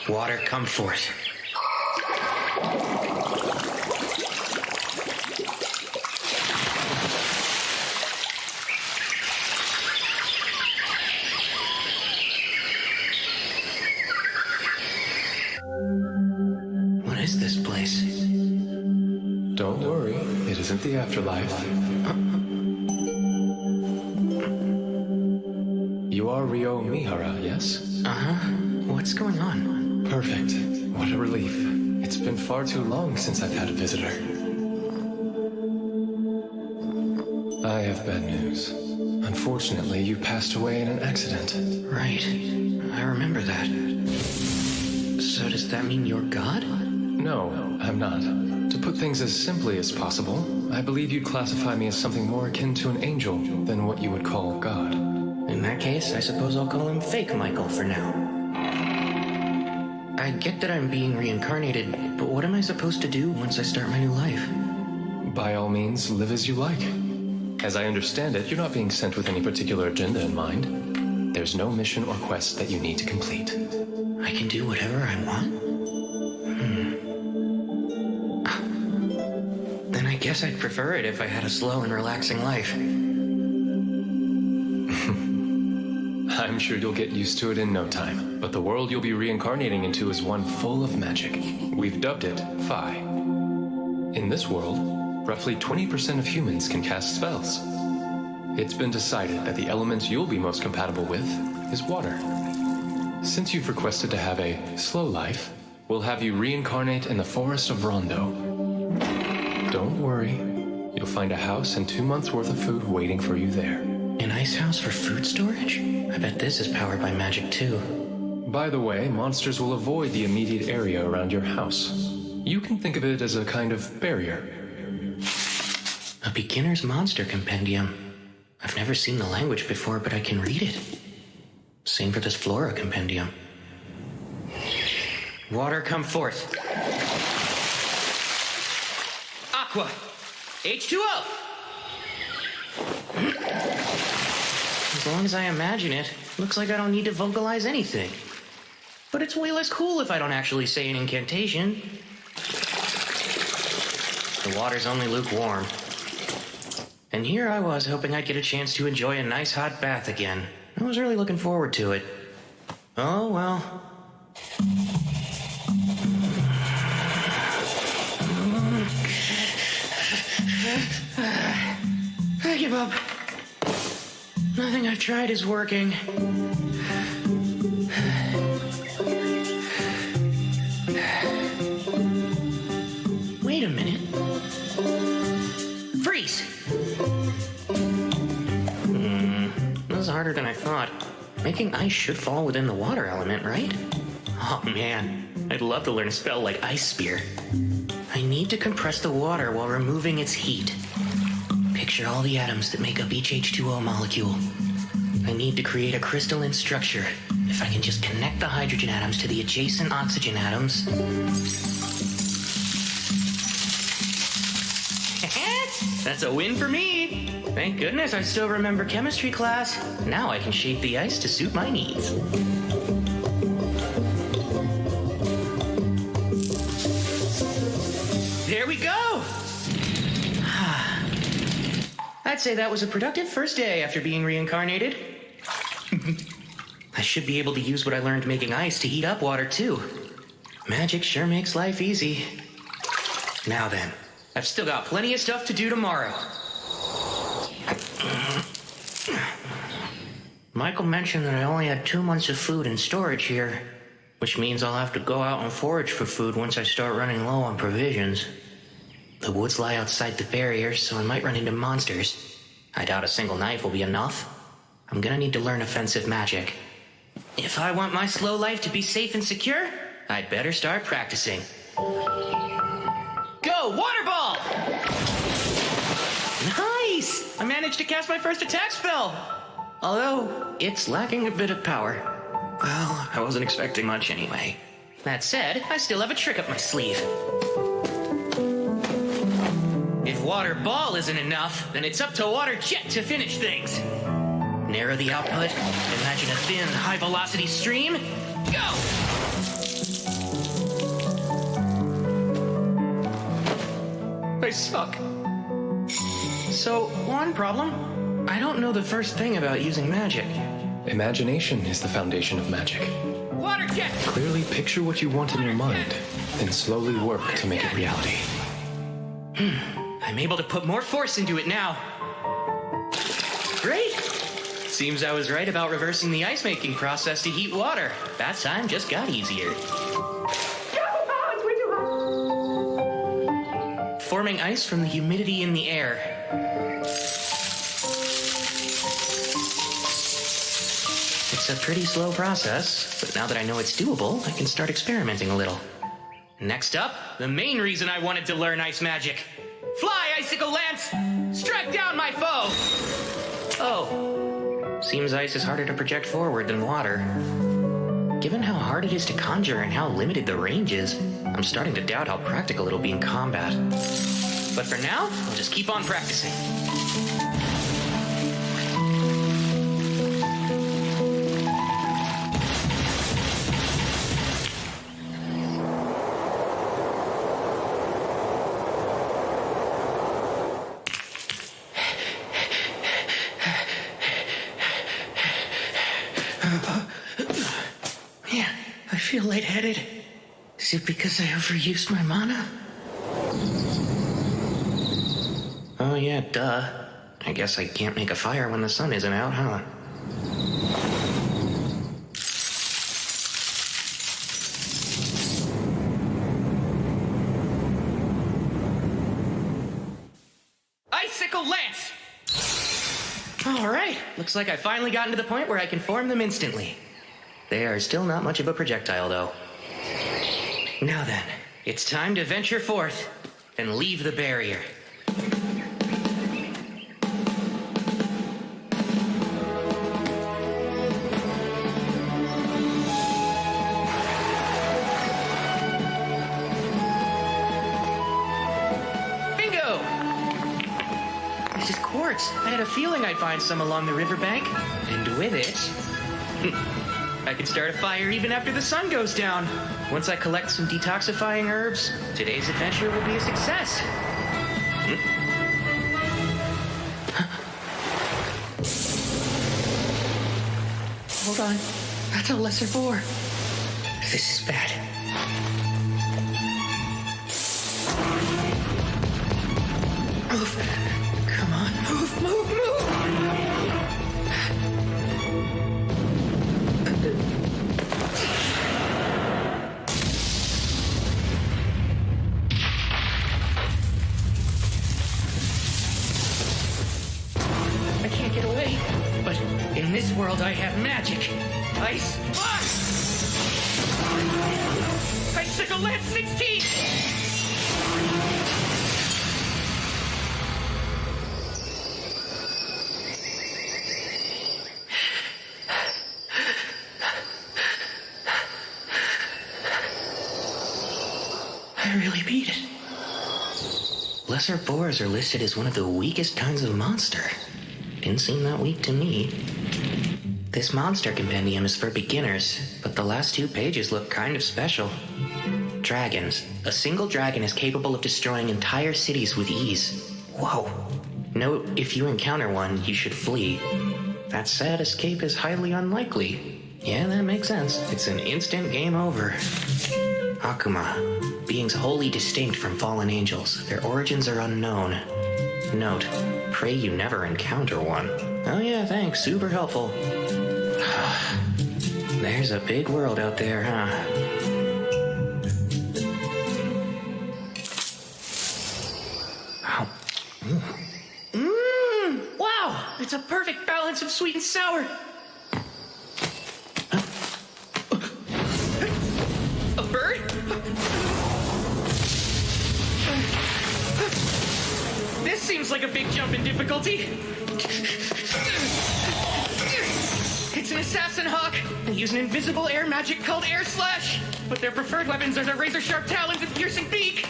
Water, come forth. What is this place? Don't worry, it isn't the afterlife. You are Ryou Mihara, yes? Uh-huh. What's going on? Perfect. What a relief. It's been far too long since I've had a visitor. I have bad news. Unfortunately, you passed away in an accident. Right. I remember that. So does that mean you're God? No, I'm not. To put things as simply as possible, I believe you'd classify me as something more akin to an angel than what you would call God. In that case, I suppose I'll call him Fake Michael for now. I get that I'm being reincarnated, but what am I supposed to do once I start my new life? By all means, live as you like. As I understand it, you're not being sent with any particular agenda in mind. There's no mission or quest that you need to complete. I can do whatever I want? Then I guess I'd prefer it if I had a slow and relaxing life. I'm sure you'll get used to it in no time, but the world you'll be reincarnating into is one full of magic. We've dubbed it Phi. In this world, roughly 20% of humans can cast spells. It's been decided that the element you'll be most compatible with is water. Since you've requested to have a slow life, we'll have you reincarnate in the forest of Rondo. Don't worry, you'll find a house and 2 months' worth of food waiting for you there. An ice house for food storage? I bet this is powered by magic too. By the way, monsters will avoid the immediate area around your house. You can think of it as a kind of barrier. A beginner's monster compendium. I've never seen the language before, but I can read it. Same for this flora compendium. Water, come forth. Aqua! H2O! As long as I imagine it, looks like I don't need to vocalize anything. But it's way less cool if I don't actually say an incantation. The water's only lukewarm. And here I was hoping I'd get a chance to enjoy a nice hot bath again. I was really looking forward to it. Oh well. I give up. Nothing I've tried is working. Wait a minute. Freeze! That was harder than I thought. Making ice should fall within the water element, right? Oh man, I'd love to learn a spell like Ice Spear. I need to compress the water while removing its heat. Picture all the atoms that make up each H2O molecule. I need to create a crystalline structure. If I can just connect the hydrogen atoms to the adjacent oxygen atoms. That's a win for me! Thank goodness I still remember chemistry class. Now I can shape the ice to suit my needs. There we go! I'd say that was a productive first day after being reincarnated. I should be able to use what I learned making ice to heat up water too. Magic sure makes life easy. Now then, I've still got plenty of stuff to do tomorrow. Michael mentioned that I only had 2 months of food in storage here, which means I'll have to go out and forage for food once I start running low on provisions. The woods lie outside the barrier, so I might run into monsters. I doubt a single knife will be enough. I'm gonna need to learn offensive magic. If I want my slow life to be safe and secure, I'd better start practicing. Go, water ball! Nice! I managed to cast my first attack spell! Although, it's lacking a bit of power. Well, I wasn't expecting much anyway. That said, I still have a trick up my sleeve. If water ball isn't enough, then it's up to water jet to finish things. Narrow the output, imagine a thin, high-velocity stream. Go! I suck. So, one problem. I don't know the first thing about using magic. Imagination is the foundation of magic. Water jet! Clearly picture what you want in your mind, then slowly work to make it reality. I'm able to put more force into it now. Great! Seems I was right about reversing the ice-making process to heat water. That time just got easier. Forming ice from the humidity in the air. It's a pretty slow process, but now that I know it's doable, I can start experimenting a little. Next up, the main reason I wanted to learn ice magic. Fly, icicle lance! Strike down my foe! Oh. Seems ice is harder to project forward than water. Given how hard it is to conjure and how limited the range is, I'm starting to doubt how practical it'll be in combat. But for now, I'll just keep on practicing. Man, I feel lightheaded. Is it because I overused my mana? Oh yeah, duh. I guess I can't make a fire when the sun isn't out, huh? Icicle lance! Alright, looks like I've finally gotten to the point where I can form them instantly. They are still not much of a projectile, though. Now then, it's time to venture forth and leave the barrier. Bingo! This is quartz. I had a feeling I'd find some along the riverbank. And with it, I can start a fire even after the sun goes down. Once I collect some detoxifying herbs, today's adventure will be a success. Hold on. That's a lesser boar. This is bad. Move. Come on. Move, move, move! I can't get away, but in this world I have magic. Ice blast! Icicle Lance 16! I really beat it. Lesser boars are listed as one of the weakest kinds of monster. Didn't seem that weak to me. This monster compendium is for beginners, but the last 2 pages look kind of special. Dragons. A single dragon is capable of destroying entire cities with ease. Whoa. Note, if you encounter one, you should flee. That said, escape is highly unlikely. Yeah, that makes sense. It's an instant game over. Akuma. Beings wholly distinct from fallen angels. Their origins are unknown. Note, pray you never encounter one. Oh yeah, thanks. Super helpful. There's a big world out there, huh? Wow! It's a perfect balance of sweet and sour. A bird? This seems like a big jump in difficulty. It's an assassin hawk. They use an invisible air magic called Air Slash, but their preferred weapons are their razor-sharp talons and piercing beak.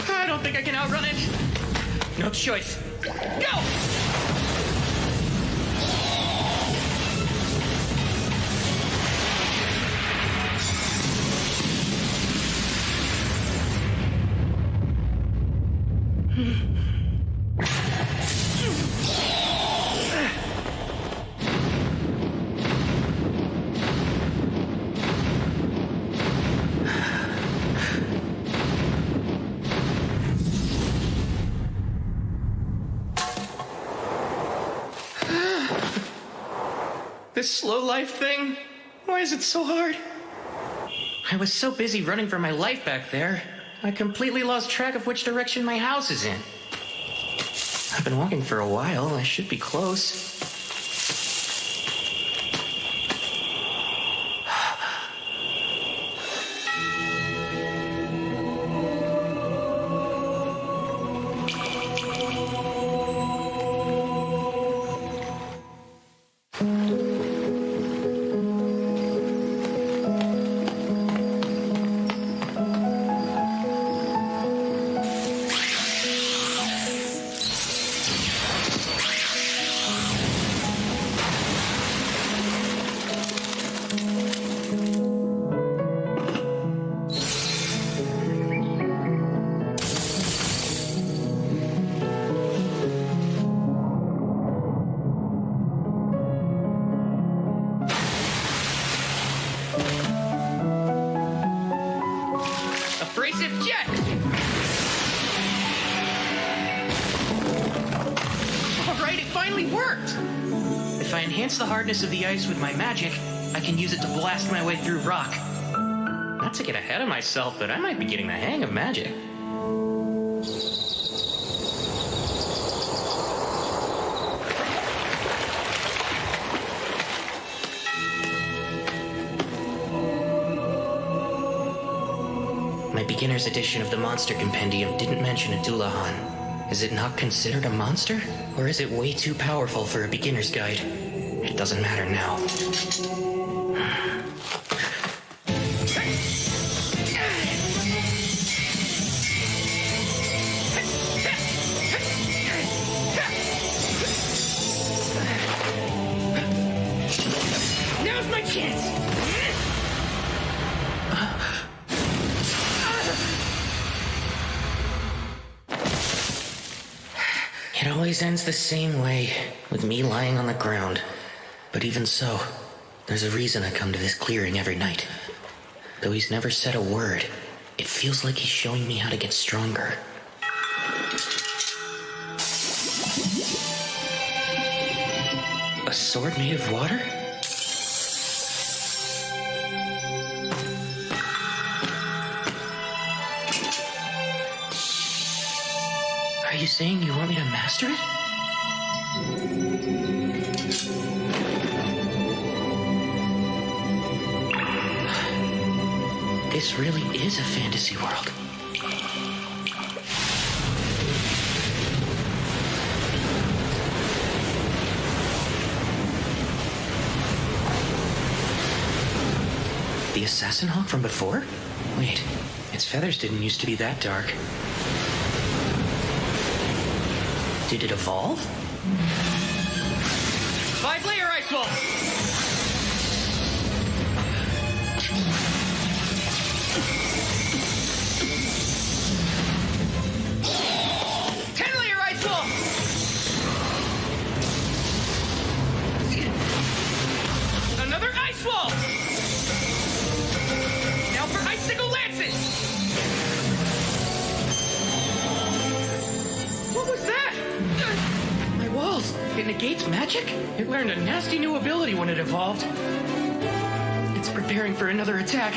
I don't think I can outrun it. No choice. Go! This slow life thing? Why is it so hard? I was so busy running for my life back there, I completely lost track of which direction my house is in. I've been walking for a while. I should be close. The hardness of the ice with my magic, I can use it to blast my way through rock. Not to get ahead of myself, but I might be getting the hang of magic. My beginner's edition of the Monster Compendium didn't mention a Doulahan. Is it not considered a monster? Or is it way too powerful for a beginner's guide? It doesn't matter now. Now's my chance! It always ends the same way, with me lying on the ground. But even so, there's a reason I come to this clearing every night. Though he's never said a word, it feels like he's showing me how to get stronger. A sword made of water? Are you saying you want me to master it? This really is a fantasy world. The assassin hawk from before? Wait, its feathers didn't used to be that dark. Did it evolve? 5-layer ice wall! It negates magic? It learned a nasty new ability when it evolved. It's preparing for another attack.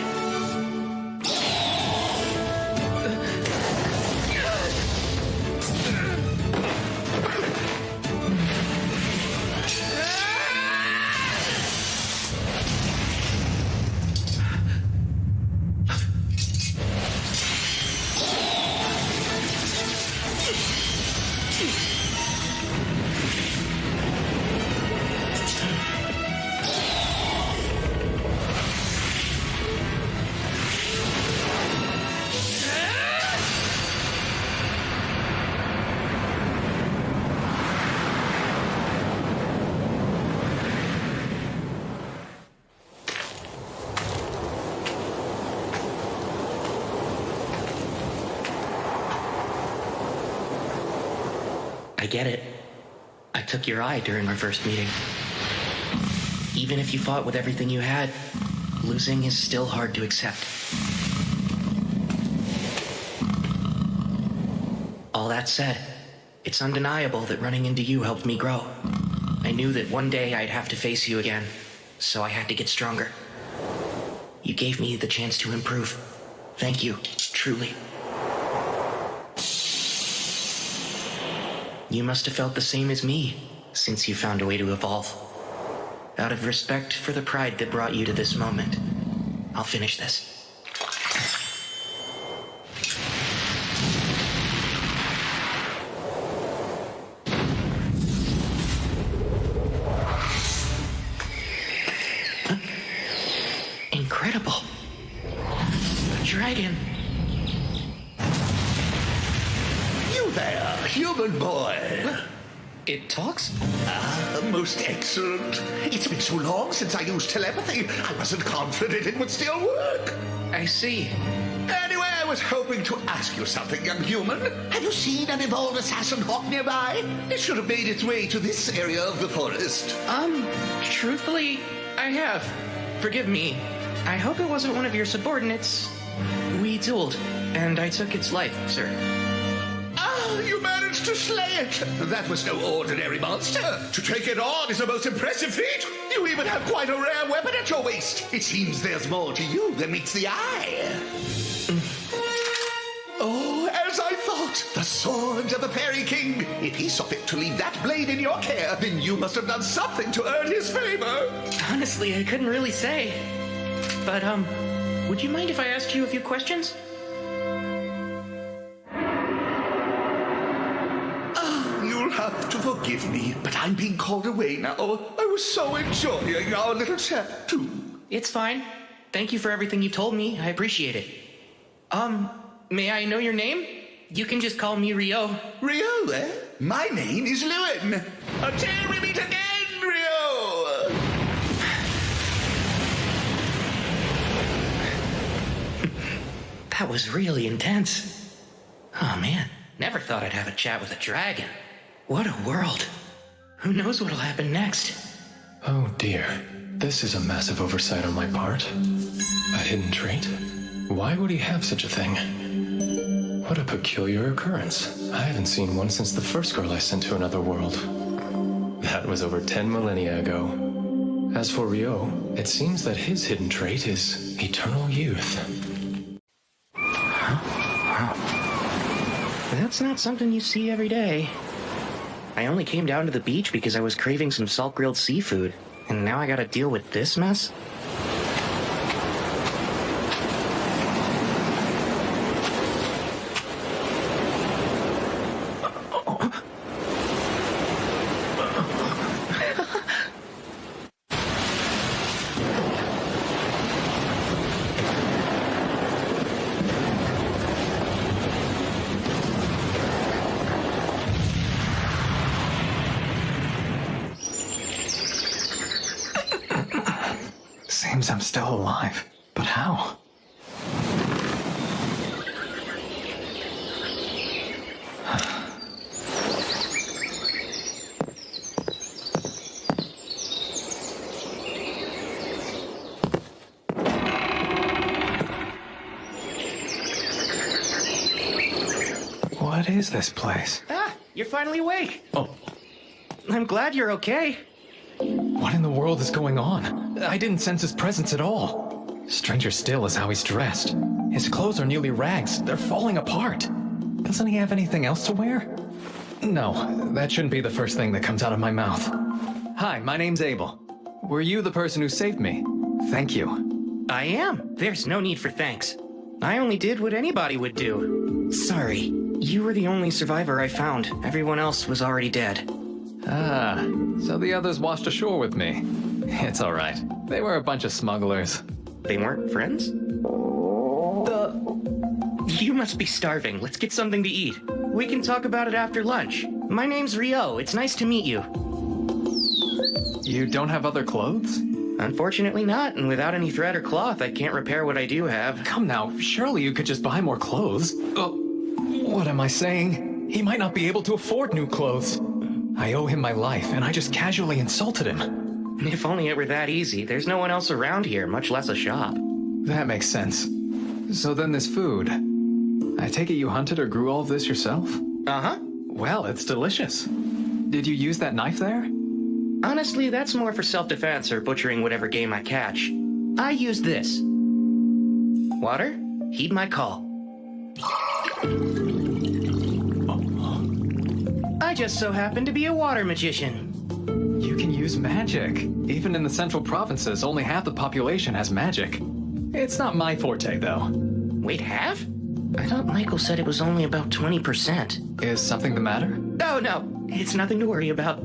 I get it. I took your eye during our first meeting. Even if you fought with everything you had, losing is still hard to accept. All that said, it's undeniable that running into you helped me grow. I knew that one day I'd have to face you again, so I had to get stronger. You gave me the chance to improve. Thank you, truly. You must have felt the same as me, since you found a way to evolve. Out of respect for the pride that brought you to this moment, I'll finish this. Incredible. A dragon. You there, human boy. It talks? Most excellent. It's been so long since I used telepathy, I wasn't confident it would still work. I see. Anyway, I was hoping to ask you something, young human. Have you seen an evolved assassin hawk nearby? It should have made its way to this area of the forest. Truthfully, I have. Forgive me. I hope it wasn't one of your subordinates. We dueled, and I took its life, sir. Ah, you managed to slay it. That was no ordinary monster. To take it on is a most impressive feat. You even have quite a rare weapon at your waist. It seems there's more to you than meets the eye. Oh, as I thought, the sword of the Fairy King. If he saw fit to leave that blade in your care, then you must have done something to earn his favor. Honestly, I couldn't really say. But, would you mind if I asked you a few questions? You'll have to forgive me, but I'm being called away now. I was so enjoying our little chat, too. It's fine. Thank you for everything you told me. I appreciate it. May I know your name? You can just call me Ryou. Ryou, eh? My name is Lune. Until we meet again, Ryou! That was really intense. Oh man, never thought I'd have a chat with a dragon. What a world. Who knows what'll happen next? Oh dear. This is a massive oversight on my part. A hidden trait? Why would he have such a thing? What a peculiar occurrence. I haven't seen one since the first girl I sent to another world. That was over 10 millennia ago. As for Ryou, it seems that his hidden trait is eternal youth. That's not something you see every day. I only came down to the beach because I was craving some salt-grilled seafood, and now I gotta deal with this mess? Seems I'm still alive, but how? What is this place? Ah, you're finally awake. Oh, I'm glad you're okay. what in the world is going on? I didn't sense his presence at all. Stranger still is how he's dressed. His clothes are nearly rags. They're falling apart. Doesn't he have anything else to wear? No, that shouldn't be the first thing that comes out of my mouth. Hi, my name's Abel. Were you the person who saved me? Thank you. I am. There's no need for thanks. I only did what anybody would do. Sorry. You were the only survivor I found. Everyone else was already dead. Ah, so the others washed ashore with me. It's all right. They were a bunch of smugglers. They weren't friends? You must be starving. Let's get something to eat. We can talk about it after lunch. My name's Ryou. It's nice to meet you. You don't have other clothes? Unfortunately not, and without any thread or cloth, I can't repair what I do have. Come now, surely you could just buy more clothes. What am I saying? He might not be able to afford new clothes. I owe him my life, and I just casually insulted him. If only it were that easy. There's no one else around here, much less a shop. That makes sense. So then this food. I take it you hunted or grew all of this yourself? Uh-huh. Well, it's delicious. Did you use that knife there? Honestly, that's more for self-defense or butchering whatever game I catch. I use this. Water, heed my call. I just so happen to be a water magician. You can use magic. Even in the central provinces, only half the population has magic. It's not my forte, though. Wait, half? I thought Michael said it was only about 20%. Is something the matter? Oh, no. It's nothing to worry about.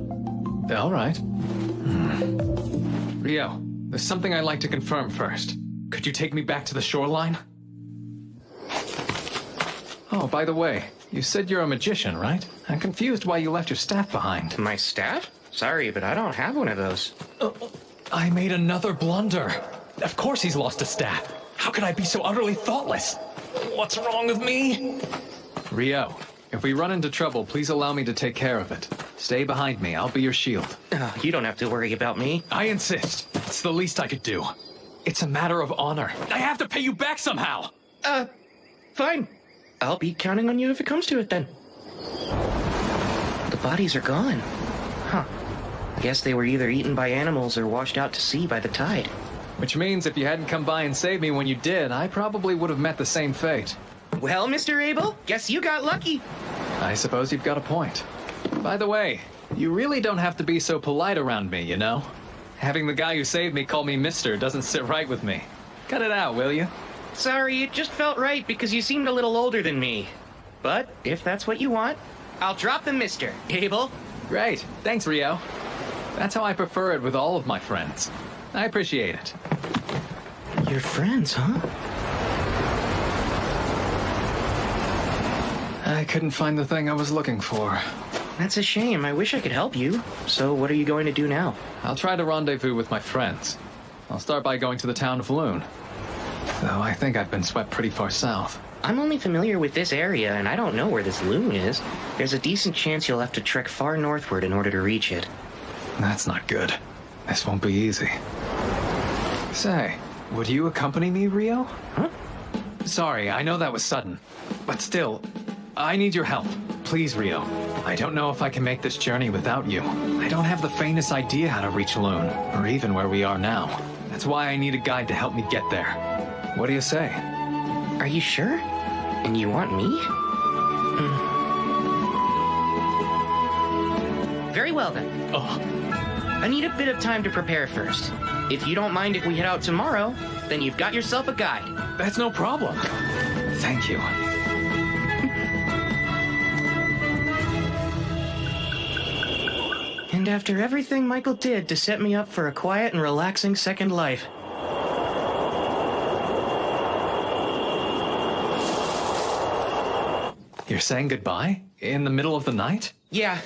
All right. Ryou, there's something I'd like to confirm first. Could you take me back to the shoreline? Oh, by the way, you said you're a magician, right? I'm confused why you left your staff behind. My staff? Sorry, but I don't have one of those. I made another blunder. Of course he's lost a staff. How could I be so utterly thoughtless? What's wrong with me? Ryou, if we run into trouble, please allow me to take care of it. Stay behind me. I'll be your shield. You don't have to worry about me. I insist. It's the least I could do. It's a matter of honor. I have to pay you back somehow. Fine. I'll be counting on you if it comes to it, then. The bodies are gone. Huh. I guess they were either eaten by animals or washed out to sea by the tide. Which means if you hadn't come by and saved me when you did, I probably would have met the same fate. Well, Mr. Abel, guess you got lucky. I suppose you've got a point. By the way, you really don't have to be so polite around me, you know? Having the guy who saved me call me mister doesn't sit right with me. Cut it out, will you? Sorry, it just felt right because you seemed a little older than me. But if that's what you want, I'll drop the mister, Abel. Great. Thanks, Ryou. That's how I prefer it with all of my friends. I appreciate it. Your friends, huh? I couldn't find the thing I was looking for. That's a shame. I wish I could help you. So what are you going to do now? I'll try to rendezvous with my friends. I'll start by going to the town of Lune. Though I think I've been swept pretty far south. I'm only familiar with this area, and I don't know where this Lune is. There's a decent chance you'll have to trek far northward in order to reach it. That's not good. This won't be easy. Say, would you accompany me, Ryou? Huh? Sorry, I know that was sudden. But still, I need your help. Please, Ryou. I don't know if I can make this journey without you. I don't have the faintest idea how to reach Lune, or even where we are now. That's why I need a guide to help me get there. What do you say? Are you sure? And you want me? Very well, then. Oh. I need a bit of time to prepare first. If you don't mind if we head out tomorrow, then you've got yourself a guide. That's no problem. Thank you. And after everything Michael did to set me up for a quiet and relaxing second life. You're saying goodbye? In the middle of the night? Yeah,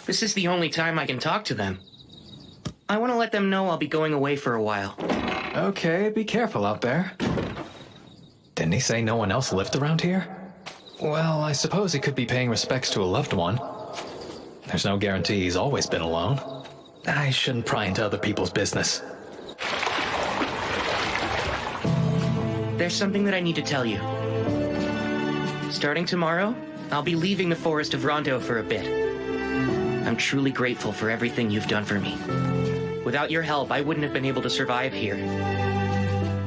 this is the only time I can talk to them. I want to let them know I'll be going away for a while. Okay, be careful out there. Didn't he say no one else lived around here? Well, I suppose he could be paying respects to a loved one. There's no guarantee he's always been alone. I shouldn't pry into other people's business. There's something that I need to tell you. Starting tomorrow, I'll be leaving the Forest of Rondo for a bit. I'm truly grateful for everything you've done for me. Without your help, I wouldn't have been able to survive here.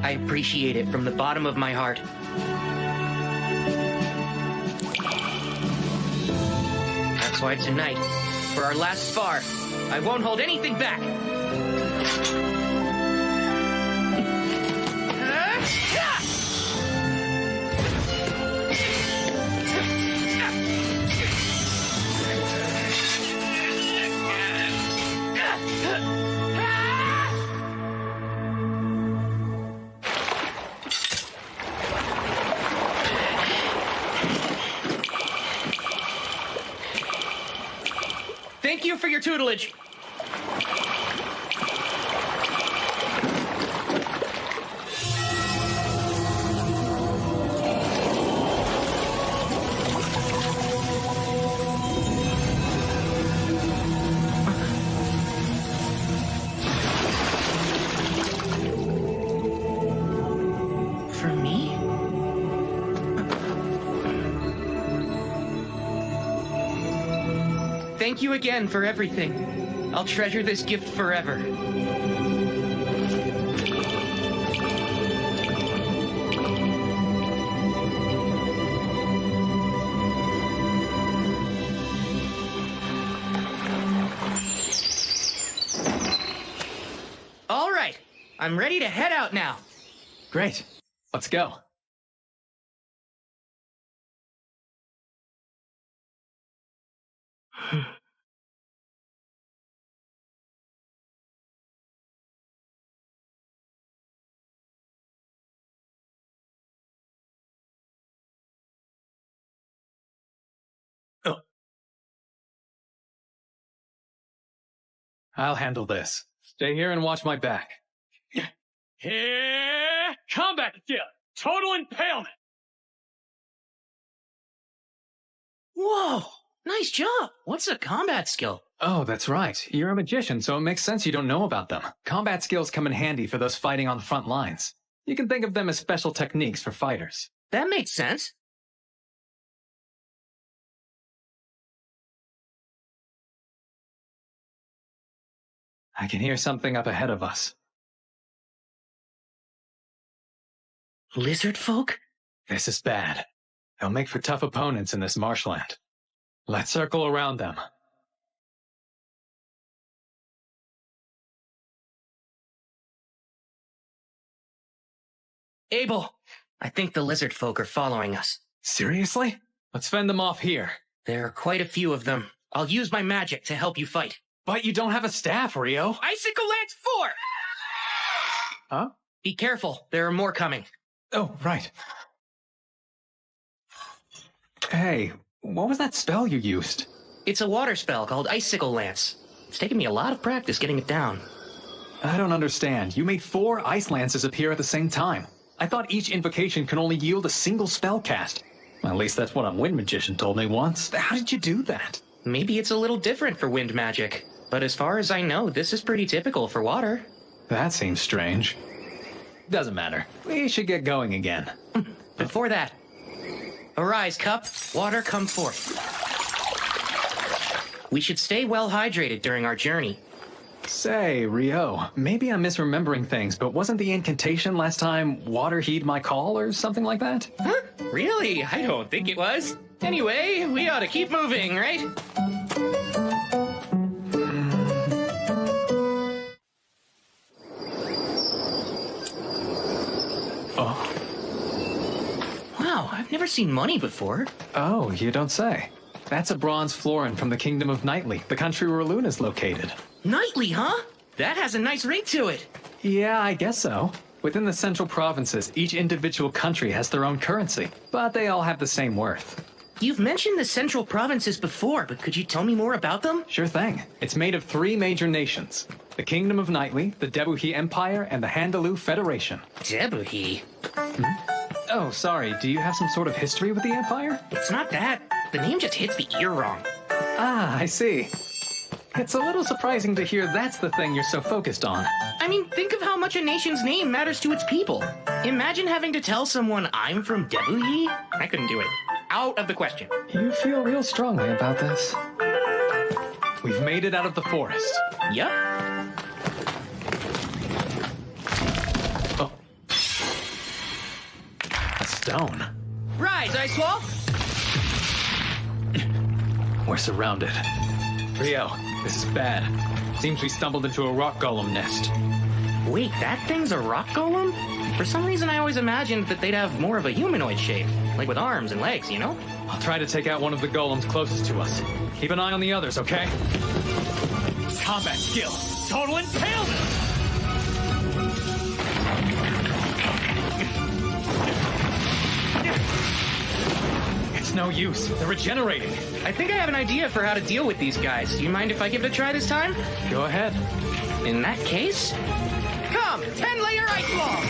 I appreciate it from the bottom of my heart. That's why tonight, for our last spar, I won't hold anything back. Thank you for your tutelage. For me? Thank you again for everything. I'll treasure this gift forever. All right, I'm ready to head out now. Great. Let's go. I'll handle this. Stay here and watch my back. Here, combat skill, total impalement. Whoa, nice job. What's a combat skill? Oh, that's right. You're a magician, so it makes sense you don't know about them. Combat skills come in handy for those fighting on the front lines. You can think of them as special techniques for fighters. That makes sense. I can hear something up ahead of us. Lizard folk? This is bad. They'll make for tough opponents in this marshland. Let's circle around them. Abel, I think the lizard folk are following us. Seriously? Let's fend them off here. There are quite a few of them. I'll use my magic to help you fight. But you don't have a staff, Ryou. Icicle Lance 4! Huh? Be careful, there are more coming. Oh, right. Hey, what was that spell you used? It's a water spell called Icicle Lance. It's taken me a lot of practice getting it down. I don't understand. You made 4 ice lances appear at the same time. I thought each invocation can only yield a single spell cast. At least that's what a wind magician told me once. How did you do that? Maybe it's a little different for wind magic, but as far as I know, this is pretty typical for water. That seems strange. Doesn't matter. We should get going again. Before that, arise, cup. Water, come forth. We should stay well hydrated during our journey. Say, Ryou, maybe I'm misremembering things, but wasn't the incantation last time, water heed my call or something like that? Huh? Really? I don't think it was. Anyway, we ought to keep moving, right? Wow, I've never seen money before. Oh, you don't say. That's a bronze florin from the Kingdom of Nightly, the country where Lune is located. Nightly, huh? That has a nice ring to it. Yeah, I guess so. Within the central provinces, each individual country has their own currency, but they all have the same worth. You've mentioned the central provinces before, but could you tell me more about them? Sure thing. It's made of 3 major nations. The Kingdom of Nightly, the Debuhi Empire, and the Handaloo Federation. Debuhi? Oh, sorry. Do you have some sort of history with the Empire? It's not that. The name just hits the ear wrong. Ah, I see. It's a little surprising to hear that's the thing you're so focused on. I mean, think of how much a nation's name matters to its people. Imagine having to tell someone I'm from Debuhi. I couldn't do it. Out of the question. You feel real strongly about this. We've made it out of the forest. Yup. Oh. A stone. Rise, Icewall! We're surrounded. Ryou, this is bad. Seems we stumbled into a rock golem nest. Wait, that thing's a rock golem? For some reason I always imagined that they'd have more of a humanoid shape. Like with arms and legs, you know? I'll try to take out one of the golems closest to us. Keep an eye on the others, okay? Combat skill, total impalement. It's no use. They're regenerating. I think I have an idea for how to deal with these guys. Do you mind if I give it a try this time? Go ahead. In that case, come, 10-layer ice wall!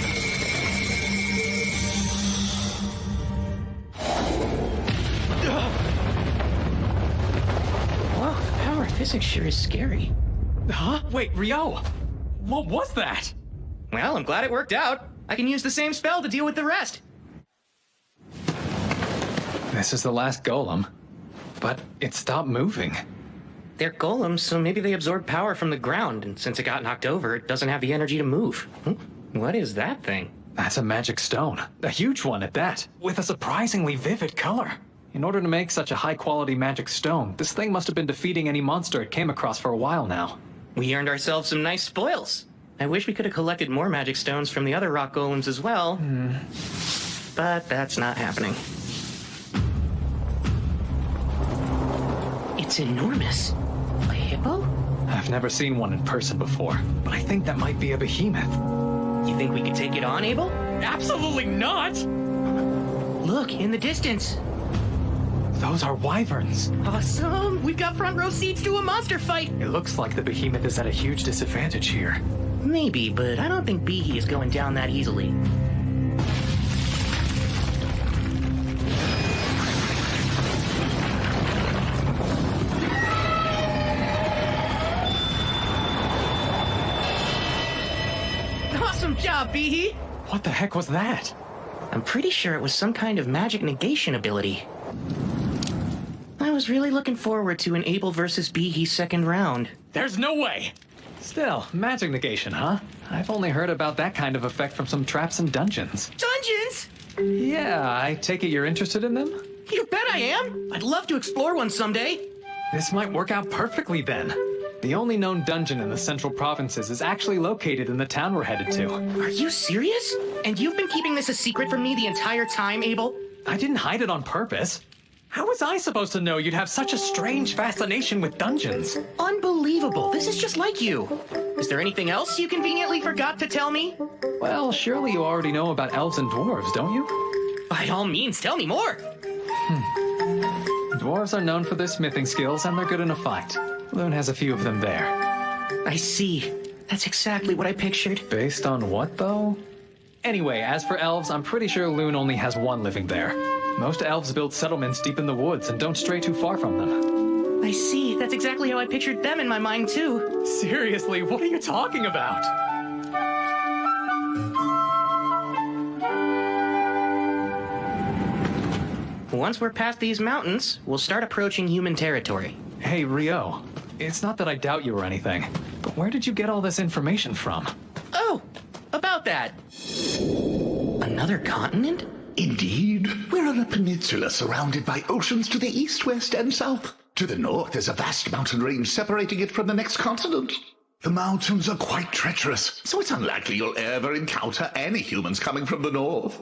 Wow, the power of physics sure is scary. Huh? Wait, Ryou! What was that? Well, I'm glad it worked out. I can use the same spell to deal with the rest. This is the last golem, but it stopped moving. They're golems, so maybe they absorb power from the ground, and since it got knocked over, it doesn't have the energy to move. What is that thing? That's a magic stone. A huge one at that, with a surprisingly vivid color. In order to make such a high-quality magic stone, this thing must have been defeating any monster it came across for a while now. We earned ourselves some nice spoils. I wish we could have collected more magic stones from the other rock golems as well. But that's not happening. It's enormous. A hippo? I've never seen one in person before, but I think that might be a behemoth. You think we could take it on, Abel? Absolutely not! Look, in the distance. Those are wyverns. Awesome! We've got front row seats to a monster fight! It looks like the behemoth is at a huge disadvantage here. Maybe, but I don't think Behe is going down that easily. Awesome job, Behe! What the heck was that? I'm pretty sure it was some kind of magic negation ability. I was really looking forward to an Abel versus Behe second round. There's no way! Still, magic negation, huh? I've only heard about that kind of effect from some traps and dungeons. Dungeons? Yeah, I take it you're interested in them? You bet I am! I'd love to explore one someday. This might work out perfectly then. The only known dungeon in the central provinces is actually located in the town we're headed to. Are you serious? And you've been keeping this a secret from me the entire time, Abel? I didn't hide it on purpose. How was I supposed to know you'd have such a strange fascination with dungeons? Unbelievable. This is just like you. Is there anything else you conveniently forgot to tell me? Well, surely you already know about elves and dwarves, don't you? By all means, tell me more. Dwarves are known for their smithing skills, and they're good in a fight. Lune has a few of them there. I see. That's exactly what I pictured. Based on what, though? Anyway, as for elves, I'm pretty sure Lune only has one living there. Most elves build settlements deep in the woods and don't stray too far from them. I see. That's exactly how I pictured them in my mind, too. Seriously, what are you talking about? Once we're past these mountains, we'll start approaching human territory. Hey, Ryou. It's not that I doubt you or anything, but where did you get all this information from? Oh, about that. Another continent? Indeed. We're on a peninsula surrounded by oceans to the east, west, and south. To the north is a vast mountain range separating it from the next continent. The mountains are quite treacherous, so it's unlikely you'll ever encounter any humans coming from the north.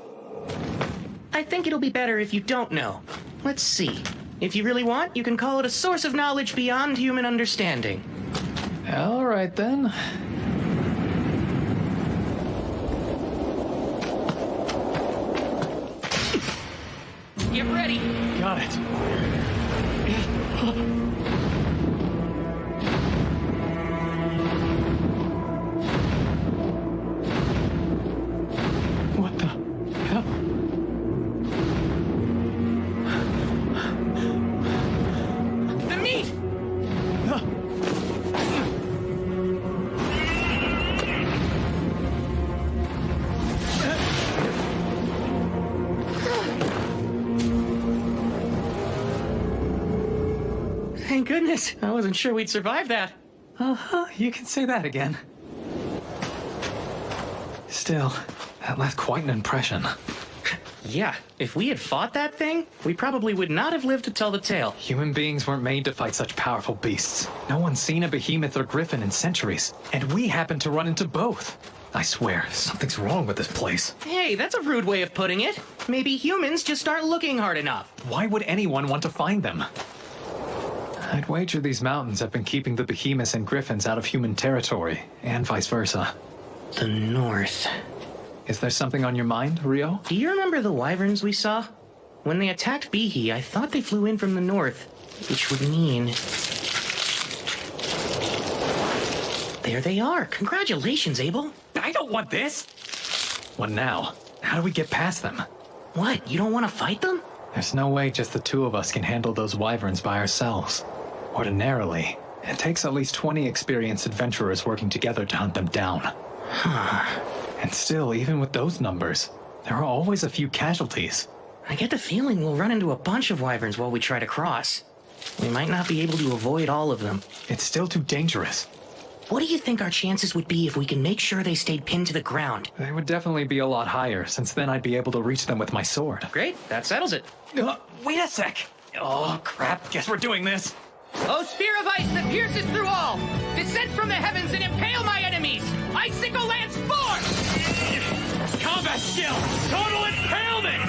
I think it'll be better if you don't know. Let's see. If you really want, you can call it a source of knowledge beyond human understanding. All right, then. Get ready. Got it. What the hell? The meat! Thank goodness. I wasn't sure we'd survive that. Uh-huh, you can say that again. Still, that left quite an impression. Yeah, if we had fought that thing, we probably would not have lived to tell the tale. Human beings weren't made to fight such powerful beasts. No one's seen a behemoth or griffin in centuries, and we happened to run into both. I swear, something's wrong with this place. Hey, that's a rude way of putting it. Maybe humans just aren't looking hard enough. Why would anyone want to find them? I'd wager these mountains have been keeping the behemoths and griffins out of human territory, and vice versa. The north. Is there something on your mind, Ryou? Do you remember the wyverns we saw? When they attacked Behe, I thought they flew in from the north, which would mean... There they are. Congratulations, Abel. I don't want this! What now? How do we get past them? What, you don't want to fight them? There's no way just the two of us can handle those wyverns by ourselves. Ordinarily, it takes at least 20 experienced adventurers working together to hunt them down. And still, even with those numbers, there are always a few casualties. I get the feeling we'll run into a bunch of wyverns while we try to cross. We might not be able to avoid all of them. It's still too dangerous. What do you think our chances would be if we can make sure they stayed pinned to the ground? They would definitely be a lot higher, since then I'd be able to reach them with my sword. Great, that settles it. Wait a sec! Oh, crap, guess we're doing this. Oh, spear of ice that pierces through all! Descend from the heavens and impale my enemies! Icicle lance forth! Combat skill! Total impalement!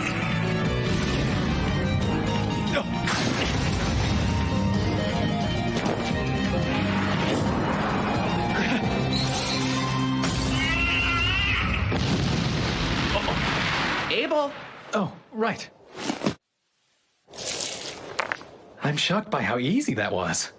Abel! Oh, right. I'm shocked by how easy that was.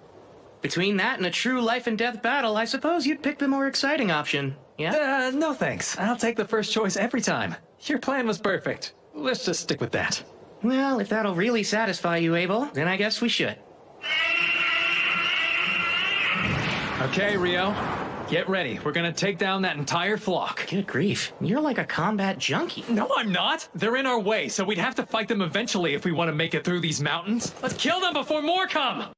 Between that and a true life and death battle, I suppose you'd pick the more exciting option, yeah? No thanks. I'll take the first choice every time. Your plan was perfect. Let's just stick with that. Well, if that'll really satisfy you, Abel, then I guess we should. Okay, Ryou. Get ready. We're gonna take down that entire flock. Good grief, you're like a combat junkie. No, I'm not. They're in our way, so we'd have to fight them eventually if we want to make it through these mountains. Let's kill them before more come!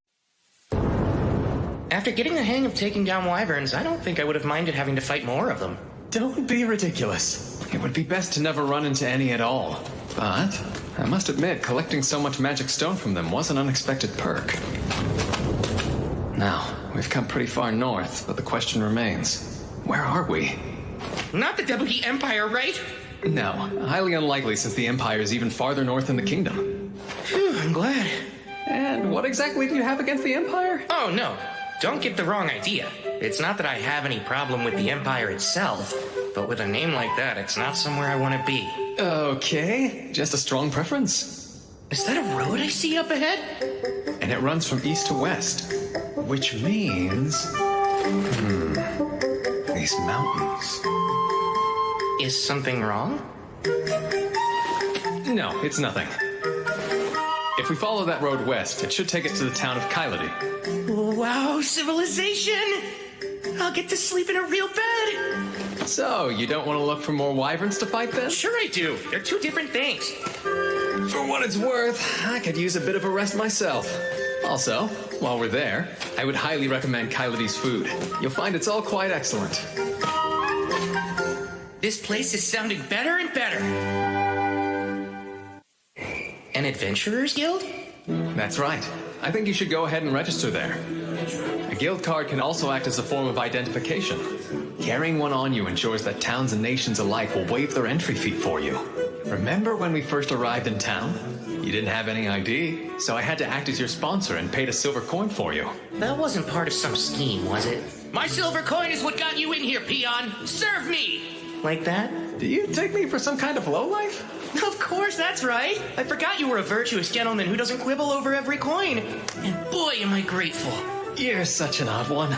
After getting the hang of taking down wyverns, I don't think I would have minded having to fight more of them. Don't be ridiculous. It would be best to never run into any at all. But I must admit, collecting so much magic stone from them was an unexpected perk. Now, we've come pretty far north, but the question remains, where are we? Not the Debugi Empire, right? No, highly unlikely since the Empire is even farther north in the kingdom. Phew, I'm glad. And what exactly do you have against the Empire? Oh, no. Don't get the wrong idea. It's not that I have any problem with the Empire itself, but with a name like that, it's not somewhere I want to be. Okay, just a strong preference. Is that a road I see up ahead? And it runs from east to west, which means... these mountains. Is something wrong? No, it's nothing. If we follow that road west, it should take us to the town of Kylody. Wow, civilization! I'll get to sleep in a real bed! So, you don't want to look for more wyverns to fight then? Sure I do. They're two different things. For what it's worth, I could use a bit of a rest myself. Also, while we're there, I would highly recommend Kylody's food. You'll find it's all quite excellent. This place is sounding better and better. An adventurer's guild? That's right. I think you should go ahead and register there. A guild card can also act as a form of identification. Carrying one on you ensures that towns and nations alike will waive their entry fee for you. Remember when we first arrived in town? You didn't have any ID, so I had to act as your sponsor and paid a silver coin for you. That wasn't part of some scheme, was it? My silver coin is what got you in here, peon! Serve me! Like that? Do you take me for some kind of lowlife? Of course, that's right! I forgot you were a virtuous gentleman who doesn't quibble over every coin. And boy, am I grateful. You're such an odd one.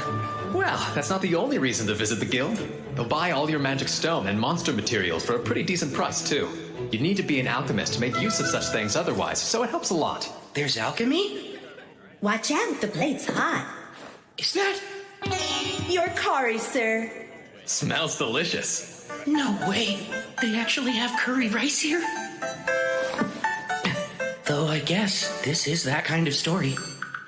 Well, that's not the only reason to visit the guild. They'll buy all your magic stone and monster materials for a pretty decent price, too. You'd need to be an alchemist to make use of such things otherwise, so it helps a lot. There's alchemy? Watch out, the blade's hot. Is that... Your curry, sir. Smells delicious. No way. They actually have curry rice here? Though I guess this is that kind of story.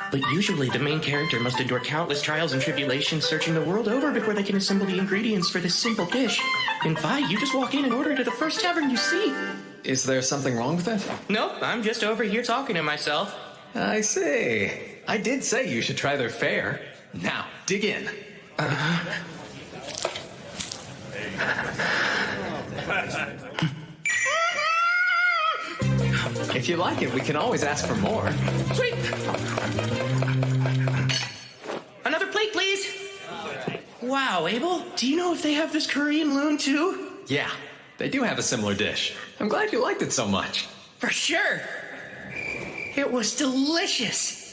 But usually the main character must endure countless trials and tribulations searching the world over before they can assemble the ingredients for this simple dish. In Vi, you just walk in and order it at the first tavern you see. Is there something wrong with it? Nope, I'm just over here talking to myself. I see. I did say you should try their fare. Now, dig in. If you like it, we can always ask for more. Sweet! Another plate, please! Wow, Abel, do you know if they have this curry in Lune, too? Yeah, they do have a similar dish. I'm glad you liked it so much. For sure! It was delicious!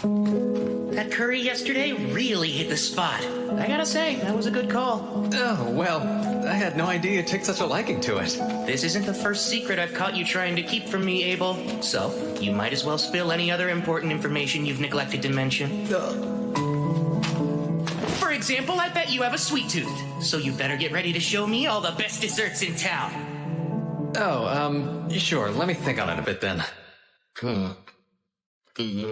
That curry yesterday really hit the spot. I gotta say, that was a good call. Oh, well, I had no idea you took such a liking to it. This isn't the first secret I've caught you trying to keep from me, Abel. So, you might as well spill any other important information you've neglected to mention. For example, I bet you have a sweet tooth. So you better get ready to show me all the best desserts in town. Oh, sure, let me think on it a bit then. Hey!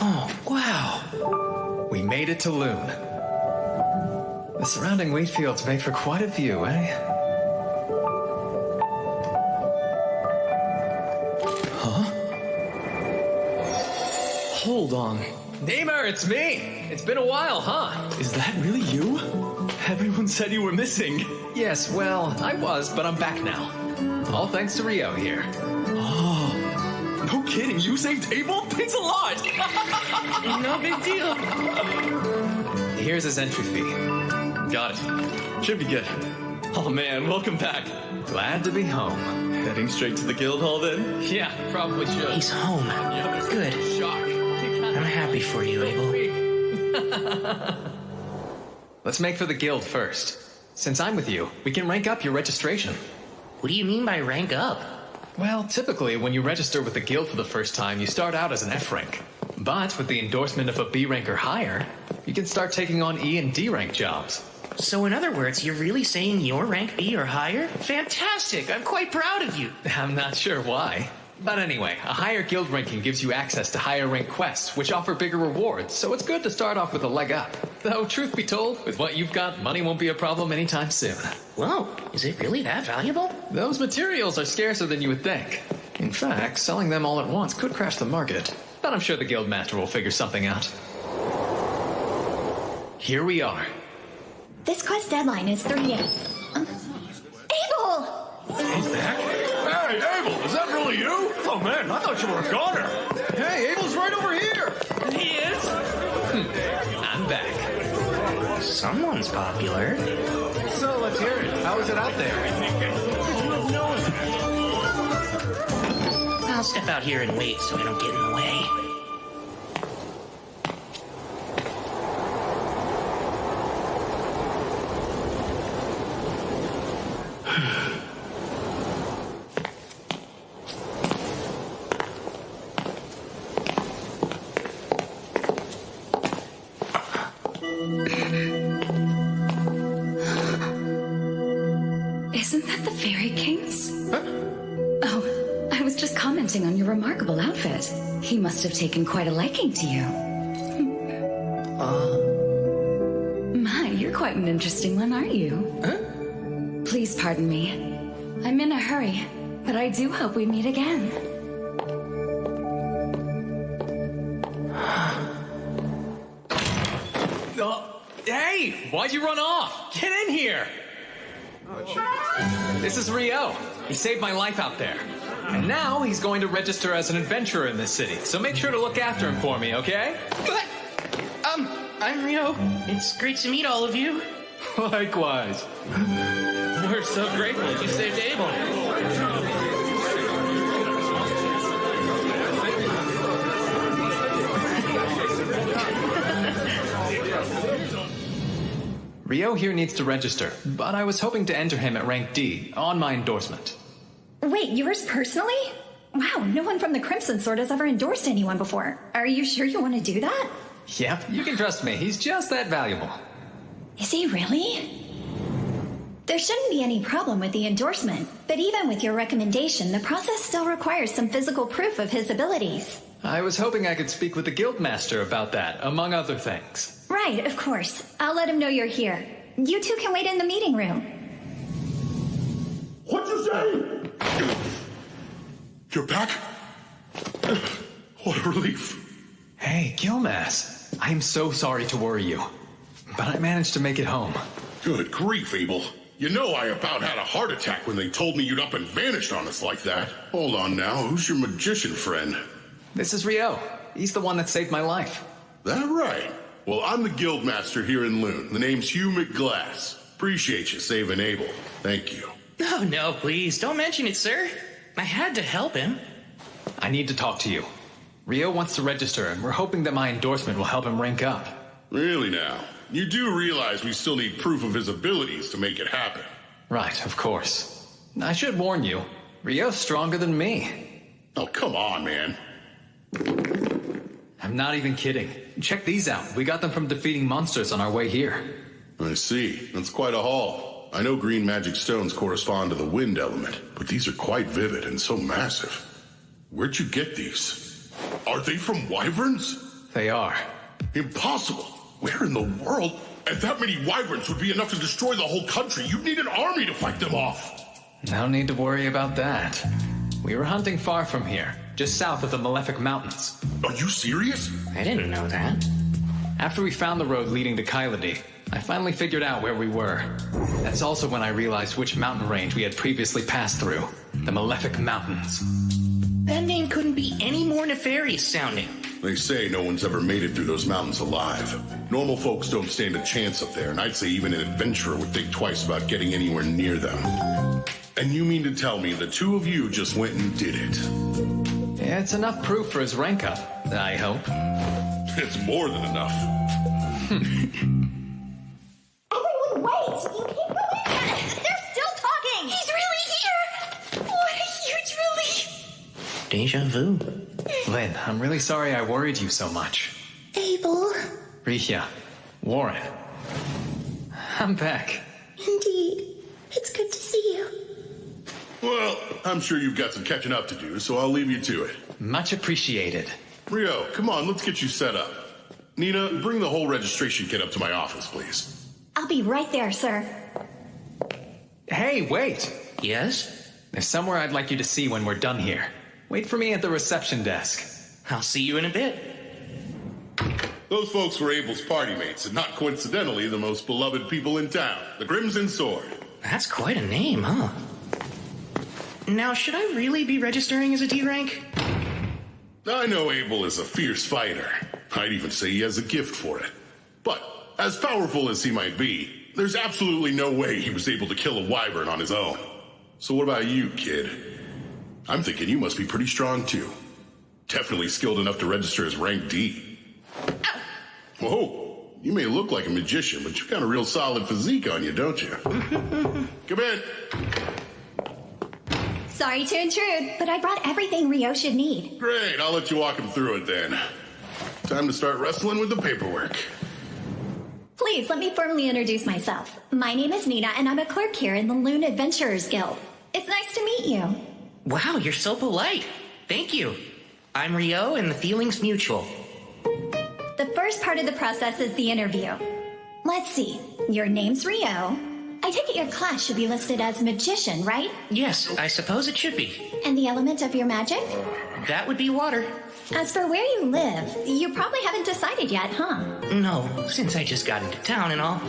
Oh, wow. We made it to Lune. The surrounding wheat fields make for quite a view, eh? Hold on. Namer, it's me! It's been a while, huh? Is that really you? Everyone said you were missing. Yes, well, I was, but I'm back now. All thanks to Ryou here. Oh, no kidding. You saved Abel? Thanks a lot. No big deal. Here's his entry fee. Got it. Should be good. Oh man, welcome back. Glad to be home. Heading straight to the guild hall then? Yeah, probably should. He's home. Good. Shock. I'm happy for you, Abel. Let's make for the guild first. Since I'm with you, we can rank up your registration. What do you mean by rank up? Well, typically, when you register with the guild for the first time, you start out as an F rank. But with the endorsement of a B rank or higher, you can start taking on E and D rank jobs. So in other words, you're really saying you're rank B or higher? Fantastic! I'm quite proud of you. I'm not sure why. But anyway, a higher guild ranking gives you access to higher rank quests, which offer bigger rewards, so it's good to start off with a leg up. Though, truth be told, with what you've got, money won't be a problem anytime soon. Whoa, is it really that valuable? Those materials are scarcer than you would think. In fact, selling them all at once could crash the market. But I'm sure the guild master will figure something out. Here we are. This quest deadline is 3 days. Abel! He's back? Hey, Abel, is that really you? Oh man, I thought you were a goner. Hey, Abel's right over here. He is? I'm back. Someone's popular. So let's hear it. How is it out there? I'll step out here and wait so I don't get in the way. Isn't that the Fairy King's? Huh? Oh, I was just commenting on your remarkable outfit. He must have taken quite a liking to you. My, you're quite an interesting one, aren't you? Huh? Please pardon me. I'm in a hurry, but I do hope we meet again. Hey, why'd you run off? Get in here! This is Ryou. He saved my life out there. And now he's going to register as an adventurer in this city, so make sure to look after him for me, okay? I'm Ryou. It's great to meet all of you. Likewise. We're so grateful you saved Abel. Ryou here needs to register, but I was hoping to enter him at rank D on my endorsement. Wait, yours personally? Wow, no one from the Crimson Sword has ever endorsed anyone before. Are you sure you want to do that? Yep, you can trust me. He's just that valuable. Is he really? There shouldn't be any problem with the endorsement, but even with your recommendation, the process still requires some physical proof of his abilities. I was hoping I could speak with the guildmaster about that, among other things. Right, of course. I'll let him know you're here. You two can wait in the meeting room. What'd you say? You're back? What a relief. Hey, Gilmas. I am so sorry to worry you, but I managed to make it home. Good grief, Abel. You know I about had a heart attack when they told me you'd up and vanished on us like that. Hold on now, who's your magician friend? This is Ryou. He's the one that saved my life. That right? Well, I'm the guildmaster here in Lune. The name's Hugh McGlass. Appreciate you saving Abel. Thank you. Oh, no, please. Don't mention it, sir. I had to help him. I need to talk to you. Ryou wants to register, and we're hoping that my endorsement will help him rank up. Really now? You do realize we still need proof of his abilities to make it happen. Right, of course. I should warn you, Ryo's stronger than me. Oh, come on, man. I'm not even kidding. Check these out. We got them from defeating monsters on our way here. I see. That's quite a haul. I know green magic stones correspond to the wind element, but these are quite vivid and so massive. Where'd you get these? Are they from wyverns? They are. Impossible. Where in the world? And that many wyverns would be enough to destroy the whole country. You'd need an army to fight them off. No need to worry about that. We were hunting far from here, just south of the Malefic Mountains. Are you serious? I didn't know that. After we found the road leading to Kyladi, I finally figured out where we were. That's also when I realized which mountain range we had previously passed through. The Malefic Mountains. That name couldn't be any more nefarious sounding. They say no one's ever made it through those mountains alive. Normal folks don't stand a chance up there, and I'd say even an adventurer would think twice about getting anywhere near them. And you mean to tell me the two of you just went and did it? Yeah, it's enough proof for his rank up, I hope. It's more than enough. Everyone, wait! You keep going! They're still talking! He's really here! What a huge relief! Deja vu. Lynn, I'm really sorry I worried you so much. Abel. Rihya, Warren. I'm back. Indeed. It's good to see you. Well, I'm sure you've got some catching up to do, so I'll leave you to it. Much appreciated. Ryo, come on, let's get you set up. Nina, bring the whole registration kit up to my office, please. I'll be right there, sir. Hey, wait! Yes? There's somewhere I'd like you to see when we're done here. Wait for me at the reception desk. I'll see you in a bit. Those folks were Abel's party mates, and not coincidentally the most beloved people in town, the Crimson Sword. That's quite a name, huh? Now, should I really be registering as a D rank? I know Abel is a fierce fighter. I'd even say he has a gift for it. But, as powerful as he might be, there's absolutely no way he was able to kill a wyvern on his own. So what about you, kid? I'm thinking you must be pretty strong, too. Definitely skilled enough to register as rank D. Ow. Whoa, you may look like a magician, but you've got a real solid physique on you, don't you? Come in. Sorry to intrude, but I brought everything Ryo should need. Great, I'll let you walk him through it then. Time to start wrestling with the paperwork. Please, let me formally introduce myself. My name is Nina, and I'm a clerk here in the Lune Adventurers Guild. It's nice to meet you. Wow, you're so polite. Thank you. I'm Ryo, and the feeling's mutual. The first part of the process is the interview. Let's see. Your name's Ryo. I take it your class should be listed as magician, right? Yes, I suppose it should be. And the element of your magic? That would be water. As for where you live, you probably haven't decided yet, huh? No, since I just got into town and all.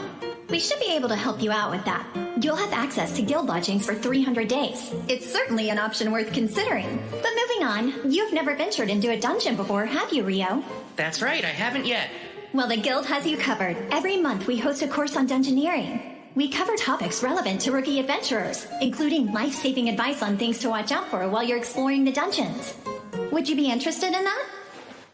We should be able to help you out with that. You'll have access to guild lodgings for 300 days. It's certainly an option worth considering. But moving on, you've never ventured into a dungeon before, have you, Ryo? That's right, I haven't yet. Well, the guild has you covered. Every month we host a course on dungeoneering. We cover topics relevant to rookie adventurers, including life-saving advice on things to watch out for while you're exploring the dungeons. Would you be interested in that?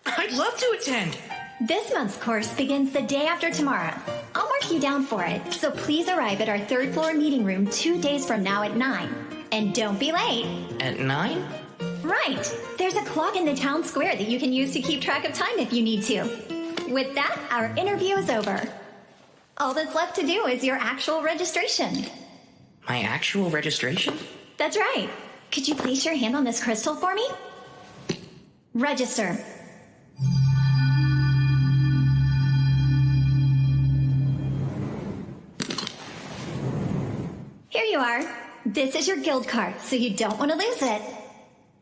I'd love to attend. This month's course begins the day after tomorrow. I'll mark you down for it, so please arrive at our 3rd floor meeting room 2 days from now at 9. And don't be late. At 9? Right. There's a clock in the town square that you can use to keep track of time if you need to. With that, our interview is over. All that's left to do is your actual registration. My actual registration? That's right. Could you place your hand on this crystal for me? Register. Here you are. This is your guild card, so you don't want to lose it.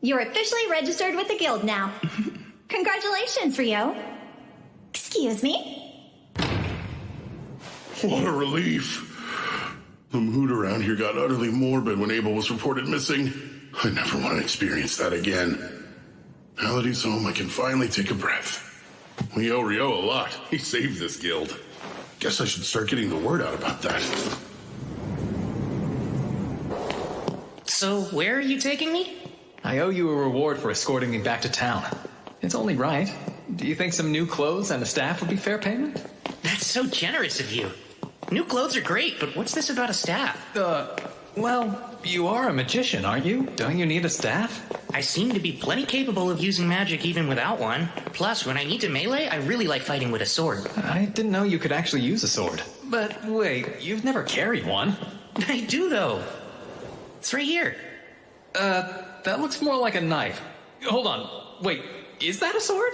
You're officially registered with the guild now. Congratulations, Ryo. Excuse me? What a relief. The mood around here got utterly morbid when Abel was reported missing. I never want to experience that again. Now that he's home, I can finally take a breath. We owe Ryo a lot. He saved this guild. Guess I should start getting the word out about that. So, where are you taking me? I owe you a reward for escorting me back to town. It's only right. Do you think some new clothes and a staff would be fair payment? That's so generous of you. New clothes are great, but what's this about a staff? Well, you are a magician, aren't you? Don't you need a staff? I seem to be plenty capable of using magic even without one. Plus, when I need to melee, I really like fighting with a sword. I didn't know you could actually use a sword. But wait, you've never carried one. I do, though. It's right here. That looks more like a knife. Hold on. Wait, is that a sword?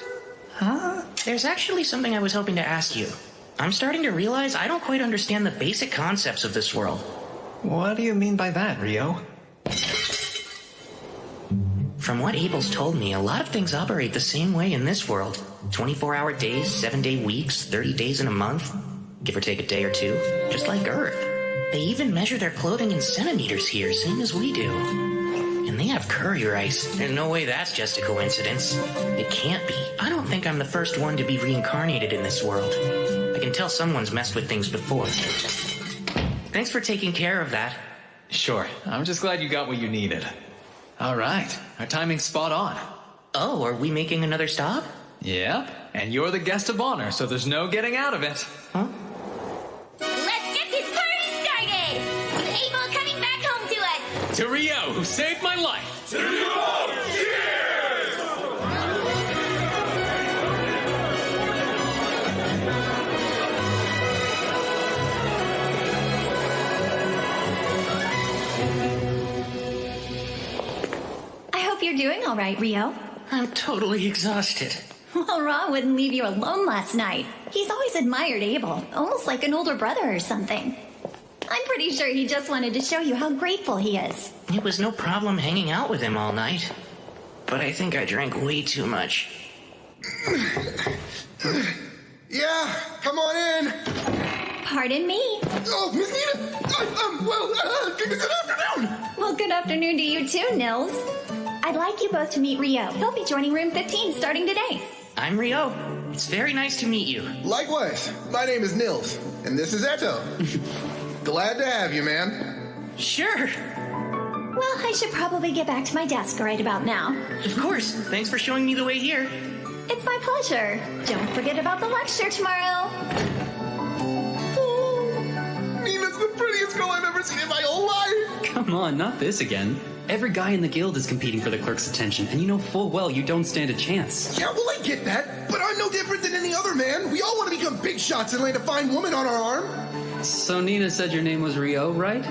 Huh? There's actually something I was hoping to ask you. I'm starting to realize I don't quite understand the basic concepts of this world. What do you mean by that, Ryou? From what Abel's told me, a lot of things operate the same way in this world. 24-hour days, 7-day weeks, 30 days in a month. Give or take a day or two. Just like Earth. They even measure their clothing in centimeters here, same as we do. And they have courier ice. There's no way that's just a coincidence. It can't be. I don't think I'm the first one to be reincarnated in this world. I can tell someone's messed with things before. Thanks for taking care of that. Sure. I'm just glad you got what you needed. All right. Our timing's spot on. Oh, are we making another stop? Yep. And you're the guest of honor, so there's no getting out of it. Huh? Let's get this party started! With Abel coming back home to us! To Ryou, who saved my life! To you all, cheers! I hope you're doing all right, Ryou. I'm totally exhausted. Well, Ra wouldn't leave you alone last night. He's always admired Abel, almost like an older brother or something. I'm pretty sure he just wanted to show you how grateful he is. It was no problem hanging out with him all night. But I think I drank way too much. Yeah, come on in. Pardon me. Oh, Miss Nina. Good afternoon. Well, good afternoon to you too, Nils. I'd like you both to meet Ryou. He'll be joining room 15 starting today. I'm Ryou. It's very nice to meet you. Likewise. My name is Nils, and this is Eto. Glad to have you, man. Sure. Well, I should probably get back to my desk right about now. Of course. Thanks for showing me the way here. It's my pleasure. Don't forget about the lecture tomorrow. Oh, Nina's the prettiest girl I've ever seen in my whole life. Come on, not this again. Every guy in the guild is competing for the clerk's attention, and you know full well you don't stand a chance. Yeah, well, I get that, but I'm no different than any other man. We all want to become big shots and land a fine woman on our arm. So Nina said your name was Ryou, right?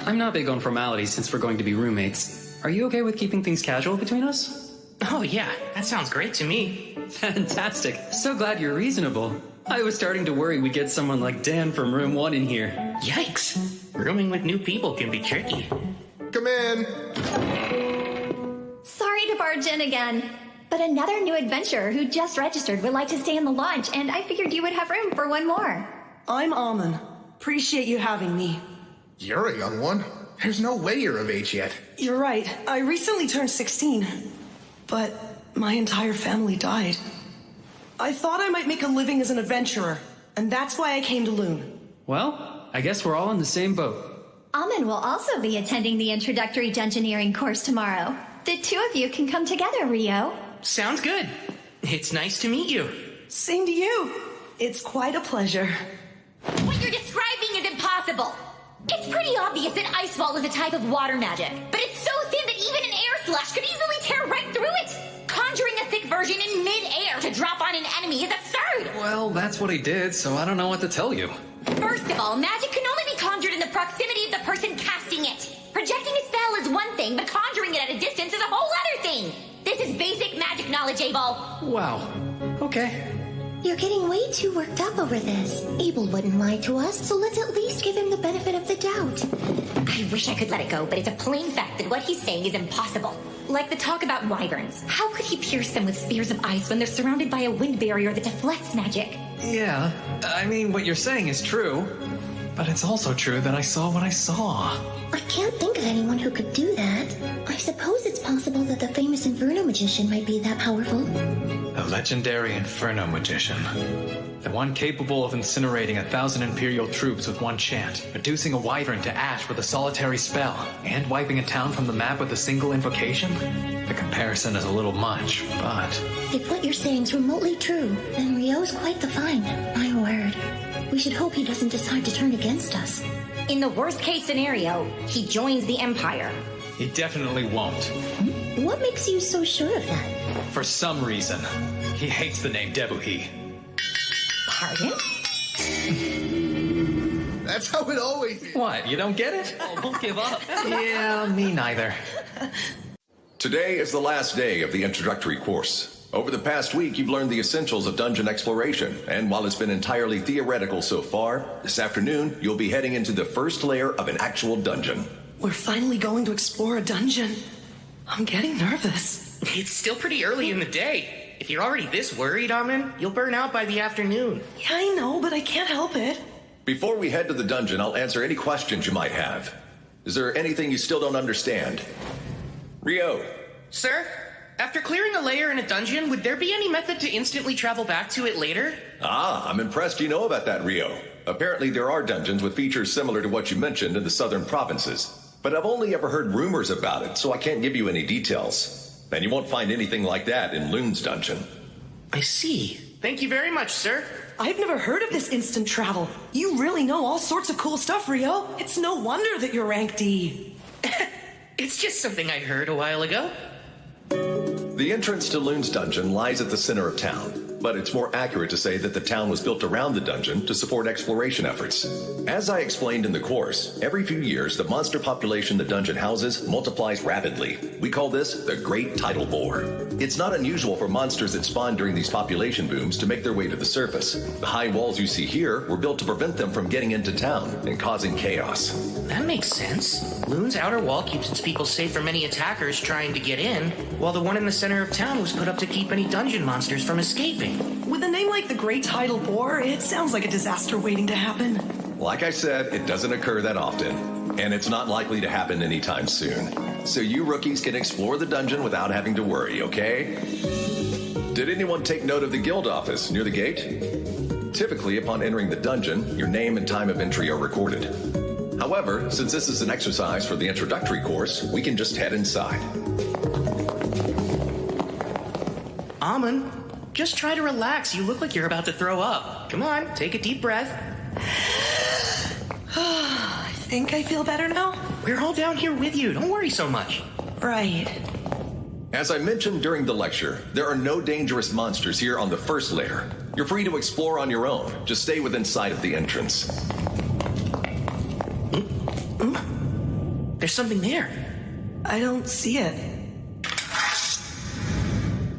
I'm not big on formalities since we're going to be roommates. Are you okay with keeping things casual between us? Oh, yeah. That sounds great to me. Fantastic. So glad you're reasonable. I was starting to worry we'd get someone like Dan from room 1 in here. Yikes. Rooming with new people can be tricky. Come in. Sorry to barge in again, but another new adventurer who just registered would like to stay in the lodge, and I figured you would have room for one more. I'm Almond. Appreciate you having me. You're a young one. There's no way you're of age yet. You're right. I recently turned 16, but my entire family died. I thought I might make a living as an adventurer, and that's why I came to Lune. Well, I guess we're all in the same boat. Amin will also be attending the introductory dungeoneering course tomorrow. The two of you can come together, Ryou. Sounds good. It's nice to meet you. Same to you. It's quite a pleasure. What you're describing is impossible. It's pretty obvious that ice wall is a type of water magic, but it's so thin that even an air slush could easily tear right through it. Conjuring a thick version in mid-air to drop on an enemy is absurd. Well, that's what he did, so I don't know what to tell you. First of all, magic can only be conjured in the proximity of the person casting it. Projecting a spell is one thing, but conjuring it at a distance is a whole other thing. This is basic magic knowledge, Abel. Wow. Okay. You're getting way too worked up over this. Abel wouldn't lie to us, so let's at least give him the benefit of the doubt. I wish I could let it go, but it's a plain fact that what he's saying is impossible. Like the talk about wyverns. How could he pierce them with spears of ice when they're surrounded by a wind barrier that deflects magic? Yeah, I mean, what you're saying is true. But it's also true that I saw what I saw. I can't think of anyone who could do that. I suppose it's possible that the famous Inferno magician might be that powerful. The legendary Inferno magician. The one capable of incinerating 1,000 Imperial troops with one chant, reducing a wyvern to ash with a solitary spell, and wiping a town from the map with a single invocation? The comparison is a little much, but... If what you're saying's remotely true, then Ryou's quite the find. My word. We should hope he doesn't decide to turn against us. In the worst case scenario, he joins the Empire. He definitely won't. What makes you so sure of that? For some reason, he hates the name Debuhi. Pardon? That's how it always is. What, you don't get it? Oh, don't give up. Yeah, me neither. Today is the last day of the introductory course. Over the past week, you've learned the essentials of dungeon exploration, and while it's been entirely theoretical so far, this afternoon, you'll be heading into the first layer of an actual dungeon. We're finally going to explore a dungeon. I'm getting nervous. It's still pretty early in the day. If you're already this worried, Amin, you'll burn out by the afternoon. Yeah, I know, but I can't help it. Before we head to the dungeon, I'll answer any questions you might have. Is there anything you still don't understand? Ryou. Sir, after clearing a layer in a dungeon, would there be any method to instantly travel back to it later? Ah, I'm impressed you know about that, Ryou. Apparently there are dungeons with features similar to what you mentioned in the southern provinces. But I've only ever heard rumors about it, so I can't give you any details. And you won't find anything like that in Lune's dungeon. I see. Thank you very much, sir. I've never heard of this instant travel. You really know all sorts of cool stuff, Ryou. It's no wonder that you're rank D. It's just something I heard a while ago. The entrance to Lune's dungeon lies at the center of town, but it's more accurate to say that the town was built around the dungeon to support exploration efforts. As I explained in the course, every few years the monster population the dungeon houses multiplies rapidly. We call this the Great Tidal Bore. It's not unusual for monsters that spawn during these population booms to make their way to the surface. The high walls you see here were built to prevent them from getting into town and causing chaos. That makes sense. Lune's outer wall keeps its people safe from any attackers trying to get in, while the one in the center of town was put up to keep any dungeon monsters from escaping. With a name like the Great Tidal Bore, it sounds like a disaster waiting to happen. Like I said, it doesn't occur that often, and it's not likely to happen anytime soon. So you rookies can explore the dungeon without having to worry, okay? Did anyone take note of the guild office near the gate? Typically, upon entering the dungeon, your name and time of entry are recorded. However, since this is an exercise for the introductory course, we can just head inside. Amin, just try to relax. You look like you're about to throw up. Come on, take a deep breath. I think I feel better now. We're all down here with you. Don't worry so much. Right. As I mentioned during the lecture, there are no dangerous monsters here on the first layer. You're free to explore on your own. Just stay within sight of the entrance. There's something there. I don't see it.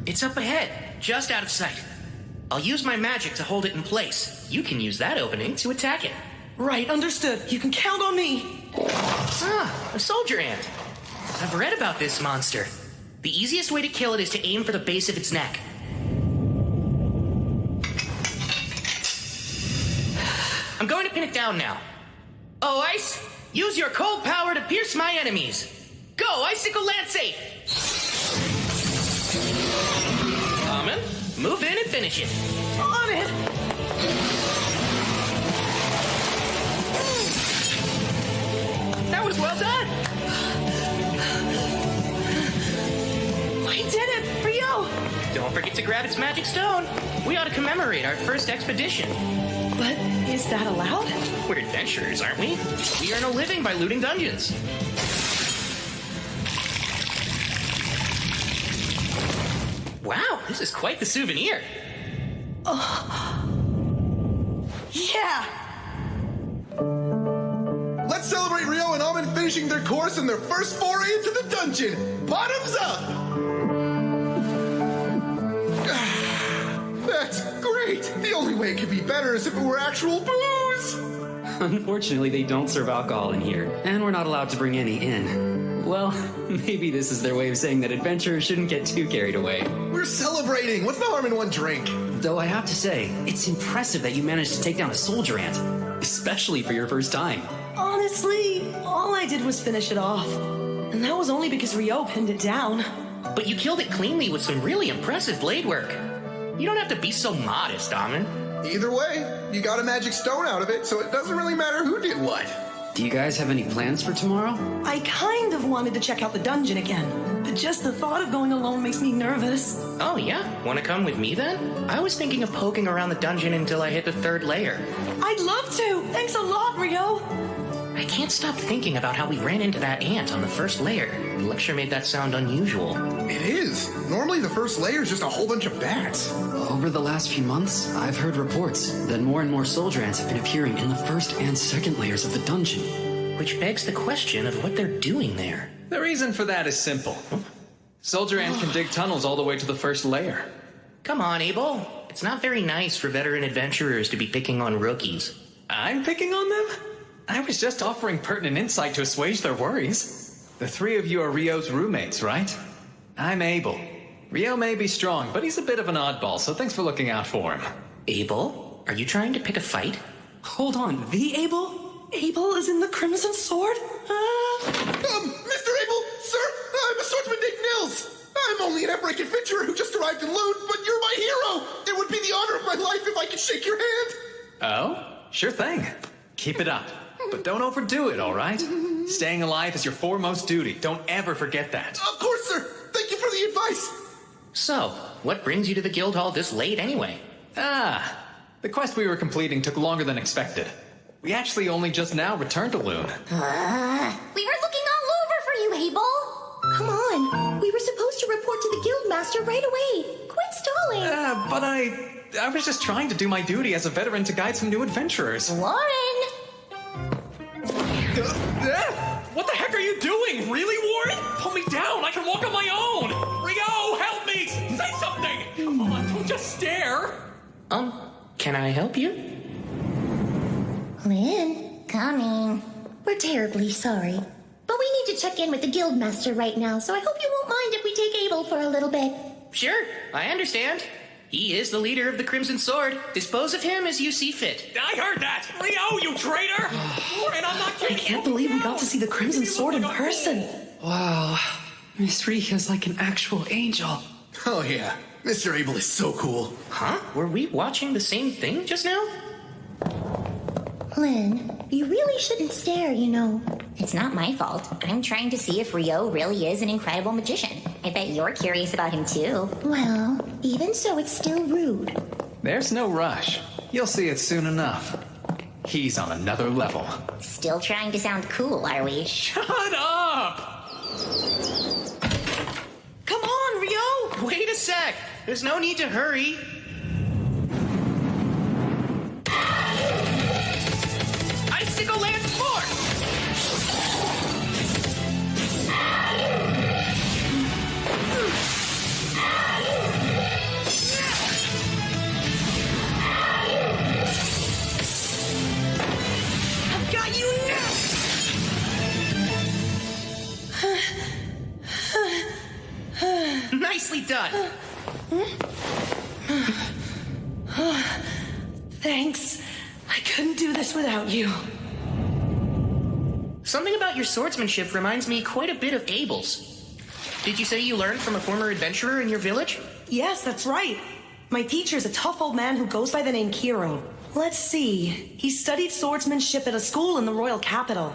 It's up ahead, just out of sight. I'll use my magic to hold it in place. You can use that opening to attack it. Right, understood. You can count on me. Ah, a soldier ant. I've read about this monster. The easiest way to kill it is to aim for the base of its neck. I'm going to pin it down now. Oh, Ice, use your cold power to pierce my enemies. Go, Icicle Lance! Amin, move in and finish it. On it! That was well done. I did it! Ryou! Don't forget to grab its magic stone. We ought to commemorate our first expedition. But is that allowed? We're adventurers, aren't we? We earn a living by looting dungeons. Wow, this is quite the souvenir. Yeah! Let's celebrate Ryou and Amin finishing their course in their first foray into the dungeon. Bottoms up! That's great! The only way it could be better is if it were actual booze! Unfortunately, they don't serve alcohol in here, and we're not allowed to bring any in. Well, maybe this is their way of saying that adventurers shouldn't get too carried away. We're celebrating! What's the harm in one drink? Though I have to say, it's impressive that you managed to take down a soldier ant, especially for your first time. Honestly, all I did was finish it off. And that was only because Ryou pinned it down. But you killed it cleanly with some really impressive blade work. You don't have to be so modest, Amin. Either way, you got a magic stone out of it, so it doesn't really matter who did what. Do you guys have any plans for tomorrow? I kind of wanted to check out the dungeon again, but just the thought of going alone makes me nervous. Oh yeah? Want to come with me then? I was thinking of poking around the dungeon until I hit the third layer. I'd love to! Thanks a lot, Ryou! I can't stop thinking about how we ran into that ant on the first layer. The lecture made that sound unusual. It is. Normally the first layer is just a whole bunch of bats. Over the last few months, I've heard reports that more and more soldier ants have been appearing in the first and second layers of the dungeon. Which begs the question of what they're doing there. The reason for that is simple. Soldier ants can dig tunnels all the way to the first layer. Come on, Abel. It's not very nice for veteran adventurers to be picking on rookies. I'm picking on them? I was just offering pertinent insight to assuage their worries. The three of you are Ryou's roommates, right? I'm Abel. Ryou may be strong, but he's a bit of an oddball, so thanks for looking out for him. Abel? Are you trying to pick a fight? Hold on, the Abel? Abel is in the Crimson Sword? Mr. Abel, sir, I'm a swordsman named Nils. I'm only an epic adventurer who just arrived in Lune, but you're my hero. It would be the honor of my life if I could shake your hand. Oh? Sure thing. Keep it up. But don't overdo it, all right? Staying alive is your foremost duty. Don't ever forget that. Of course, sir. Thank you for the advice. So, what brings you to the guild hall this late anyway? The quest we were completing took longer than expected. We actually only just now returned to Lune. We were looking all over for you, Abel. Come on. We were supposed to report to the guildmaster right away. Quit stalling. But I was just trying to do my duty as a veteran to guide some new adventurers. Lauren! What the heck are you doing? Really, Warren? Pull me down. I can walk on my own. Ryou, help me. Say something. Don't just stare. Can I help you? Lynn, coming. We're terribly sorry. But we need to check in with the guildmaster right now, so I hope you won't mind if we take Abel for a little bit. Sure, I understand. He is the leader of the Crimson Sword. Dispose of him as you see fit. I heard that! Ryou, you traitor! Warren, I'm not kidding. I can't believe we got to see the Crimson Sword in person. Wow. Miss Rika's like an actual angel. Oh, yeah. Mr. Abel is so cool. Huh? Were we watching the same thing just now? Lynn, you really shouldn't stare, you know. It's not my fault. I'm trying to see if Ryou really is an incredible magician. I bet you're curious about him too. Well, even so, it's still rude. There's no rush. You'll see it soon enough. He's on another level. Still trying to sound cool, are we? Shut up! Come on, Ryou! Wait a sec. There's no need to hurry. Icicle Lance Force! I've got you now! Nicely done. Thanks. I couldn't do this without you. Something about your swordsmanship reminds me quite a bit of Abel's. Did you say you learned from a former adventurer in your village? Yes, that's right. My teacher's a tough old man who goes by the name Kiro. Let's see. He studied swordsmanship at a school in the royal capital.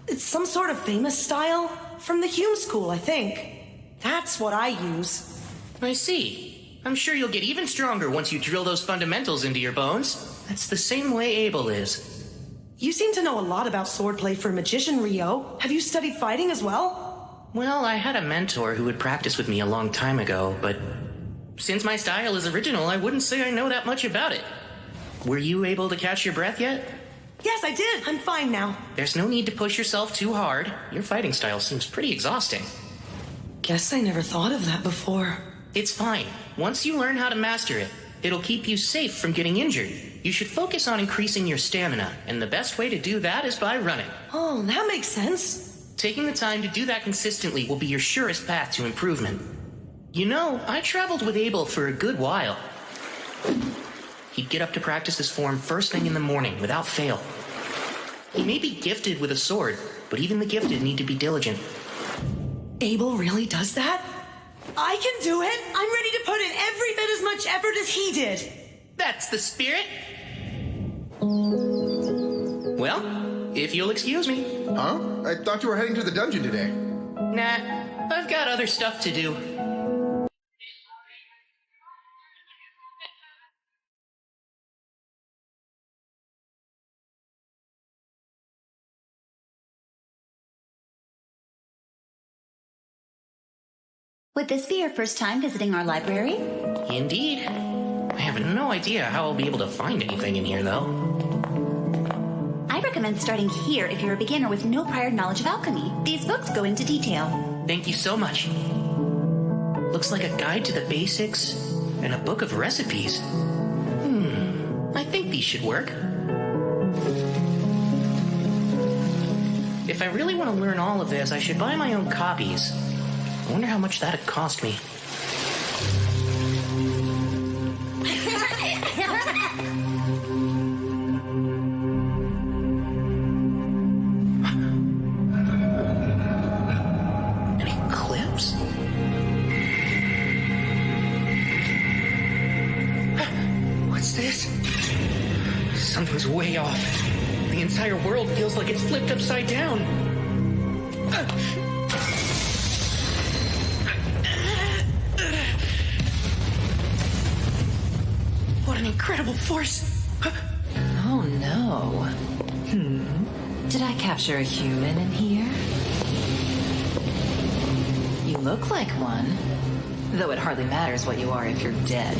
It's some sort of famous style. From the Hume School, I think. That's what I use. I see. I'm sure you'll get even stronger once you drill those fundamentals into your bones. That's the same way Abel is. You seem to know a lot about swordplay for a magician, Ryou. Have you studied fighting as well? Well, I had a mentor who would practice with me a long time ago, but since my style is original, I wouldn't say I know that much about it. Were you able to catch your breath yet? Yes, I did. I'm fine now. There's no need to push yourself too hard. Your fighting style seems pretty exhausting. Guess I never thought of that before. It's fine. Once you learn how to master it, it'll keep you safe from getting injured. You should focus on increasing your stamina, and the best way to do that is by running. Oh, that makes sense. Taking the time to do that consistently will be your surest path to improvement. You know, I traveled with Abel for a good while. He'd get up to practice his form first thing in the morning, without fail. He may be gifted with a sword, but even the gifted need to be diligent. Abel really does that? I can do it! I'm ready to put in every bit as much effort as he did! That's the spirit! Well, if you'll excuse me. Huh? I thought you were heading to the dungeon today. Nah, I've got other stuff to do. Would this be your first time visiting our library? Indeed. I have no idea how I'll be able to find anything in here, though. I recommend starting here if you're a beginner with no prior knowledge of alchemy. These books go into detail. Thank you so much. Looks like a guide to the basics and a book of recipes. I think these should work. If I really want to learn all of this, I should buy my own copies. I wonder how much that'd cost me. An eclipse? What's this? Something's way off. The entire world feels like it's flipped upside down. What an incredible force! Oh no. Did I capture a human in here? You look like one. Though it hardly matters what you are if you're dead.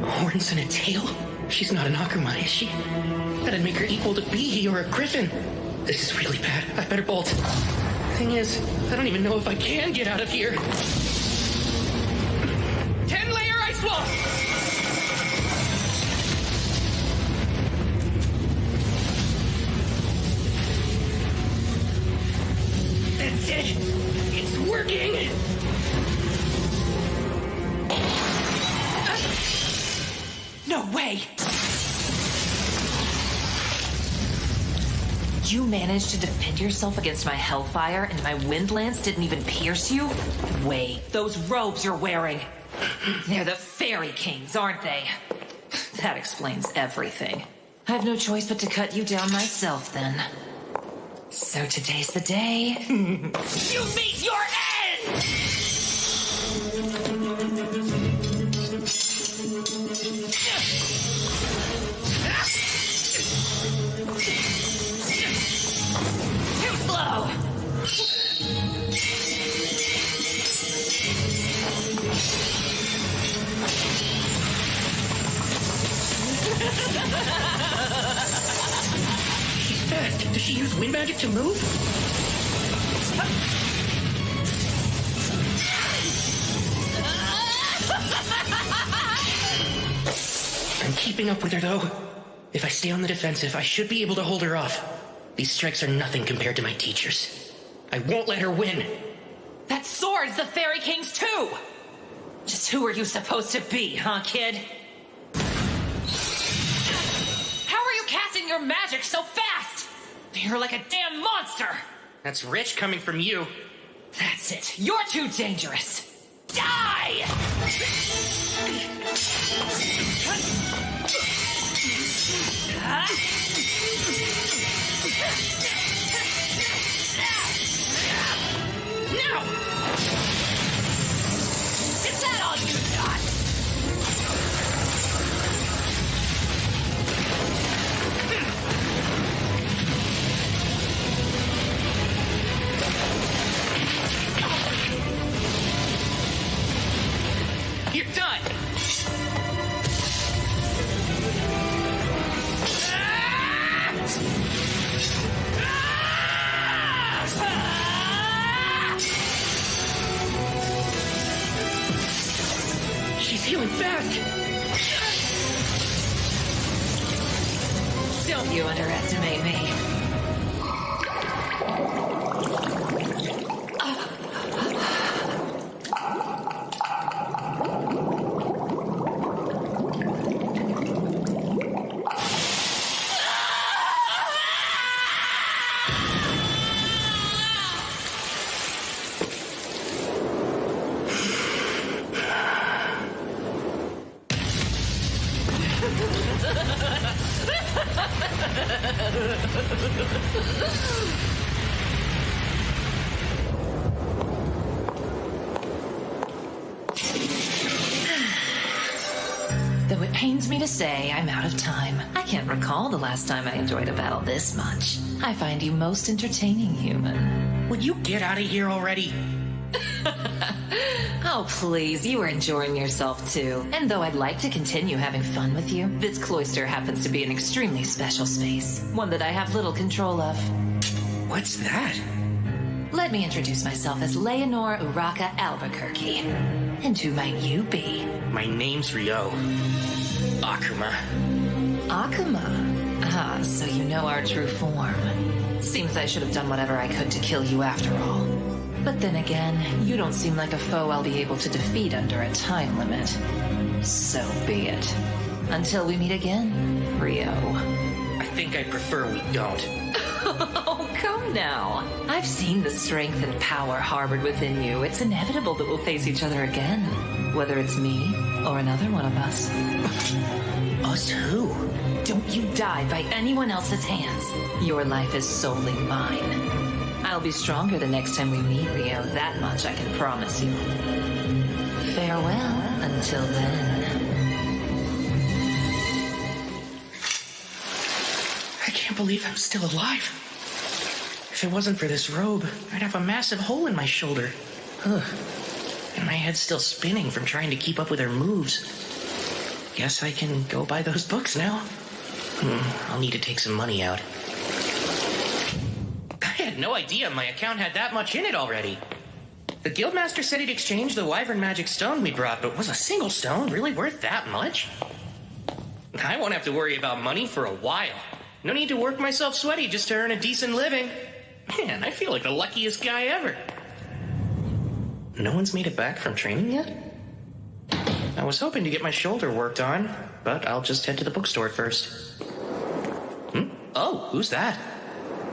Horns and a tail? She's not an Akuma, is she? That'd make her equal to Bihi or a griffin. This is really bad. I better bolt. Thing is, I don't even know if I can get out of here. 10-layer ice wall! That's it! It's working! No way! You managed to defend yourself against my hellfire and my wind lance didn't even pierce you? Wait, those robes you're wearing. They're the Fairy Kings, aren't they? That explains everything. I have no choice but to cut you down myself then. So today's the day. You meet your end! Too slow! She's fast. Does she use wind magic to move? I'm keeping up with her, though. If I stay on the defensive, I should be able to hold her off. These strikes are nothing compared to my teachers. I won't let her win. That sword's the Fairy King's too! Just who are you supposed to be, huh, kid? How are you casting your magic so fast? You're like a damn monster! That's rich coming from you. That's it. You're too dangerous. Die! Now! Is that all you got? You're done! She's healing fast. Don't you underestimate me. Though it pains me to say, I'm out of time. I can't recall the last time I enjoyed a battle this much. I find you most entertaining, human. Would you get out of here already? Oh, please, you are enjoying yourself too. And though I'd like to continue having fun with you, this cloister happens to be an extremely special space. One that I have little control of. What's that? Let me introduce myself as Leonore Uraka Albuquerque. And who might you be? My name's Ryou. Akuma. Akuma? Ah, so you know our true form. Seems I should have done whatever I could to kill you after all. But then again, you don't seem like a foe I'll be able to defeat under a time limit. So be it. Until we meet again, Ryou. I think I prefer we don't. Oh, come now. I've seen the strength and power harbored within you. It's inevitable that we'll face each other again. Whether it's me or another one of us. Us who? Don't you die by anyone else's hands. Your life is solely mine. I'll be stronger the next time we meet, Ryou. That much I can promise you. Farewell until then. I can't believe I'm still alive. If it wasn't for this robe, I'd have a massive hole in my shoulder. Ugh. And my head's still spinning from trying to keep up with her moves. Guess I can go buy those books now. I'll need to take some money out. I had no idea my account had that much in it already. The guildmaster said he'd exchange the wyvern magic stone we brought, but was a single stone really worth that much? I won't have to worry about money for a while. No need to work myself sweaty just to earn a decent living. Man, I feel like the luckiest guy ever. No one's made it back from training yet? I was hoping to get my shoulder worked on, but I'll just head to the bookstore first. Oh, who's that?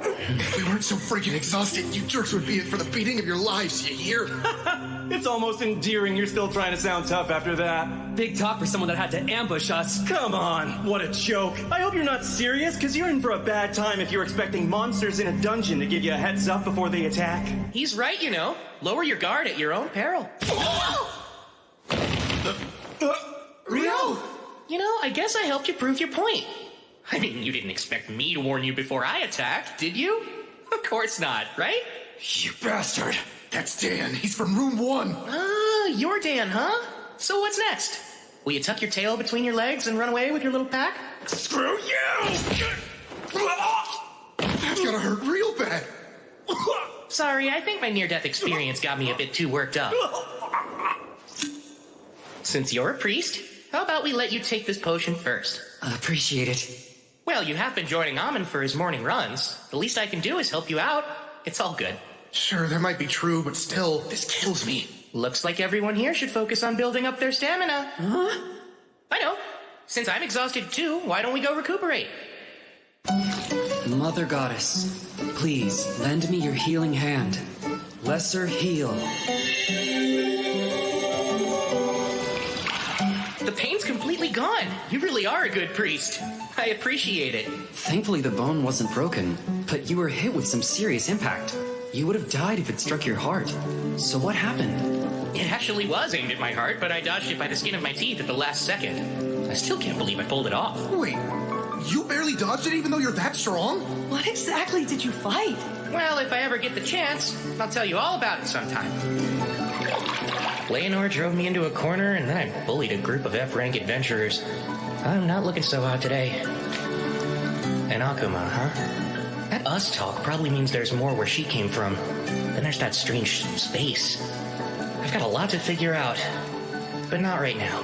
If we weren't so freaking exhausted, you jerks would be in for the beating of your lives, you hear? It's almost endearing you're still trying to sound tough after that. Big talk for someone that had to ambush us. Come on, what a joke. I hope you're not serious, because you're in for a bad time if you're expecting monsters in a dungeon to give you a heads up before they attack. He's right, you know. Lower your guard at your own peril. Ryou! You know, I guess I helped you prove your point. I mean, you didn't expect me to warn you before I attacked, did you? Of course not, right? You bastard! That's Dan. He's from room 1. Ah, you're Dan, huh? So what's next? Will you tuck your tail between your legs and run away with your little pack? Screw you! That's gotta hurt real bad. Sorry, I think my near-death experience got me a bit too worked up. Since you're a priest, how about we let you take this potion first? Appreciate it. Well, you have been joining Amon for his morning runs. The least I can do is help you out. It's all good. Sure, that might be true, but still, this kills me. Looks like everyone here should focus on building up their stamina. Huh? I know. Since I'm exhausted too, why don't we go recuperate? Mother Goddess, please lend me your healing hand. Lesser heal. The pain's completely gone. You really are a good priest. I appreciate it. Thankfully the bone wasn't broken, but you were hit with some serious impact. You would have died if it struck your heart. So what happened? It actually was aimed at my heart, but I dodged it by the skin of my teeth at the last second. I still can't believe I pulled it off. Wait, you barely dodged it even though you're that strong? What exactly did you fight? Well, if I ever get the chance, I'll tell you all about it sometime. Leonore drove me into a corner, and then I bullied a group of F-rank adventurers. I'm not looking so hot today. And Akuma, huh? That us talk probably means there's more where she came from. Then there's that strange space. I've got a lot to figure out, but not right now.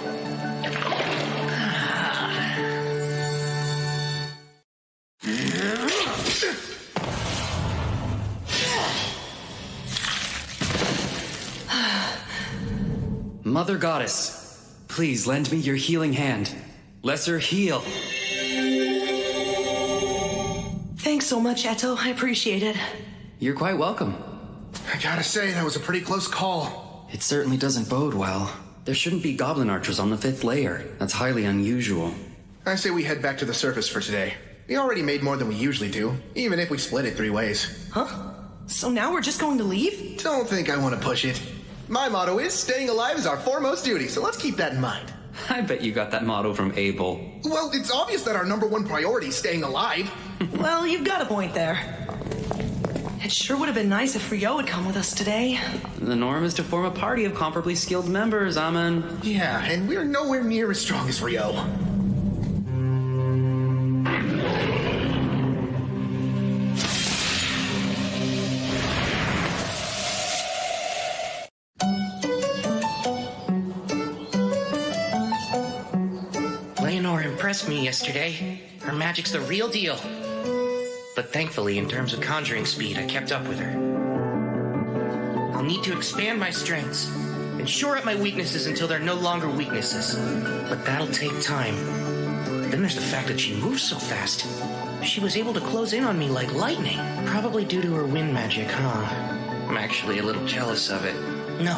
Mother Goddess, please lend me your healing hand. Lesser heal. Thanks so much, Eto. I appreciate it. You're quite welcome. I gotta say, that was a pretty close call. It certainly doesn't bode well. There shouldn't be goblin archers on the 5th layer. That's highly unusual. I say we head back to the surface for today. We already made more than we usually do, even if we split it 3 ways. Huh? So now we're just going to leave? Don't think I want to push it. My motto is, staying alive is our foremost duty, so let's keep that in mind. I bet you got that motto from Abel. Well, it's obvious that our #1 priority is staying alive. Well, you've got a point there. It sure would have been nice if Ryou had come with us today. The norm is to form a party of comparably skilled members, Amen. Yeah, and we're nowhere near as strong as Ryou. Impressed me yesterday. Her magic's the real deal. But thankfully, in terms of conjuring speed, I kept up with her. I'll need to expand my strengths and shore up my weaknesses until they're no longer weaknesses. But that'll take time. Then there's the fact that she moves so fast. She was able to close in on me like lightning. Probably due to her wind magic, huh? I'm actually a little jealous of it. No,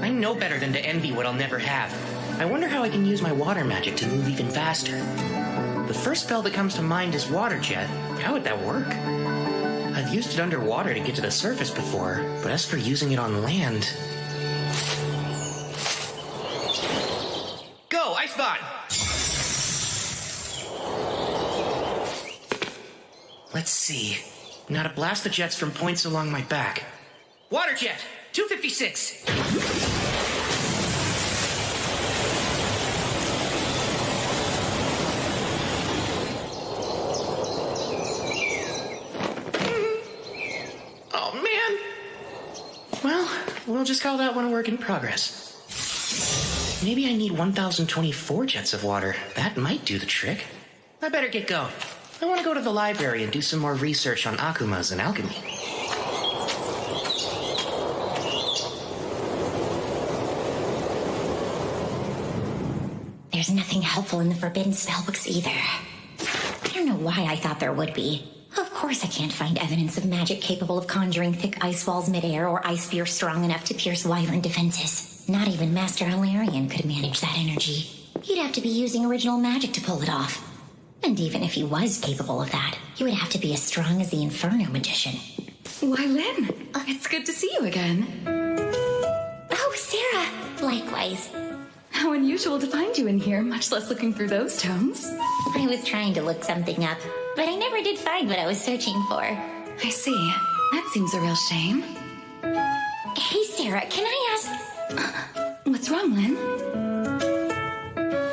I know better than to envy what I'll never have. I wonder how I can use my water magic to move even faster. The first spell that comes to mind is Water Jet. How would that work? I've used it underwater to get to the surface before, but as for using it on land... Go, Icebot! Let's see. Now to blast the jets from points along my back. Water Jet, 256! Well, we'll just call that one a work in progress. Maybe I need 1,024 jets of water. That might do the trick. I better get going. I want to go to the library and do some more research on akumas and alchemy. There's nothing helpful in the forbidden spellbooks either. I don't know why I thought there would be. Of course I can't find evidence of magic capable of conjuring thick ice walls midair or ice spear strong enough to pierce wyvern defenses. Not even Master Hilarion could manage that energy. He'd have to be using original magic to pull it off. And even if he was capable of that, he would have to be as strong as the Inferno magician. Why, Lynn, it's good to see you again. Oh, Sarah, likewise. How unusual to find you in here, much less looking through those tomes. I was trying to look something up, but I never did find what I was searching for. I see. That seems a real shame. Hey, Sarah, can I ask... What's wrong, Lynn?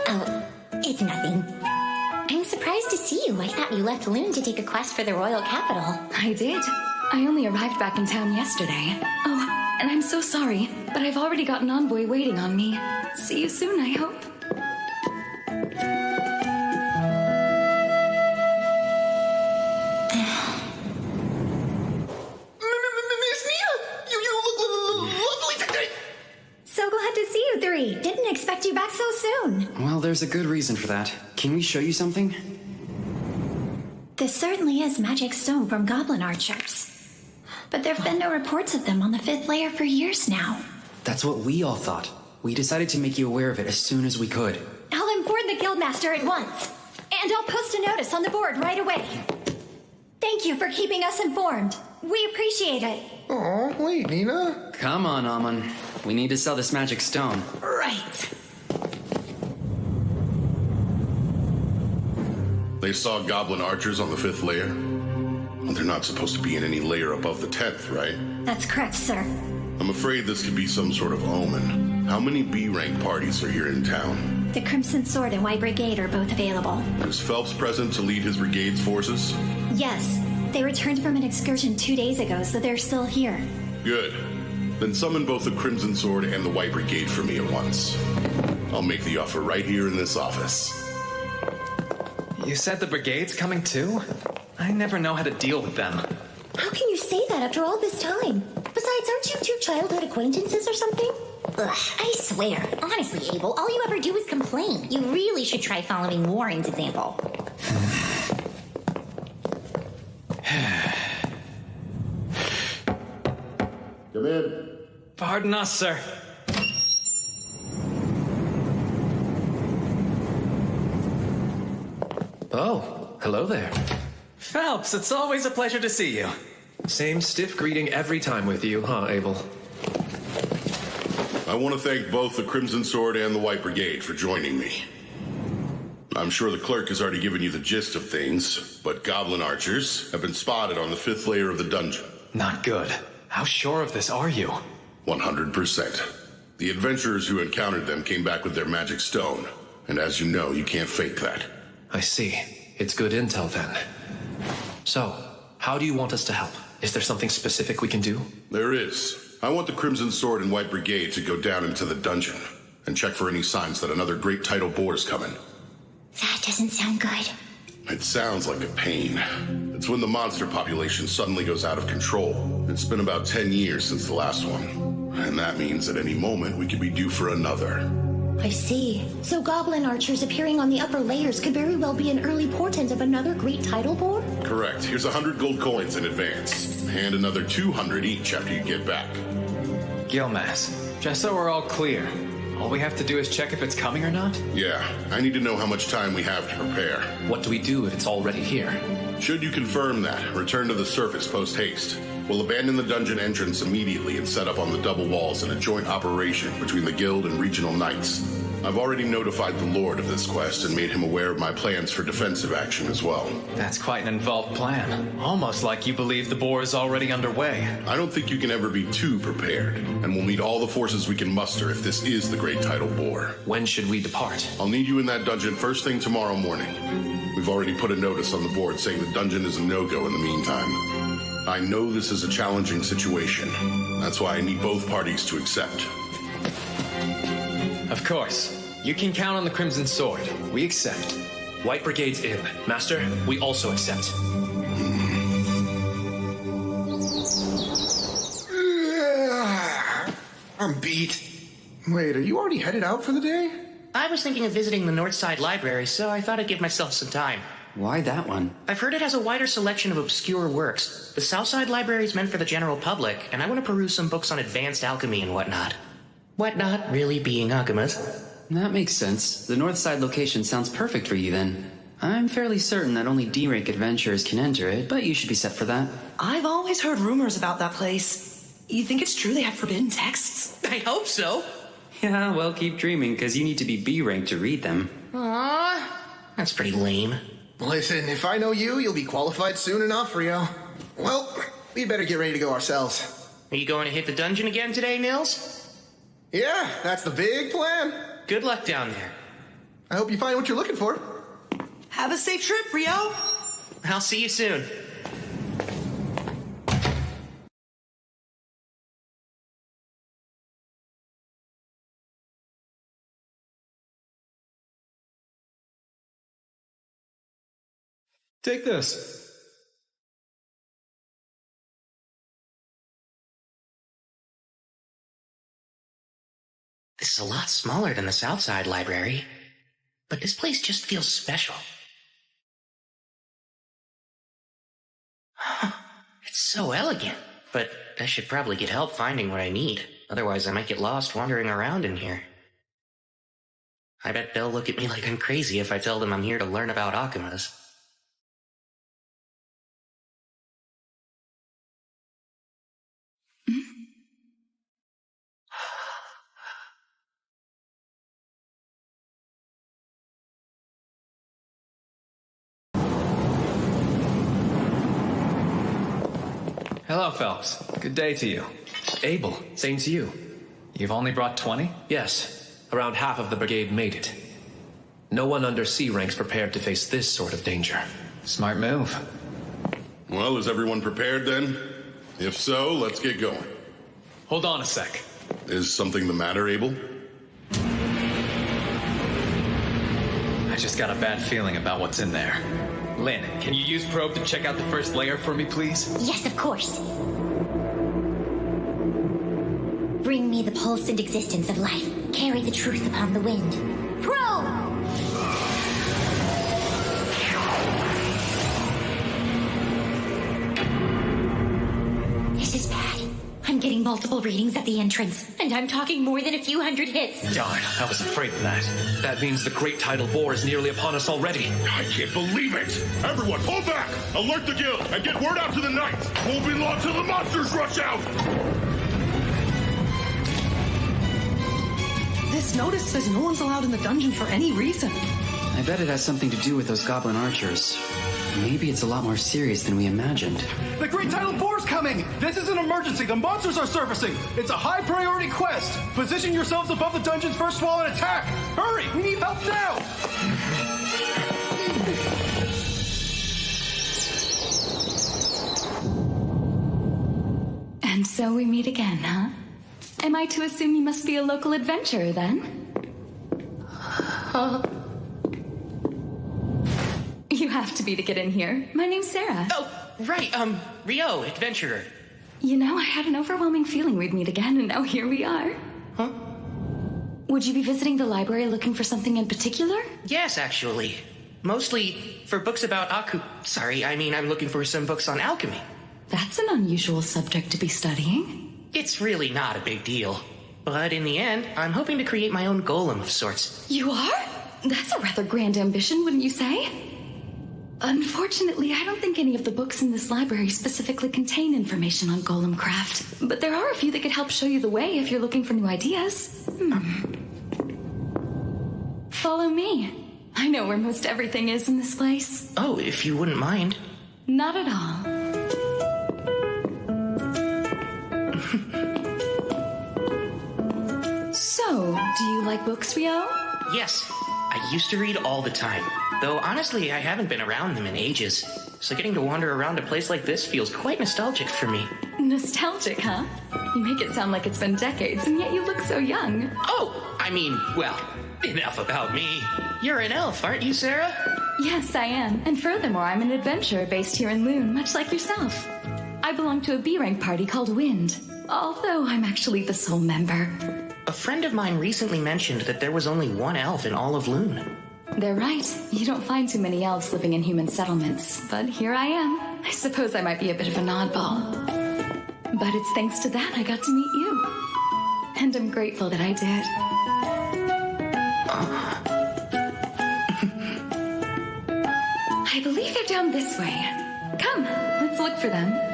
Oh, it's nothing. I'm surprised to see you. I thought you left Lune to take a quest for the royal capital. I did. I only arrived back in town yesterday. Oh, and I'm so sorry, but I've already got an envoy waiting on me. See you soon, I hope. So glad to see you three. Didn't expect you back so soon. Well, there's a good reason for that. Can we show you something? This certainly is magic stone from goblin archers. But there have been no reports of them on the 5th layer for years now. That's what we all thought. We decided to make you aware of it as soon as we could. I'll inform the guildmaster at once. And I'll post a notice on the board right away. Thank you for keeping us informed. We appreciate it. Oh, wait, Nina. Come on, Amon. We need to sell this magic stone. Right. They saw goblin archers on the 5th layer? Well, they're not supposed to be in any layer above the 10th, right? That's correct, sir. I'm afraid this could be some sort of omen. How many B-rank parties are here in town? The Crimson Sword and White Brigade are both available. Is Phelps present to lead his brigade's forces? Yes. They returned from an excursion 2 days ago, so they're still here. Good. Then summon both the Crimson Sword and the White Brigade for me at once. I'll make the offer right here in this office. You said the brigade's coming too? I never know how to deal with them. How can you say that after all this time? Besides, aren't you two childhood acquaintances or something? Ugh, I swear. Honestly, Abel, all you ever do is complain. You really should try following Warren's example. Come in. Pardon us, sir. Oh, hello there. Phelps, it's always a pleasure to see you. Same stiff greeting every time with you, huh, Abel? I want to thank both the Crimson Sword and the White Brigade for joining me. I'm sure the clerk has already given you the gist of things, but goblin archers have been spotted on the 5th layer of the dungeon. Not good. How sure of this are you? 100%. The adventurers who encountered them came back with their magic stone, and as you know, you can't fake that. I see. It's good intel then. So, how do you want us to help? Is there something specific we can do? There is. I want the Crimson Sword and White Brigade to go down into the dungeon and check for any signs that another great tidal boar is coming. That doesn't sound good. It sounds like a pain. It's when the monster population suddenly goes out of control. It's been about 10 years since the last one. And that means at any moment we could be due for another. I see. So goblin archers appearing on the upper layers could very well be an early portent of another great tidal boar? Correct. Here's 100 gold coins in advance. And another 200 each after you get back. Gilmas, just so we're all clear, all we have to do is check if it's coming or not? Yeah, I need to know how much time we have to prepare. What do we do if it's already here? Should you confirm that, return to the surface post-haste. We'll abandon the dungeon entrance immediately and set up on the double walls in a joint operation between the guild and regional knights. I've already notified the Lord of this quest and made him aware of my plans for defensive action as well. That's quite an involved plan. Almost like you believe the boar is already underway. I don't think you can ever be too prepared, and we'll need all the forces we can muster if this is the great tidal boar. When should we depart? I'll need you in that dungeon first thing tomorrow morning. We've already put a notice on the board saying the dungeon is a no-go in the meantime. I know this is a challenging situation. That's why I need both parties to accept. Of course. You can count on the Crimson Sword. We accept. White Brigade's in. Master, we also accept. I'm beat. Wait, are you already headed out for the day? I was thinking of visiting the Northside Library, so I thought I'd give myself some time. Why that one? I've heard it has a wider selection of obscure works. The Southside Library is meant for the general public, and I want to peruse some books on advanced alchemy and whatnot. Whatnot really being Akuma's. That makes sense. The Northside location sounds perfect for you then. I'm fairly certain that only D-rank adventurers can enter it, but you should be set for that. I've always heard rumors about that place. You think it's true they have forbidden texts? I hope so. Yeah, well, keep dreaming, because you need to be B-rank to read them. Aww, that's pretty lame. Listen, if I know you, you'll be qualified soon enough, Ryou. Well, we better get ready to go ourselves. Are you going to hit the dungeon again today, Nils? Yeah, that's the big plan. Good luck down there. I hope you find what you're looking for. Have a safe trip, Ryou. I'll see you soon. Take this. This is a lot smaller than the Southside Library, but this place just feels special. It's so elegant, but I should probably get help finding what I need. Otherwise, I might get lost wandering around in here. I bet they'll look at me like I'm crazy if I tell them I'm here to learn about Akumas. Hello, Phelps. Good day to you. Abel, same to you. You've only brought 20? Yes. Around half of the brigade made it. No one under C rank's prepared to face this sort of danger. Smart move. Well, is everyone prepared then? If so, let's get going. Hold on a sec. Is something the matter, Abel? I just got a bad feeling about what's in there. Lynn, can you use probe to check out the first layer for me, please? Yes, of course. Bring me the pulse and existence of life. Carry the truth upon the wind. Probe! This is bad. I'm getting multiple readings at the entrance, and I'm talking more than a few hundred hits. Darn, I was afraid of that. That means the great tidal boar is nearly upon us already. I can't believe it! Everyone, pull back! Alert the guild, and get word out to the knights! Won't be long till the monsters rush out! This notice says no one's allowed in the dungeon for any reason. I bet it has something to do with those goblin archers. Maybe it's a lot more serious than we imagined. The Great Tidal Boar's coming! This is an emergency. The monsters are surfacing. It's a high priority quest. Position yourselves above the dungeon's first wall and attack. Hurry! We need help now! And so we meet again, huh? Am I to assume you must be a local adventurer then? You have to be to get in here. My name's Sarah. Oh, right, Ryou, adventurer. You know, I had an overwhelming feeling we'd meet again, and now here we are. Huh? Would you be visiting the library looking for something in particular? Yes, actually. Mostly for books about I'm looking for some books on alchemy. That's an unusual subject to be studying. It's really not a big deal. But in the end, I'm hoping to create my own golem of sorts. You are? That's a rather grand ambition, wouldn't you say? Unfortunately, I don't think any of the books in this library specifically contain information on golem craft. But there are a few that could help show you the way if you're looking for new ideas. Follow me. I know where most everything is in this place. Oh, if you wouldn't mind. Not at all. So, do you like books, Ryou? Yes, I used to read all the time. Though honestly, I haven't been around them in ages. So getting to wander around a place like this feels quite nostalgic for me. Nostalgic, huh? You make it sound like it's been decades, and yet you look so young. Oh, well, enough about me. You're an elf, aren't you, Sarah? Yes, I am. And furthermore, I'm an adventurer based here in Lune, much like yourself. I belong to a B-rank party called Wind, although I'm actually the sole member. A friend of mine recently mentioned that there was only one elf in all of Lune. They're right. You don't find too many elves living in human settlements. But here I am. I suppose I might be a bit of an oddball. But it's thanks to that I got to meet you. And I'm grateful that I did. I believe they're down this way. Come, let's look for them.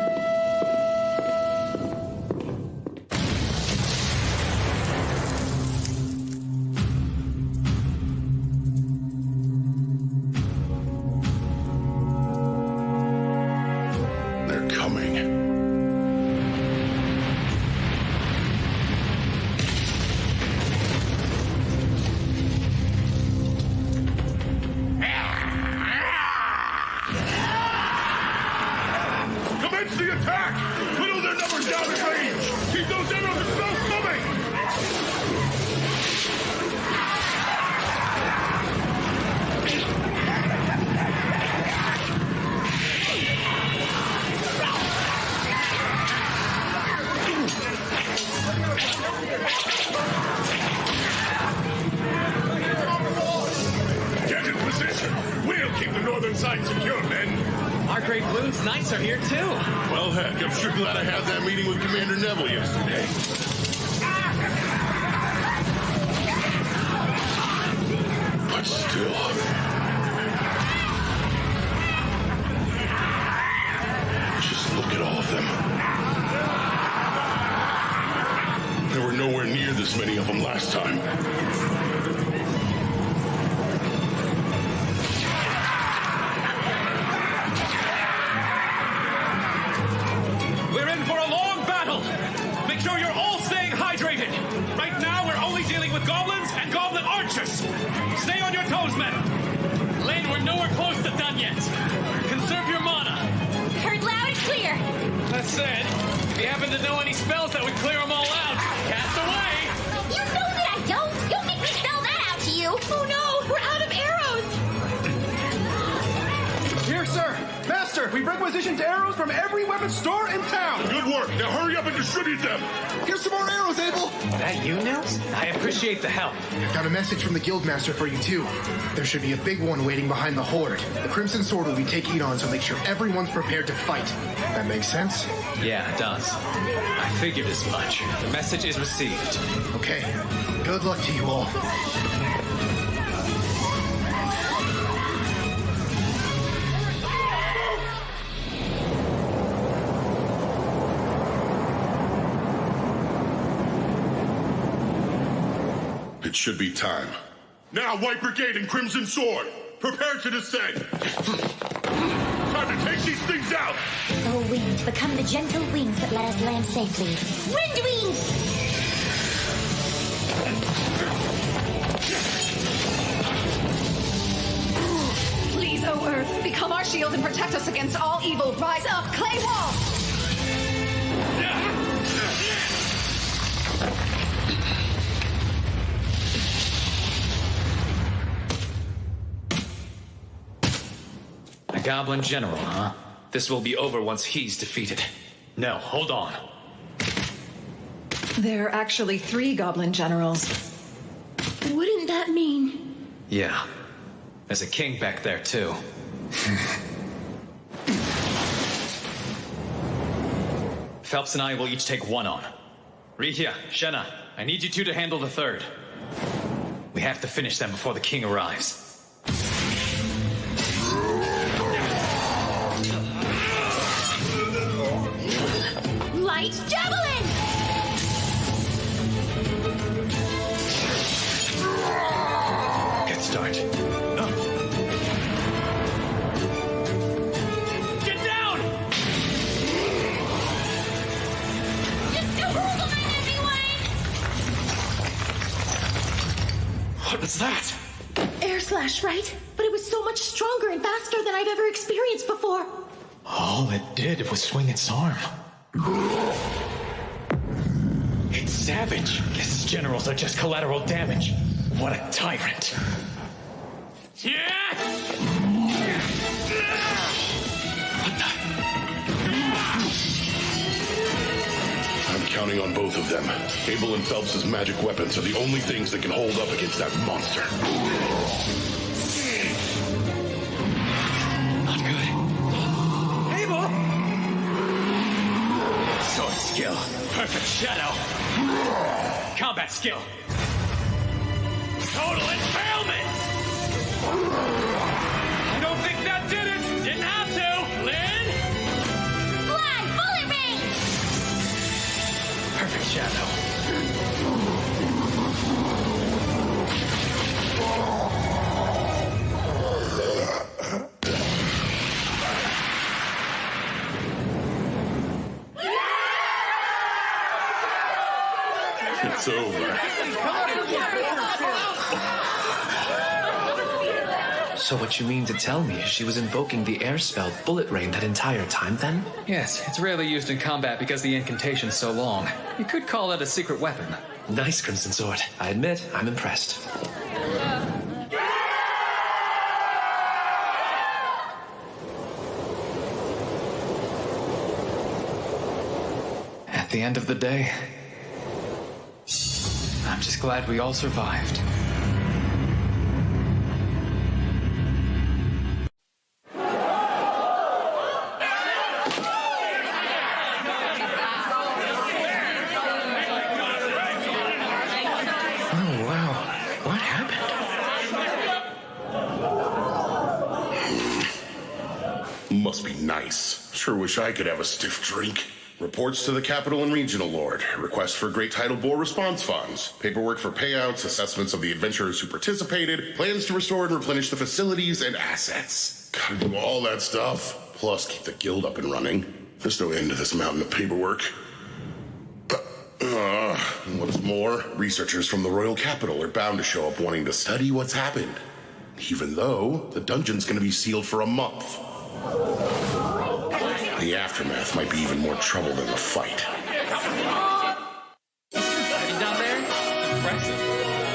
From the Guildmaster for you too. There should be a big one waiting behind the Horde. The Crimson Sword will be taking it on, so make sure everyone's prepared to fight. That makes sense? Yeah, it does. I figured as much. The message is received. Okay. Good luck to you all. It should be time. Now, White Brigade and Crimson Sword, prepare to descend. Time to take these things out. Oh, wind, become the gentle wings that let us land safely. Wind wings! Please, O Earth, become our shield and protect us against all evil. Rise up, clay wall! A goblin general, huh? This will be over once he's defeated. No, hold on. There are actually 3 goblin generals. Wouldn't that mean... Yeah. There's a king back there, too. Phelps and I will each take 1 on. Ryou, Shenna, I need you 2 to handle the 3rd. We have to finish them before the king arrives. Light javelin! Good start. Get down! Just don't hold on, everyone! What was that? Air slash, right? But it was so much stronger and faster than I've ever experienced before. All it did was swing its arm. It's savage. His generals are just collateral damage. What a tyrant. I'm counting on both of them. Abel and Phelps' magic weapons are the only things that can hold up against that monster. Not good. Abel! Sword skill. Perfect shadow. Combat skill. Total impalement! I don't think that did it! Didn't have to! Lynn? Fly, bullet rain! Perfect shadow. It's over. So what you mean to tell me is she was invoking the air spell Bullet Rain that entire time then? Yes, it's rarely used in combat because the incantation's so long. You could call that a secret weapon. Nice, Crimson Sword. I admit, I'm impressed. At the end of the day, I'm just glad we all survived. Must be nice. Sure wish I could have a stiff drink. Reports to the Capital and Regional Lord. Requests for Great Tidal Bore response funds. Paperwork for payouts, assessments of the adventurers who participated, plans to restore and replenish the facilities and assets. Gotta do all that stuff. Plus, keep the guild up and running. There's no end to this mountain of paperwork. What's more, researchers from the Royal Capital are bound to show up wanting to study what's happened. Even though the dungeon's gonna be sealed for a month. The aftermath might be even more trouble than the fight. Down there? Impressive.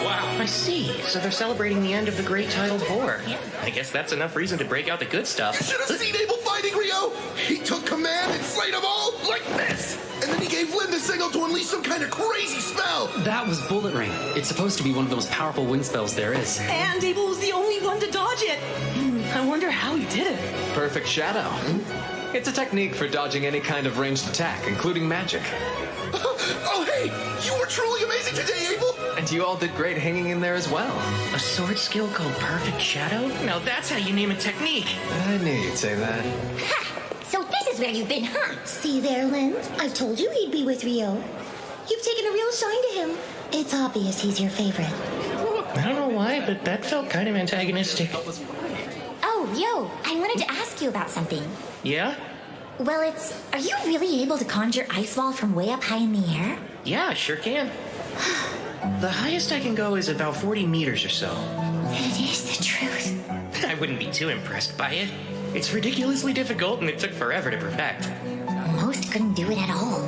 Wow. I see. So they're celebrating the end of the Great Tidal Bore. I guess that's enough reason to break out the good stuff. You should have seen Abel fighting Ryou! He took command and slayed them all like this! And then he gave Lynn the signal to unleash some kind of crazy spell! That was Bullet Rain. It's supposed to be one of the most powerful wind spells there is. And Abel was the only one to dodge it. I wonder how he did it. Perfect shadow. It's a technique for dodging any kind of ranged attack, including magic. Oh, hey! You were truly amazing today, Abel! And you all did great hanging in there as well. A sword skill called Perfect Shadow? Now that's how you name a technique. I knew you'd say that. Ha! So this is where you've been, huh? See there, Lynn? I told you he'd be with Ryou. You've taken a real shine to him. It's obvious he's your favorite. I don't know why, but that felt kind of antagonistic. Oh, yo, I wanted to ask you about something. Yeah? Well, are you really able to conjure ice wall from way up high in the air? Yeah, sure can. The highest I can go is about 40 meters or so. It is the truth. I wouldn't be too impressed by it. It's ridiculously difficult and it took forever to perfect. Most couldn't do it at all.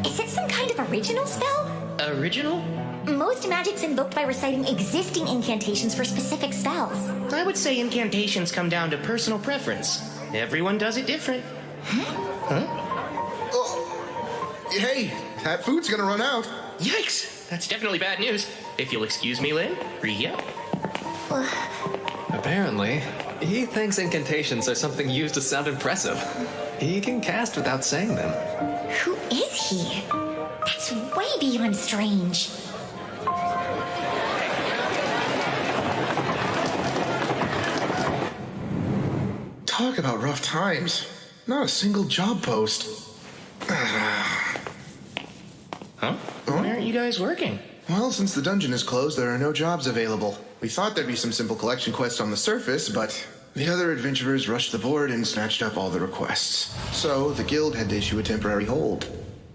Is it some kind of original spell? Original? Most magic's invoked by reciting existing incantations for specific spells. I would say incantations come down to personal preference. Everyone does it different. Huh? Oh. Hey, that food's gonna run out. Yikes! That's definitely bad news. If you'll excuse me, Lynn. Ryou. Apparently, he thinks incantations are something used to sound impressive. He can cast without saying them. Who is he? That's way beyond strange. Talk about rough times. Not a single job post. Huh? Why aren't you guys working? Well, since the dungeon is closed, there are no jobs available. We thought there'd be some simple collection quests on the surface, but the other adventurers rushed the board and snatched up all the requests. So the guild had to issue a temporary hold.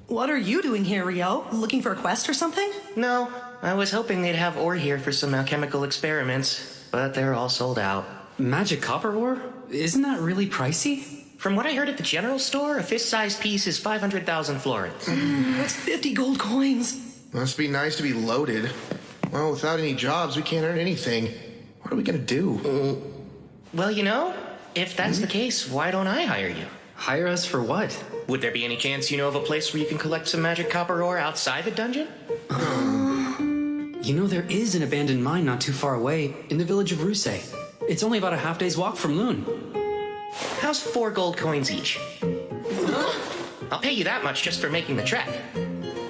What are you doing here, Ryou? Looking for a quest or something? No, I was hoping they'd have ore here for some alchemical experiments, but they're all sold out. Magic copper ore? Isn't that really pricey? From what I heard at the general store, a fist-sized piece is 500,000 florins. That's 50 gold coins. Must be nice to be loaded. Well, without any jobs, we can't earn anything. What are we gonna do? Well, you know, if that's the case, why don't I hire you? Hire us for what? Would there be any chance you know of a place where you can collect some magic copper ore outside the dungeon? You know, there is an abandoned mine not too far away, in the village of Ryou. It's only about a half-day's walk from Lune. How's 4 gold coins each? I'll pay you that much just for making the trek.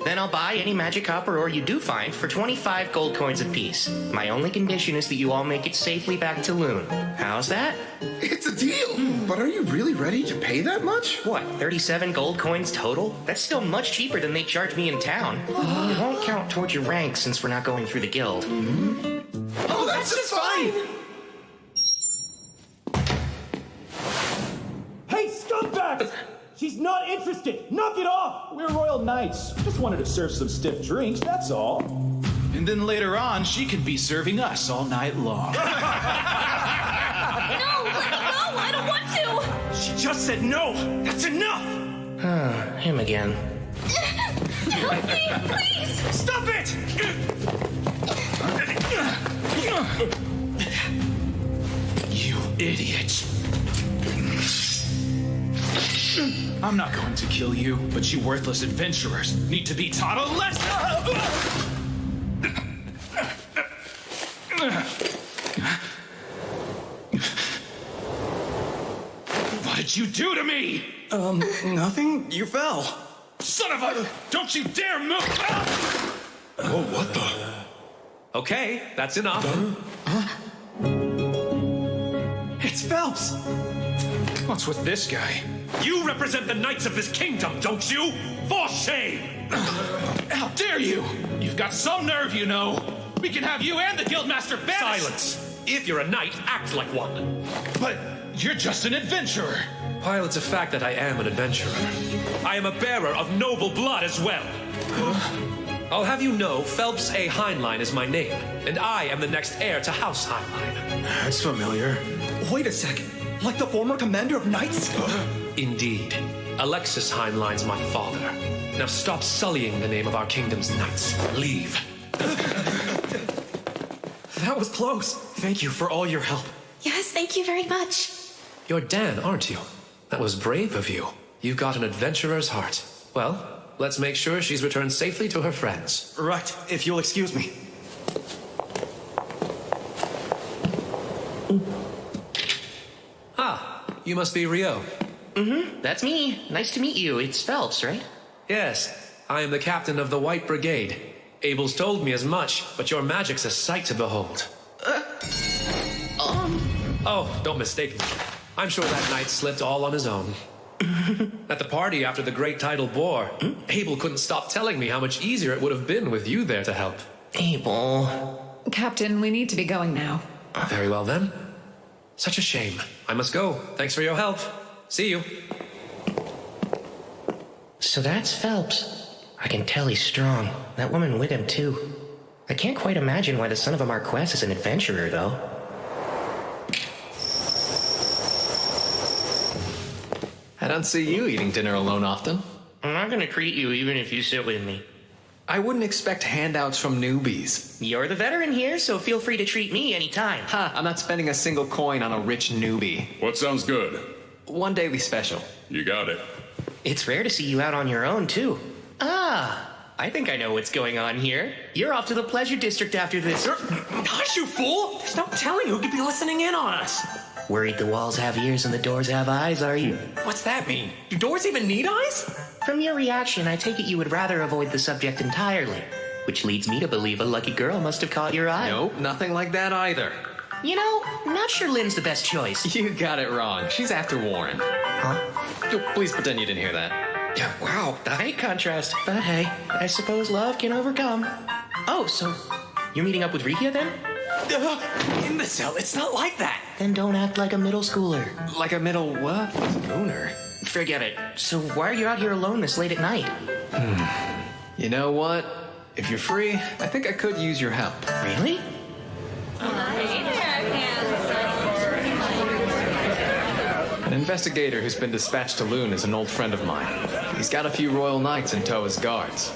Then I'll buy any magic copper ore you do find for 25 gold coins apiece. My only condition is that you all make it safely back to Lune. How's that? It's a deal! But are you really ready to pay that much? What, 37 gold coins total? That's still much cheaper than they charge me in town. It won't count towards your rank since we're not going through the guild. Oh, that's just fine! Hey, scumbag! She's not interested! Knock it off! We're royal knights. Just wanted to serve some stiff drinks, that's all. And then later on, she can be serving us all night long. No, let me go! I don't want to! She just said no! That's enough! Him again. Help me, please! Stop it! You idiot. I'm not going to kill you, but you worthless adventurers need to be taught a lesson! What did you do to me? Nothing. You fell. Son of a... Don't you dare move! Oh, what the? Okay, that's enough. It's Phelps! What's with this guy? You represent the knights of this kingdom, don't you? For shame! How dare you? You've got some nerve, you know. We can have you and the guildmaster banished. Silence! If you're a knight, act like one. But you're just an adventurer. While it's a fact that I am an adventurer, I am a bearer of noble blood as well. I'll have you know Phelps A. Heinlein is my name, and I am the next heir to House Heinlein. That's familiar. Wait a second. Like the former commander of knights? Indeed. Alexis Heinlein's my father. Now stop sullying the name of our kingdom's knights. Leave. That was close. Thank you for all your help. Yes, thank you very much. You're Dan, aren't you? That was brave of you. You've got an adventurer's heart. Well, let's make sure she's returned safely to her friends. Right, if you'll excuse me. Ah, you must be Ryou. That's me. Nice to meet you. It's Phelps, right? Yes, I am the captain of the White Brigade. Abel's told me as much, but your magic's a sight to behold. Oh, don't mistake me. I'm sure that knight slipped all on his own. At the party after the Great Tidal Bore, Abel couldn't stop telling me how much easier it would have been with you there to help. Abel. Captain, we need to be going now. Very well then. Such a shame. I must go. Thanks for your help. See you. So that's Phelps. I can tell he's strong. That woman with him, too. I can't quite imagine why the son of a Marquess is an adventurer, though. I don't see you eating dinner alone often. I'm not gonna treat you even if you sit with me. I wouldn't expect handouts from newbies. You're the veteran here, so feel free to treat me anytime. Ha, I'm not spending a single coin on a rich newbie. What sounds good? One daily special. You got it. It's rare to see you out on your own, too. Ah, I think I know what's going on here. You're off to the Pleasure District after this. Hush, you fool! There's no telling who could be listening in on us. Worried the walls have ears and the doors have eyes, are you? What's that mean? Do doors even need eyes? From your reaction, I take it you would rather avoid the subject entirely. Which leads me to believe a lucky girl must have caught your eye. Nope, nothing like that either. You know, I'm not sure Lynn's the best choice. You got it wrong. She's after Warren. Huh? Please pretend you didn't hear that. Yeah, wow, the height contrast. But hey, I suppose love can overcome. Oh, so you're meeting up with Rikia then? Imbecile, it's not like that. Then don't act like a middle schooler. Like a middle what? Mooner. Forget it. So why are you out here alone this late at night? You know what? If you're free, I think I could use your help. Really? An investigator who's been dispatched to Lune is an old friend of mine. He's got a few royal knights in tow as guards.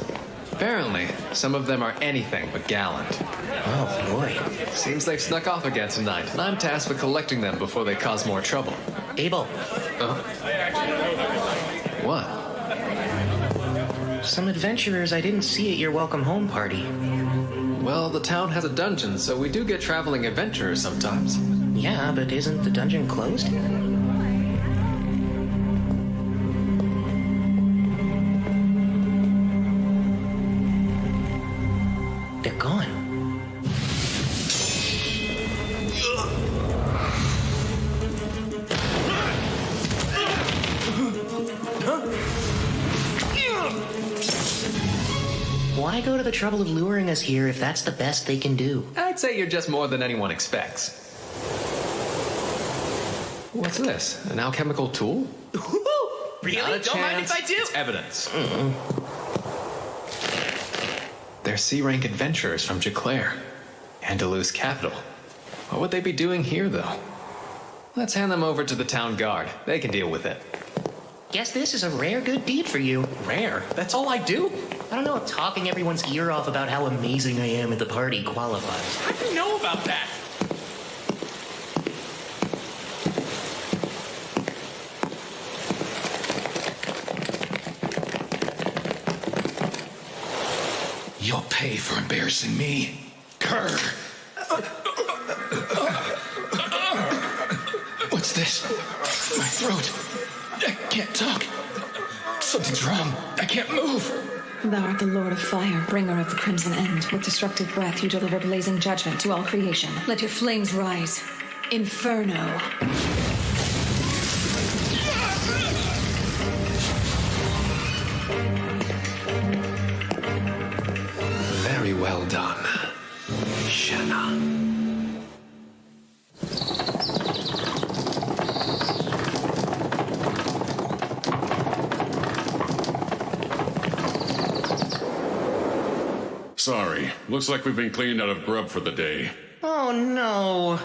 Apparently, some of them are anything but gallant. Oh, boy. Seems they've snuck off again tonight, and I'm tasked with collecting them before they cause more trouble. Abel. What? Some adventurers I didn't see at your welcome home party. Well, the town has a dungeon, so we do get traveling adventurers sometimes. Yeah, but isn't the dungeon closed? They're gone. Why go to the trouble of luring us here if that's the best they can do? I'd say you're just more than anyone expects. What's this? An alchemical tool? Really? Don't mind if I do. It's evidence. They're C-rank adventurers from Jaclaire, Andalus capital. What would they be doing here, though? Let's hand them over to the town guard. They can deal with it. Guess this is a rare good deed for you. Rare? That's all I do? I don't know if talking everyone's ear off about how amazing I am at the party qualifies. How do you know about that? You'll pay for embarrassing me, Kerr. What's this? My throat. I can't talk. Something's wrong. I can't move. Thou art the Lord of Fire, bringer of the Crimson End. With destructive breath you deliver blazing judgment to all creation. Let your flames rise. Inferno. Very well done, Shanna. Sorry. Looks like we've been cleaned out of grub for the day. Oh, no.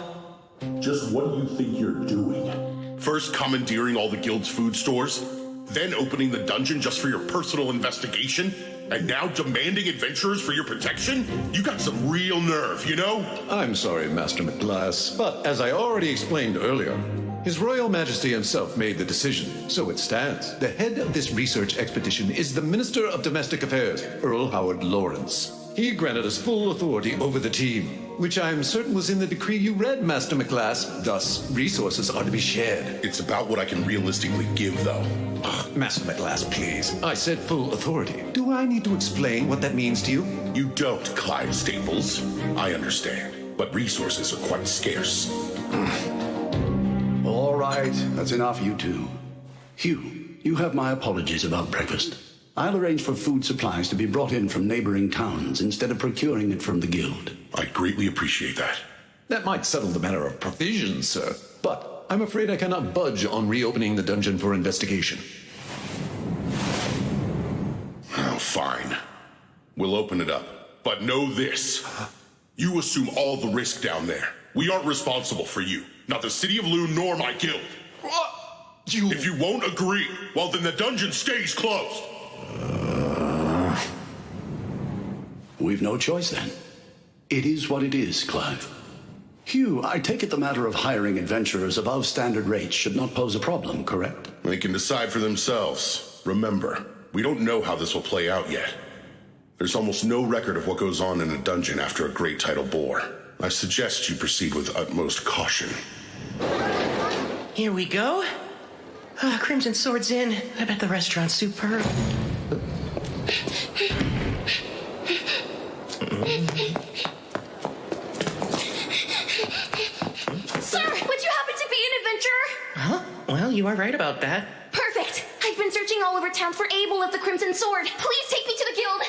Just what do you think you're doing? First commandeering all the guild's food stores, then opening the dungeon just for your personal investigation, and now demanding adventurers for your protection? You got some real nerve, you know? I'm sorry, Master McGlass, but as I already explained earlier, His Royal Majesty himself made the decision, so it stands. The head of this research expedition is the Minister of Domestic Affairs, Earl Howard Lawrence. He granted us full authority over the team, which I'm certain was in the decree you read, Master McGlass. Thus, resources are to be shared. It's about what I can realistically give, though. Master McGlass, please. I said full authority. Do I need to explain what that means to you? You don't, Clyde Staples. I understand, but resources are quite scarce. All right, that's enough, you two. Hugh, you have my apologies about breakfast. I'll arrange for food supplies to be brought in from neighboring towns instead of procuring it from the guild. I'd greatly appreciate that. That might settle the matter of provisions, sir. But I'm afraid I cannot budge on reopening the dungeon for investigation. Oh, fine. We'll open it up. But know this. You assume all the risk down there. We aren't responsible for you. Not the city of Lune nor my guild. If you won't agree, well then the dungeon stays closed. We've no choice then. It is what it is, Clive. Hugh, I take it the matter of hiring adventurers above standard rates should not pose a problem, correct? They can decide for themselves. Remember, we don't know how this will play out yet. There's almost no record of what goes on in a dungeon after a great tidal bore. I suggest you proceed with utmost caution. Here we go. Crimson Sword's in. I bet the restaurant's superb. Sir, would you happen to be an adventurer? Huh? Well, you are right about that. Perfect. I've been searching all over town for Abel of the Crimson Sword. Please take me to the guild.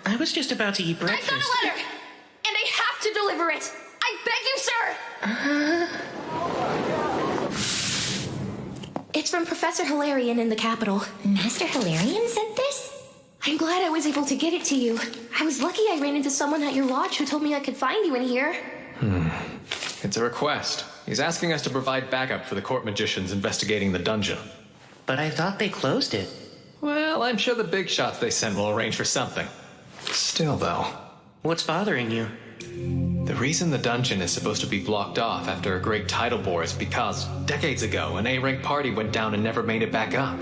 I was just about to eat breakfast. I got a letter, and I have to deliver it. I beg you, sir. It's from Professor Hilarion in the capital. Master Hilarion sent this? I'm glad I was able to get it to you. I was lucky I ran into someone at your lodge who told me I could find you in here. It's a request. He's asking us to provide backup for the court magicians investigating the dungeon. But I thought they closed it. Well, I'm sure the big shots they sent will arrange for something. Still, though. What's bothering you? The reason the dungeon is supposed to be blocked off after a great tidal bore is because, decades ago, an A-rank party went down and never made it back up.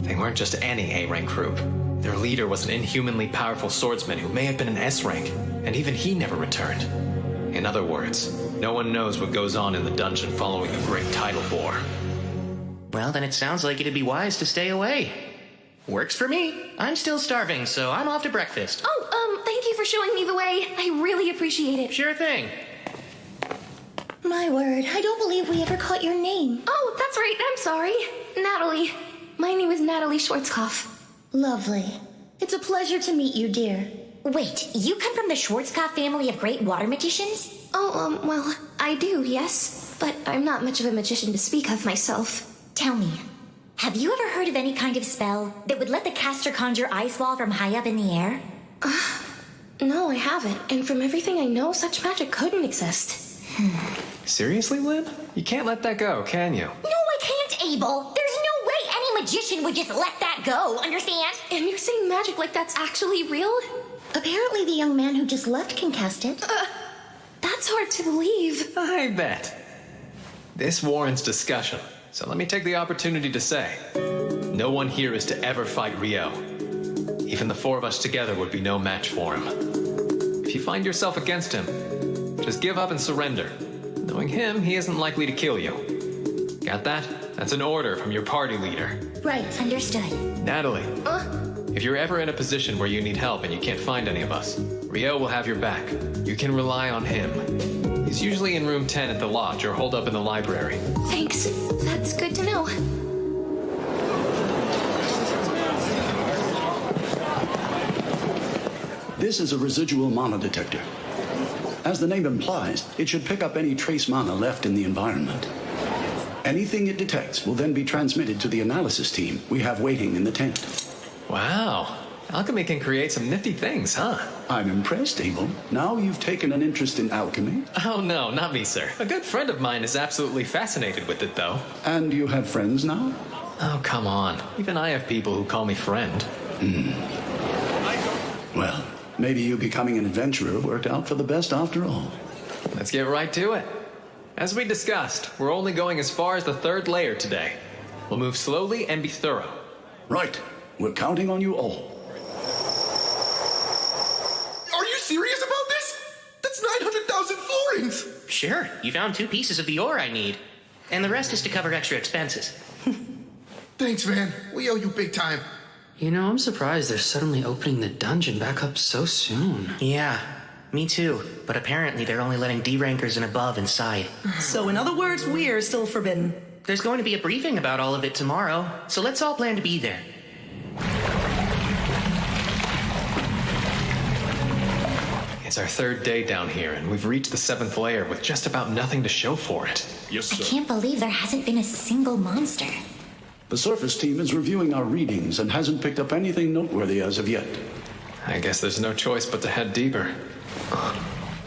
They weren't just any A-rank group. Their leader was an inhumanly powerful swordsman who may have been an S-rank, and even he never returned. In other words, no one knows what goes on in the dungeon following a great tidal bore. Well, then it sounds like it'd be wise to stay away. Works for me. I'm still starving, so I'm off to breakfast. Thank you for showing me the way. I really appreciate it. Sure thing. My word, I don't believe we ever caught your name. Oh, that's right. I'm sorry. Natalie. My name is Natalie Schwarzkopf. Lovely. It's a pleasure to meet you, dear. Wait, you come from the Schwarzkopf family of great water magicians? Oh, well, I do, yes. But I'm not much of a magician to speak of myself. Tell me, have you ever heard of any kind of spell that would let the caster conjure ice fall from high up in the air? No, I haven't. And from everything I know, such magic couldn't exist. Seriously, Lynn? You can't let that go, can you? No, I can't, Abel. There's no way any magician would just let that go, understand? And you're saying magic like that's actually real? Apparently the young man who just left can cast it. That's hard to believe. I bet. This warrants discussion, so let me take the opportunity to say, no one here is to ever fight Ryou. Even the four of us together would be no match for him. If you find yourself against him, just give up and surrender. Knowing him, he isn't likely to kill you. Got that? That's an order from your party leader. Right, understood. Natalie, if you're ever in a position where you need help and you can't find any of us, Ryou will have your back. You can rely on him. He's usually in room 10 at the lodge or holed up in the library. Thanks. That's good to know. This is a residual mana detector. As the name implies, it should pick up any trace mana left in the environment. Anything it detects will then be transmitted to the analysis team we have waiting in the tent. Wow. Alchemy can create some nifty things, huh? I'm impressed, Abel. Now you've taken an interest in alchemy. Oh, no, not me, sir. A good friend of mine is absolutely fascinated with it, though. And you have friends now? Oh, come on. Even I have people who call me friend. Well, maybe you becoming an adventurer worked out for the best after all. Let's get right to it. As we discussed, we're only going as far as the third layer today. We'll move slowly and be thorough. Right. We're counting on you all. Are you serious about this? That's 900,000 florins! Sure, you found 2 pieces of the ore I need. And the rest is to cover extra expenses. Thanks, Van. We owe you big time. You know, I'm surprised they're suddenly opening the dungeon back up so soon. Yeah, me too. But apparently they're only letting D-rankers and above inside. So in other words, we're still forbidden. There's going to be a briefing about all of it tomorrow, so let's all plan to be there. It's our third day down here, and we've reached the 7th layer with just about nothing to show for it. Yes, I sir. can't believe there hasn't been a single monster. The surface team is reviewing our readings and hasn't picked up anything noteworthy as of yet. I guess there's no choice but to head deeper.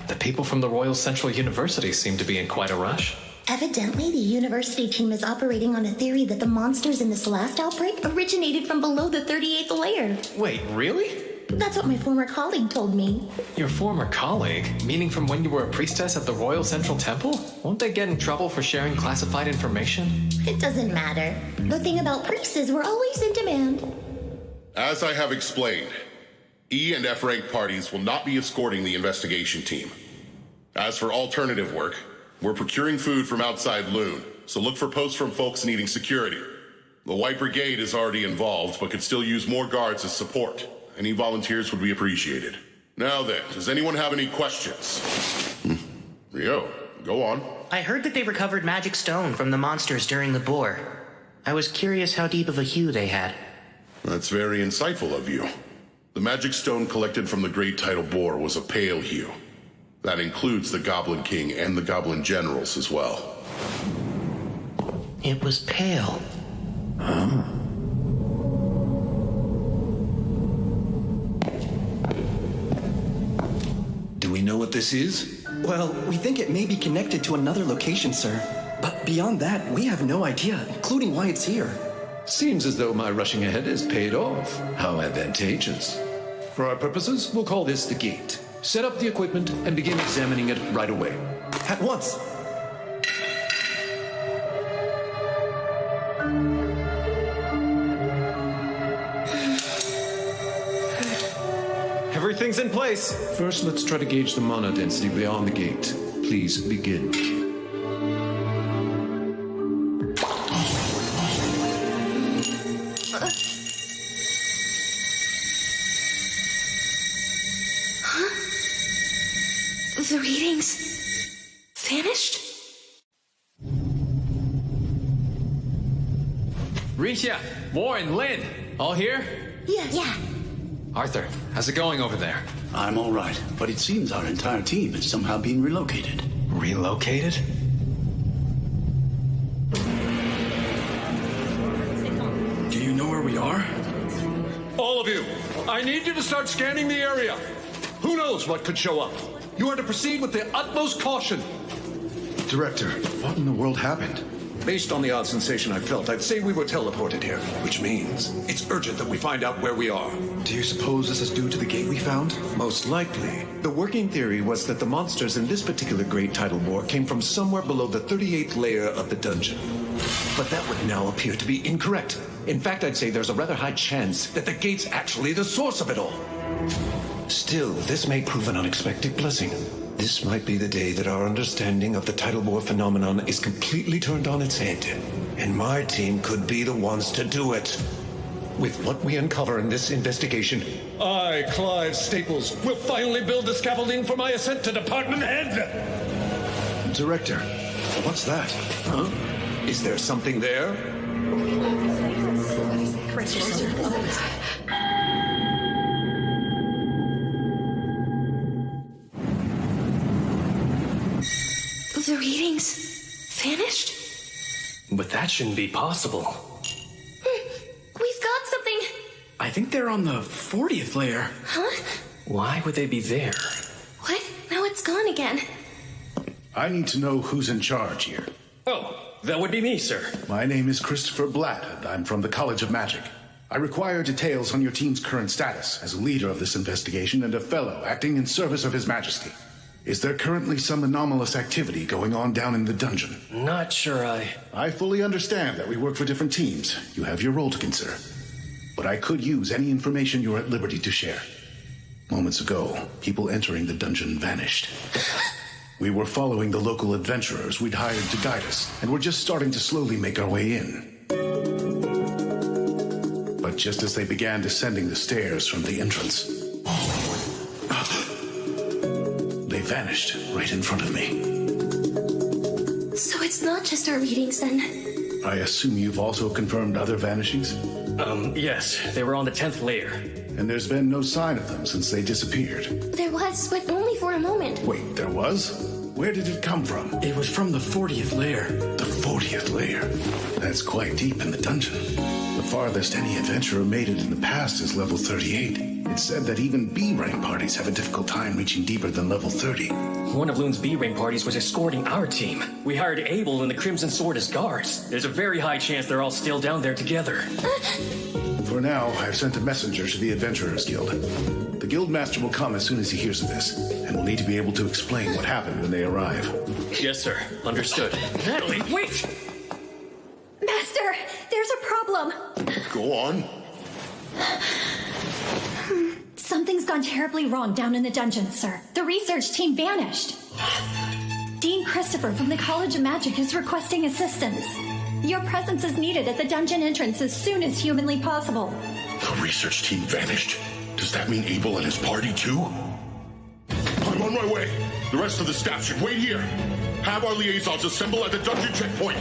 The people from the Royal Central University seem to be in quite a rush. Evidently, the university team is operating on a theory that the monsters in this last outbreak originated from below the 38th layer. Wait, really? That's what my former colleague told me. Your former colleague? Meaning from when you were a priestess at the Royal Central Temple? Won't they get in trouble for sharing classified information? It doesn't matter. The thing about priests is we're always in demand. As I have explained, E and F rank parties will not be escorting the investigation team. As for alternative work, we're procuring food from outside Lune, so look for posts from folks needing security. The White Brigade is already involved, but could still use more guards as support. Any volunteers would be appreciated. Now then, does anyone have any questions? Ryou, go on. I heard that they recovered magic stone from the monsters during the boar. I was curious how deep of a hue they had. That's very insightful of you. The magic stone collected from the Great Tidal Boar was a pale hue. That includes the Goblin King and the Goblin Generals as well. It was pale. Do we know what this is? Well, we think it may be connected to another location, sir. But beyond that, we have no idea, including why it's here. Seems as though my rushing ahead has paid off. How advantageous. For our purposes, we'll call this the gate. Set up the equipment and begin examining it right away. At once. Everything's in place. First, let's try to gauge the mana density beyond the gate. Please begin. The readings vanished? Risha, Warren, Lynn, all here? Yes. Yeah. Arthur, how's it going over there? I'm all right, but it seems our entire team has somehow been relocated. Relocated? Do you know where we are? All of you, I need you to start scanning the area. Who knows what could show up? You are to proceed with the utmost caution. Director, what in the world happened? Based on the odd sensation I felt, I'd say we were teleported here, which means it's urgent that we find out where we are. Do you suppose this is due to the gate we found? Most likely. The working theory was that the monsters in this particular Great Tidal Boar came from somewhere below the 38th layer of the dungeon. But that would now appear to be incorrect. In fact, I'd say there's a rather high chance that the gate's actually the source of it all. Still, this may prove an unexpected blessing. This might be the day that our understanding of the tidal bore phenomenon is completely turned on its head. And my team could be the ones to do it. With what we uncover in this investigation, I, Clive Staples, will finally build the scaffolding for my ascent to department head. Director, what's that? Huh? Is there something there? The readings vanished? But that shouldn't be possible. We've got something. I think they're on the 40th layer. Huh? Why would they be there? What? Now it's gone again. I need to know who's in charge here. Oh, that would be me, sir. My name is Christopher Blatt, and I'm from the College of Magic. I require details on your team's current status as a leader of this investigation and a fellow acting in service of His Majesty. Is there currently some anomalous activity going on down in the dungeon? Not sure I fully understand that we work for different teams. You have your role to consider. But I could use any information you're at liberty to share. Moments ago, people entering the dungeon vanished. We were following the local adventurers we'd hired to guide us, and we're just starting to slowly make our way in. But just as they began descending the stairs from the entrance, they vanished right in front of me. So it's not just our readings then? I assume you've also confirmed other vanishings? Yes. They were on the 10th layer. And there's been no sign of them since they disappeared. There was, but only for a moment. Wait, there was? Where did it come from? It was from the 40th layer. The 40th layer? That's quite deep in the dungeon. The farthest any adventurer made it in the past is level 38. It's said that even B-rank parties have a difficult time reaching deeper than level 30. One of Lune's B-rank parties was escorting our team. We hired Abel and the Crimson Sword as guards. There's a very high chance they're all still down there together. For now, I've sent a messenger to the Adventurers Guild. The Guildmaster will come as soon as he hears of this, and will need to be able to explain what happened when they arrive. Yes, sir. Understood. Natalie, wait! Master, there's a problem. Go on. Something's gone terribly wrong down in the dungeon, sir. The research team vanished. Dean Christopher from the College of Magic is requesting assistance. Your presence is needed at the dungeon entrance as soon as humanly possible. The research team vanished? Does that mean Abel and his party too? I'm on my way. The rest of the staff should wait here. Have our liaisons assemble at the dungeon checkpoint.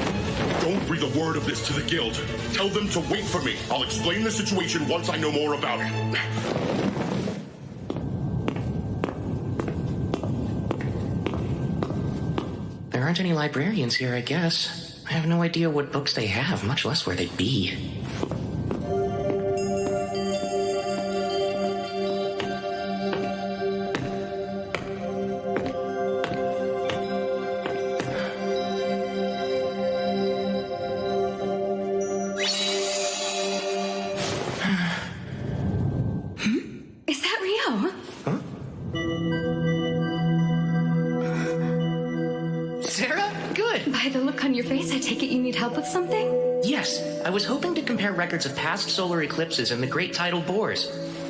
Don't breathe a word of this to the guild. Tell them to wait for me. I'll explain the situation once I know more about it. There aren't any librarians here, I guess. I have no idea what books they have, much less where they'd be. Is that Ryou? Sarah? Good. By the look on your face, I take it you need help with something? Yes, I was hoping to compare records of past solar eclipses and the great tidal bores,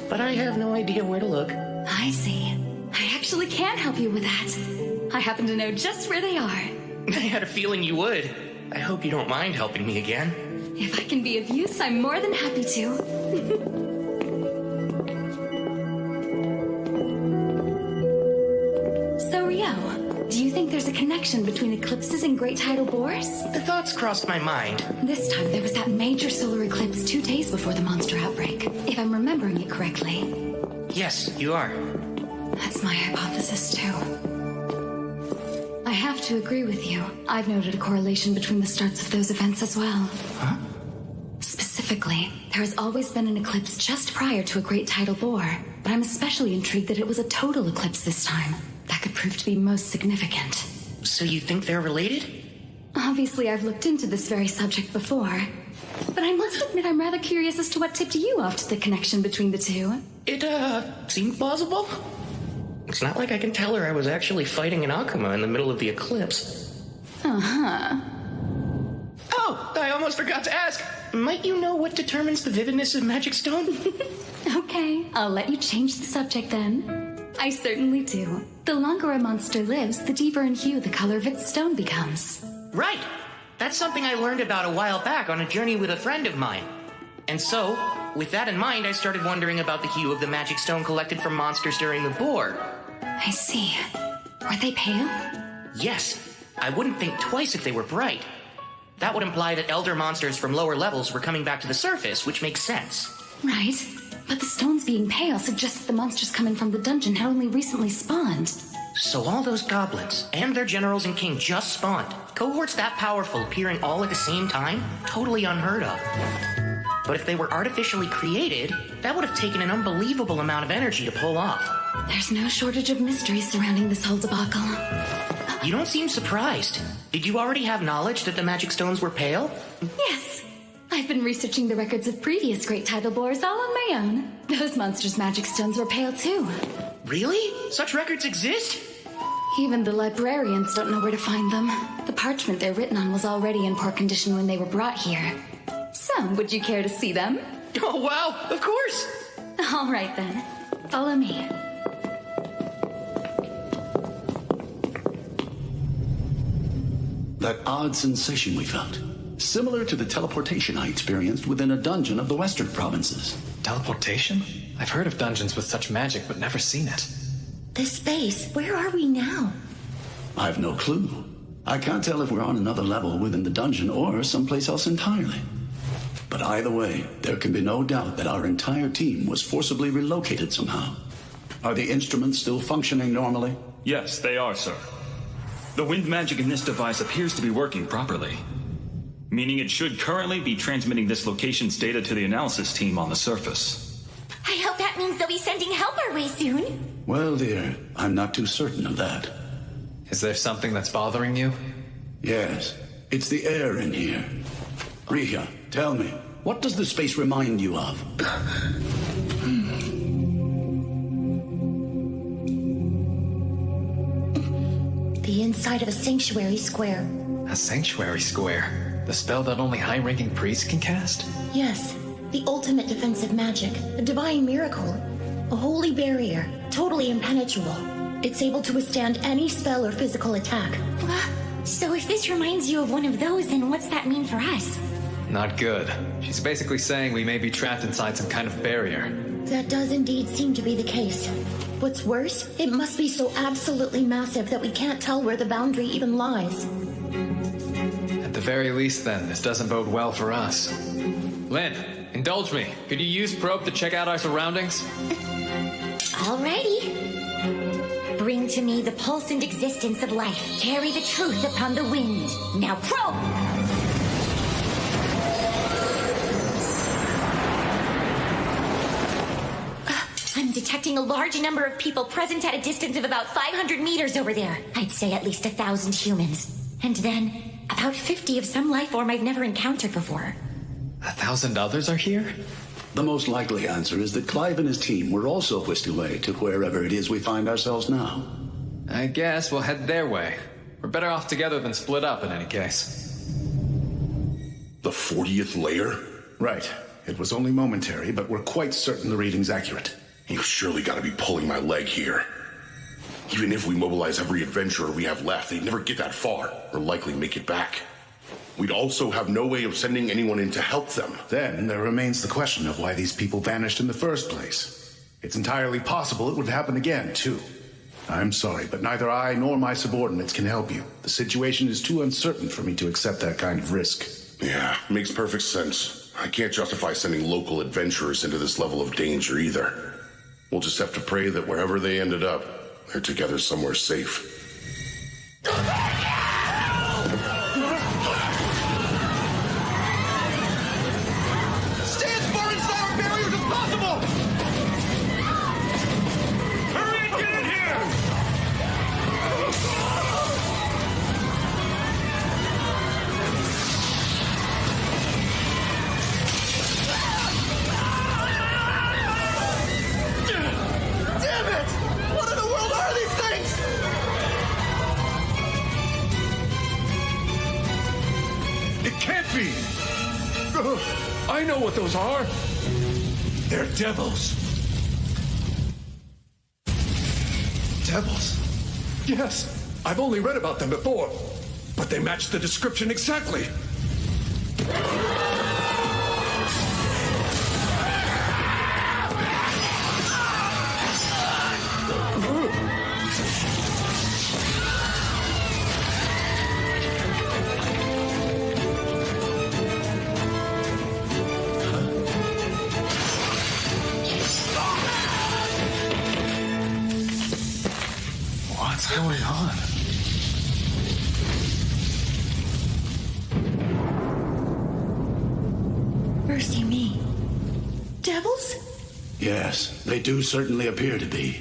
but I have no idea where to look. I see. I actually can help you with that. I happen to know just where they are. I had a feeling you would. I hope you don't mind helping me again. If I can be of use, I'm more than happy to. So, Ryou, do you think there's a connection between eclipses and great tidal bores? The thoughts crossed my mind. This time there was that major solar eclipse 2 days before the monster outbreak, if I'm remembering it correctly. Yes, you are. That's my hypothesis, too. I have to agree with you. I've noted a correlation between the starts of those events as well. Huh? Specifically, there has always been an eclipse just prior to a great tidal bore, but I'm especially intrigued that it was a total eclipse this time. That could prove to be most significant. So you think they're related? Obviously, I've looked into this very subject before, but I must admit I'm rather curious as to what tipped you off to the connection between the two. It, seemed plausible. It's not like I can tell her I was actually fighting an Akuma in the middle of the eclipse. Uh-huh. Oh, I almost forgot to ask. Might you know what determines the vividness of Magic Stone? Okay, I'll let you change the subject then. I certainly do. The longer a monster lives, the deeper in hue the color of its stone becomes. Right. That's something I learned about a while back on a journey with a friend of mine. And so, with that in mind, I started wondering about the hue of the magic stone collected from monsters during the bore. I see. Were they pale? Yes. I wouldn't think twice if they were bright. That would imply that elder monsters from lower levels were coming back to the surface, which makes sense. Right. But the stones being pale suggests that the monsters coming from the dungeon had only recently spawned. So all those goblins, and their generals and king just spawned. Cohorts that powerful appearing all at the same time? Totally unheard of. But if they were artificially created, that would have taken an unbelievable amount of energy to pull off. There's no shortage of mysteries surrounding this whole debacle. You don't seem surprised. Did you already have knowledge that the magic stones were pale? Yes. I've been researching the records of previous great tidal bores all on my own. Those monsters' magic stones were pale too. Really? Such records exist? Even the librarians don't know where to find them. The parchment they're written on was already in poor condition when they were brought here. So, would you care to see them? Oh, wow, of course! All right then. Follow me. That odd sensation we felt. Similar to the teleportation I experienced within a dungeon of the western provinces. Teleportation? I've heard of dungeons with such magic, but never seen it. This space, where are we now? I've no clue. I can't tell if we're on another level within the dungeon or someplace else entirely. But either way, there can be no doubt that our entire team was forcibly relocated somehow. Are the instruments still functioning normally? Yes, they are, sir. The wind magic in this device appears to be working properly, meaning it should currently be transmitting this location's data to the analysis team on the surface. I hope that means they'll be sending help our way soon. Well, dear, I'm not too certain of that. Is there something that's bothering you? Yes, it's the air in here. Ryou, tell me, what does the space remind you of? The inside of a sanctuary square. A sanctuary square? The spell that only high-ranking priests can cast? Yes, the ultimate defensive magic, a divine miracle, a holy barrier, totally impenetrable. It's able to withstand any spell or physical attack. So if this reminds you of one of those, then what's that mean for us? Not good. She's basically saying we may be trapped inside some kind of barrier. That does indeed seem to be the case. What's worse, it must be so absolutely massive that we can't tell where the boundary even lies. At the very least, then, this doesn't bode well for us. Lynn, indulge me. Could you use probe to check out our surroundings? Alrighty. Bring to me the pulse and existence of life. Carry the truth upon the wind. Now probe! I'm detecting a large number of people present at a distance of about 500 meters over there. I'd say at least 1,000 humans. And then, about 50 of some life form I've never encountered before. 1,000 others are here? The most likely answer is that Clive and his team were also whisked away to wherever it is we find ourselves now. I guess we'll head their way. We're better off together than split up in any case. The 40th layer? Right. It was only momentary, but we're quite certain the reading's accurate. You've surely got to be pulling my leg here. Even if we mobilize every adventurer we have left, they'd never get that far, or likely make it back. We'd also have no way of sending anyone in to help them. Then there remains the question of why these people vanished in the first place. It's entirely possible it would happen again, too. I'm sorry, but neither I nor my subordinates can help you. The situation is too uncertain for me to accept that kind of risk. Yeah, makes perfect sense. I can't justify sending local adventurers into this level of danger either. We'll just have to pray that wherever they ended up, they're together somewhere safe. I know what those are. They're devils. Devils? Yes, I've only read about them before, but they match the description exactly. What's going on? Mercy me. Devils? Yes, they do certainly appear to be.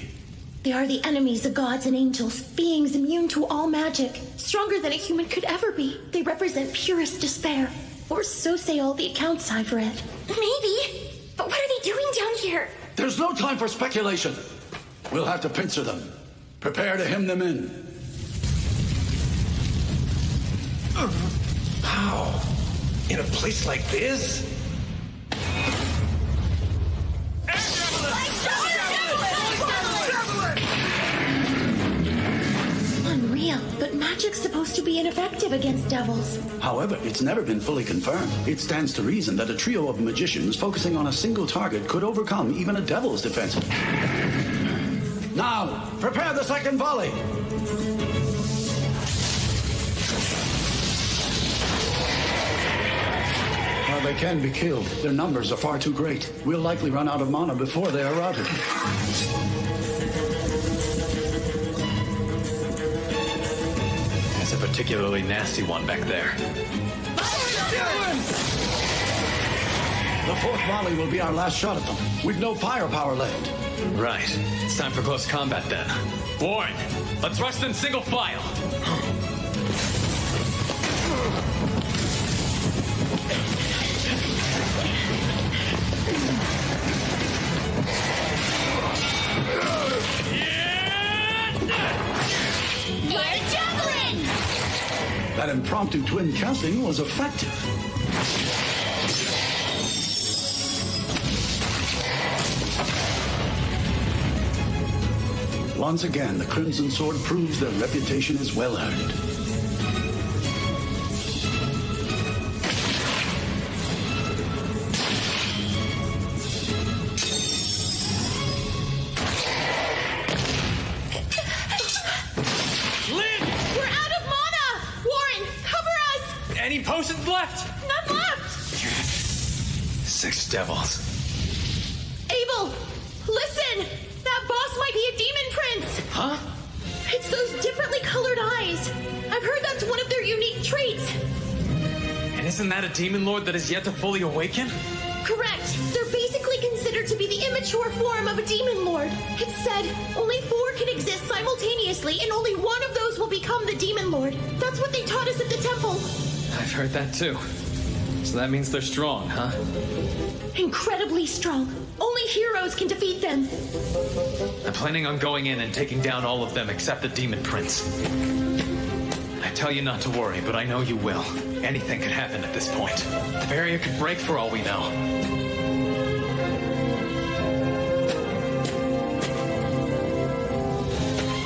They are the enemies of gods and angels, beings immune to all magic, stronger than a human could ever be. They represent purest despair, or so say all the accounts I've read. Maybe, but what are they doing down here? There's no time for speculation. We'll have to pincer them. Prepare to hem them in. How? In a place like this? Unreal, but magic's supposed to be ineffective against devils. However, it's never been fully confirmed. It stands to reason that a trio of magicians focusing on a single target could overcome even a devil's defense. Now, prepare the second volley. Are They can be killed. Their numbers are far too great. We'll likely run out of mana before they are routed. There's a particularly nasty one back there. The fourth volley will be our last shot at them. We've no firepower left. Right. It's time for close combat then. Warren, let's rush them single file. That impromptu twin casting was effective. Once again, the Crimson Sword proves their reputation is well earned. Any potions left? None left! 6 devils. Abel, listen! That boss might be a demon prince! Huh? It's those differently colored eyes. I've heard that's one of their unique traits. And isn't that a demon lord that is yet to fully awaken? Correct. They're basically considered to be the immature form of a demon lord. It's said only 4 can exist simultaneously, and only one of those will become the demon lord. That's what they taught us at the temple. I've heard that too. So that means they're strong, huh? Incredibly strong. Only heroes can defeat them. I'm planning on going in and taking down all of them except the demon prince. I tell you not to worry, but I know you will. Anything could happen at this point. The barrier could break for all we know.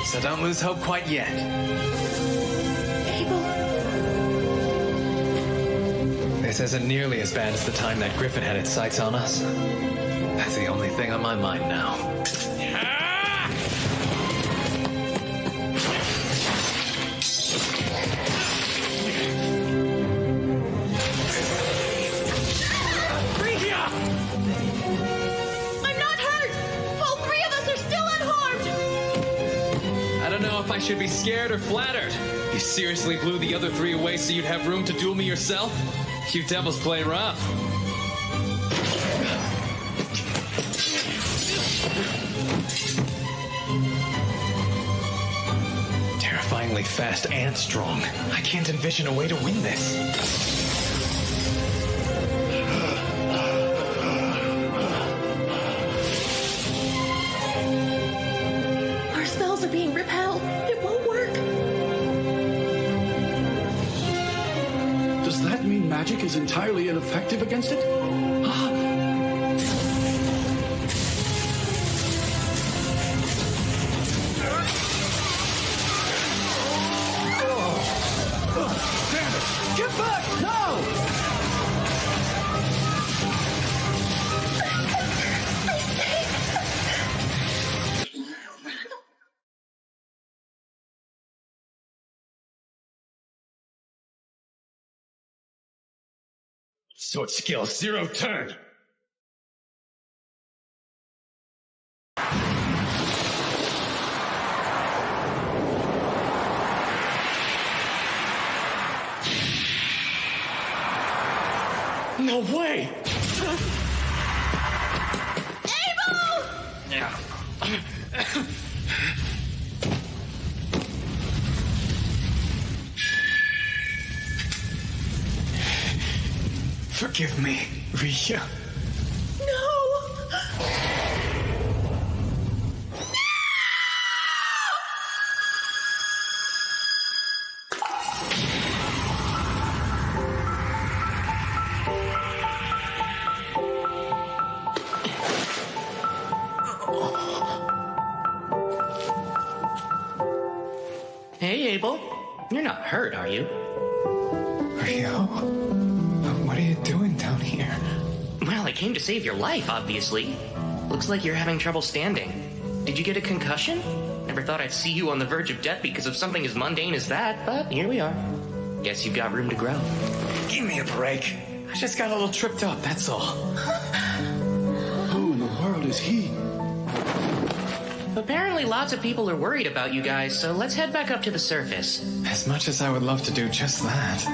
So don't lose hope quite yet. This isn't nearly as bad as the time that Griffin had its sights on us. That's the only thing on my mind now. I'm not hurt! All 3 of us are still unharmed! I don't know if I should be scared or flattered. You seriously blew the other 3 away so you'd have room to duel me yourself? You devils play rough. Terrifyingly fast and strong. I can't envision a way to win this. Our spells are being repelled. It won't work. Does that mean magic is entirely ineffective against it? Damn it! Get back! No! Sword skill 0 turn. No way! Abel! Forgive me, Ryou. No! Hey, Abel. You're not hurt, are you? Ryou? What are you doing down here? Well, I came to save your life, obviously. Looks like you're having trouble standing. Did you get a concussion? Never thought I'd see you on the verge of death because of something as mundane as that, but here we are. Guess you've got room to grow. Give me a break. just got a little tripped up, that's all. Who in the world is he? Apparently lots of people are worried about you guys, so let's head back up to the surface. As much as I would love to do just that.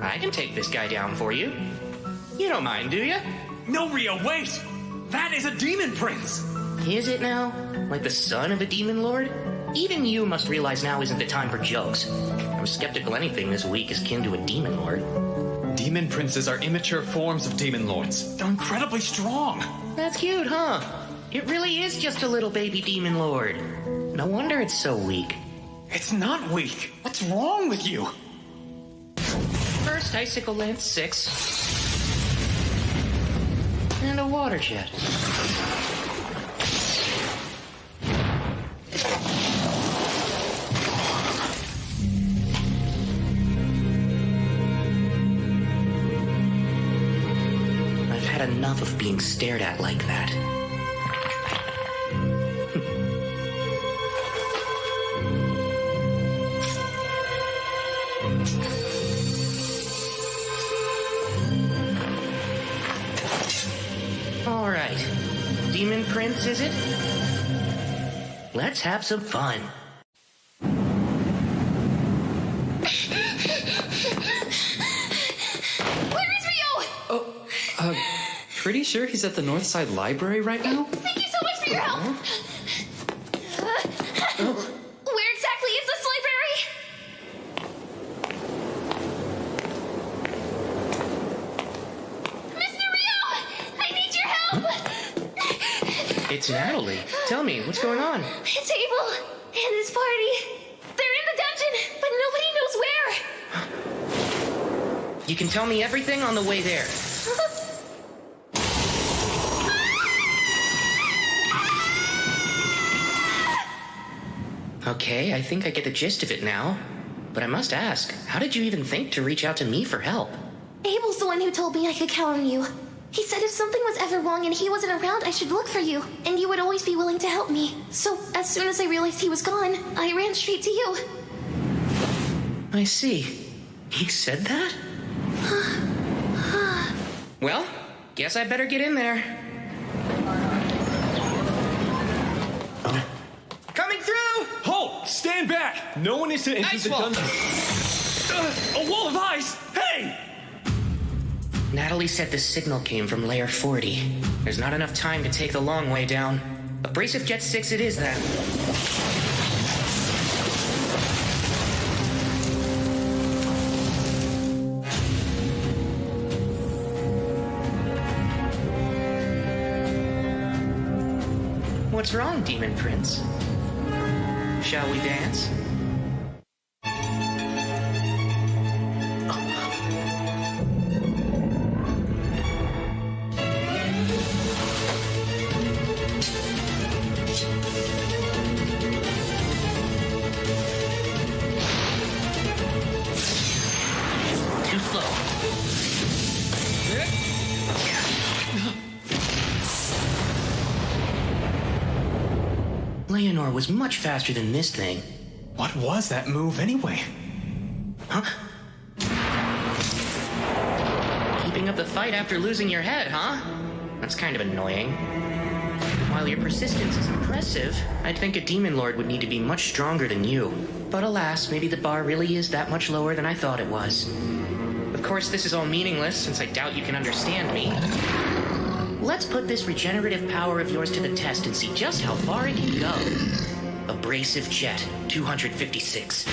I can take this guy down for you. You don't mind, do you? No, Ryou, wait! That is a demon prince! Is it now? Like the son of a demon lord? Even you must realize now isn't the time for jokes. I was skeptical anything this weak is kin to a demon lord. Demon princes are immature forms of demon lords. They're incredibly strong. That's cute, huh? It really is just a little baby demon lord. No wonder it's so weak. It's not weak. What's wrong with you? First icicle lance 6. And a water jet. I've had enough of being stared at like that. All right. Demon Prince, is it? Let's have some fun. Where is Ryou? Pretty sure he's at the Northside Library right now? Thank you so much for your help! Where exactly is this library? Mr. Ryou! I need your help! It's Natalie. Tell me, what's going on? It's Abel and his party. They're in the dungeon, but nobody knows where. You can tell me everything on the way there. Okay, I think I get the gist of it now. But I must ask, how did you even think to reach out to me for help? Abel's the one who told me I could count on you. He said if something was ever wrong and he wasn't around, I should look for you, and you would always be willing to help me. So, as soon as I realized he was gone, I ran straight to you. I see. He said that? Well, guess I better get in there. Coming through! Halt! Stand back! No one is to enter the dungeon. A wall of ice! Hey! Natalie said the signal came from layer 40. There's not enough time to take the long way down. Abrasive Jet 6 it is then. What's wrong, Demon Prince? Shall we dance? Too slow. Leonor was much faster than this thing. What was that move anyway? Huh? Keeping up the fight after losing your head, huh? That's kind of annoying. While your persistence is impressive, I'd think a demon lord would need to be much stronger than you. But alas, maybe the bar really is that much lower than I thought it was. Of course, this is all meaningless, since I doubt you can understand me. Let's put this regenerative power of yours to the test and see just how far it can go. Abrasive Jet 256.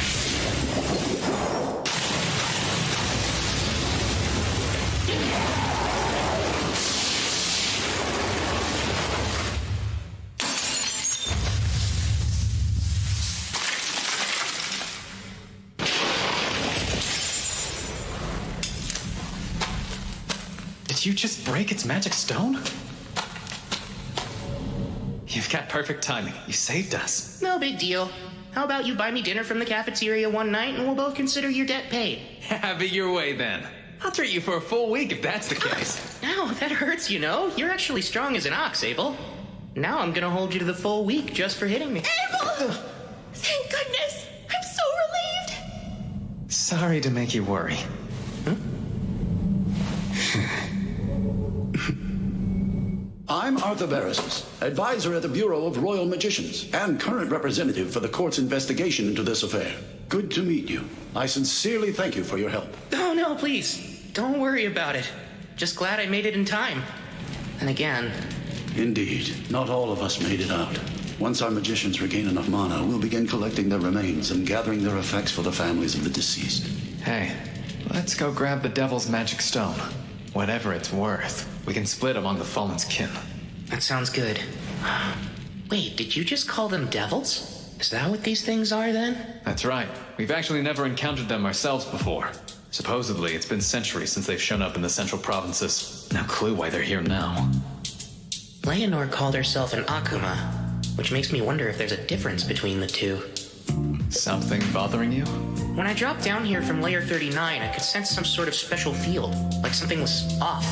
Did you just break its magic stone? You've got perfect timing. You saved us. No big deal. How about you buy me dinner from the cafeteria one night and we'll both consider your debt paid? Have it your way then. I'll treat you for a full week if that's the case. Ow, that hurts, you know. You're actually strong as an ox, Abel. Now I'm gonna hold you to the full week just for hitting me. Abel! Thank goodness! I'm so relieved! Sorry to make you worry. I'm Arthur Barrises, advisor at the Bureau of Royal Magicians, and current representative for the court's investigation into this affair. Good to meet you. I sincerely thank you for your help. Oh, no, please. Don't worry about it. Just glad I made it in time. And again... Indeed, not all of us made it out. Once our magicians regain enough mana, we'll begin collecting their remains and gathering their effects for the families of the deceased. Hey, let's go grab the Devil's Magic Stone. Whatever it's worth, we can split among the Fallen's kin. That sounds good. Wait, did you just call them devils? Is that what these things are, then? That's right. We've actually never encountered them ourselves before. Supposedly, it's been centuries since they've shown up in the central provinces. No clue why they're here now. Leonor called herself an Akuma, which makes me wonder if there's a difference between the two. Something bothering you? When I dropped down here from layer 39, I could sense some sort of special field, like something was off.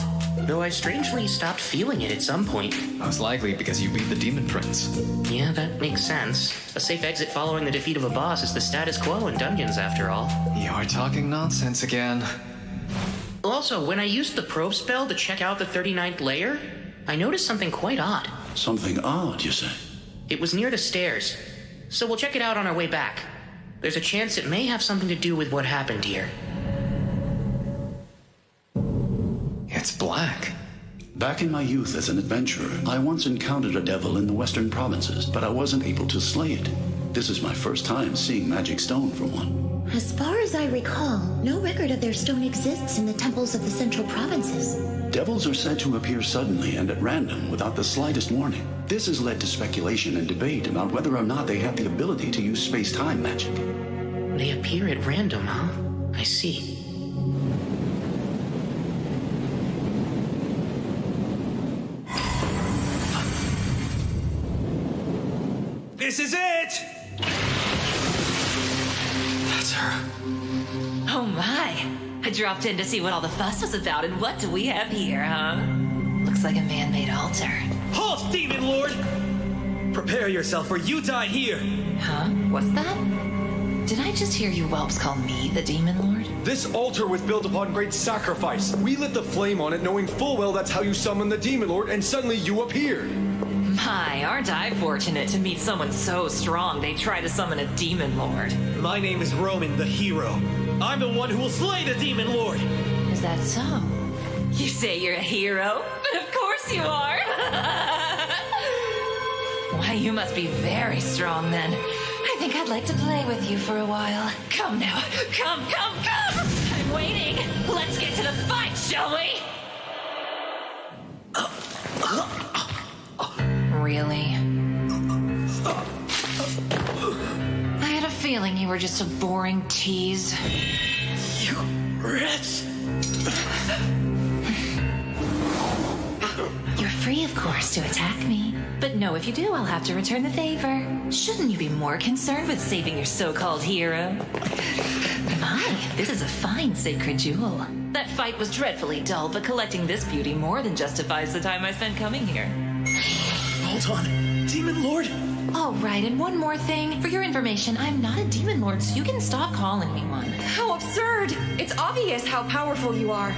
Though I strangely stopped feeling it at some point. Most likely because you beat the Demon Prince. Yeah, that makes sense. A safe exit following the defeat of a boss is the status quo in dungeons, after all. You're talking nonsense again. Also, when I used the probe spell to check out the 39th layer, I noticed something quite odd. Something odd, you say? It was near the stairs, so we'll check it out on our way back. There's a chance it may have something to do with what happened here. It's black. Back in my youth as an adventurer, I once encountered a devil in the western provinces, but I wasn't able to slay it. This is my first time seeing magic stone for one. As far as I recall, no record of their stone exists in the temples of the central provinces. Devils are said to appear suddenly and at random without the slightest warning. This has led to speculation and debate about whether or not they have the ability to use space-time magic. They appear at random, huh? I see. This is it! That's her. Oh my! I dropped in to see what all the fuss was about, and what do we have here, huh? Looks like a man-made altar. Halt, Demon Lord! Prepare yourself, or you die here! Huh? What's that? Did I just hear you whelps call me the Demon Lord? This altar was built upon great sacrifice. We lit the flame on it, knowing full well that's how you summon the Demon Lord, and suddenly you appeared. My, aren't I fortunate to meet someone so strong they try to summon a Demon Lord. My name is Roman, the hero. I'm the one who will slay the Demon Lord! Is that so? You say you're a hero? But of course you are! Why, you must be very strong then. I think I'd like to play with you for a while. Come now. Come! I'm waiting. Let's get to the fight, shall we? Really? I had a feeling you were just a boring tease. You rats! You're free, of course, to attack me. But no, if you do, I'll have to return the favor. Shouldn't you be more concerned with saving your so-called hero? My, this is a fine sacred jewel. That fight was dreadfully dull, but collecting this beauty more than justifies the time I spent coming here. Hold on. Demon Lord? All right, and one more thing. For your information, I'm not a Demon Lord, so you can stop calling me one. How absurd! It's obvious how powerful you are.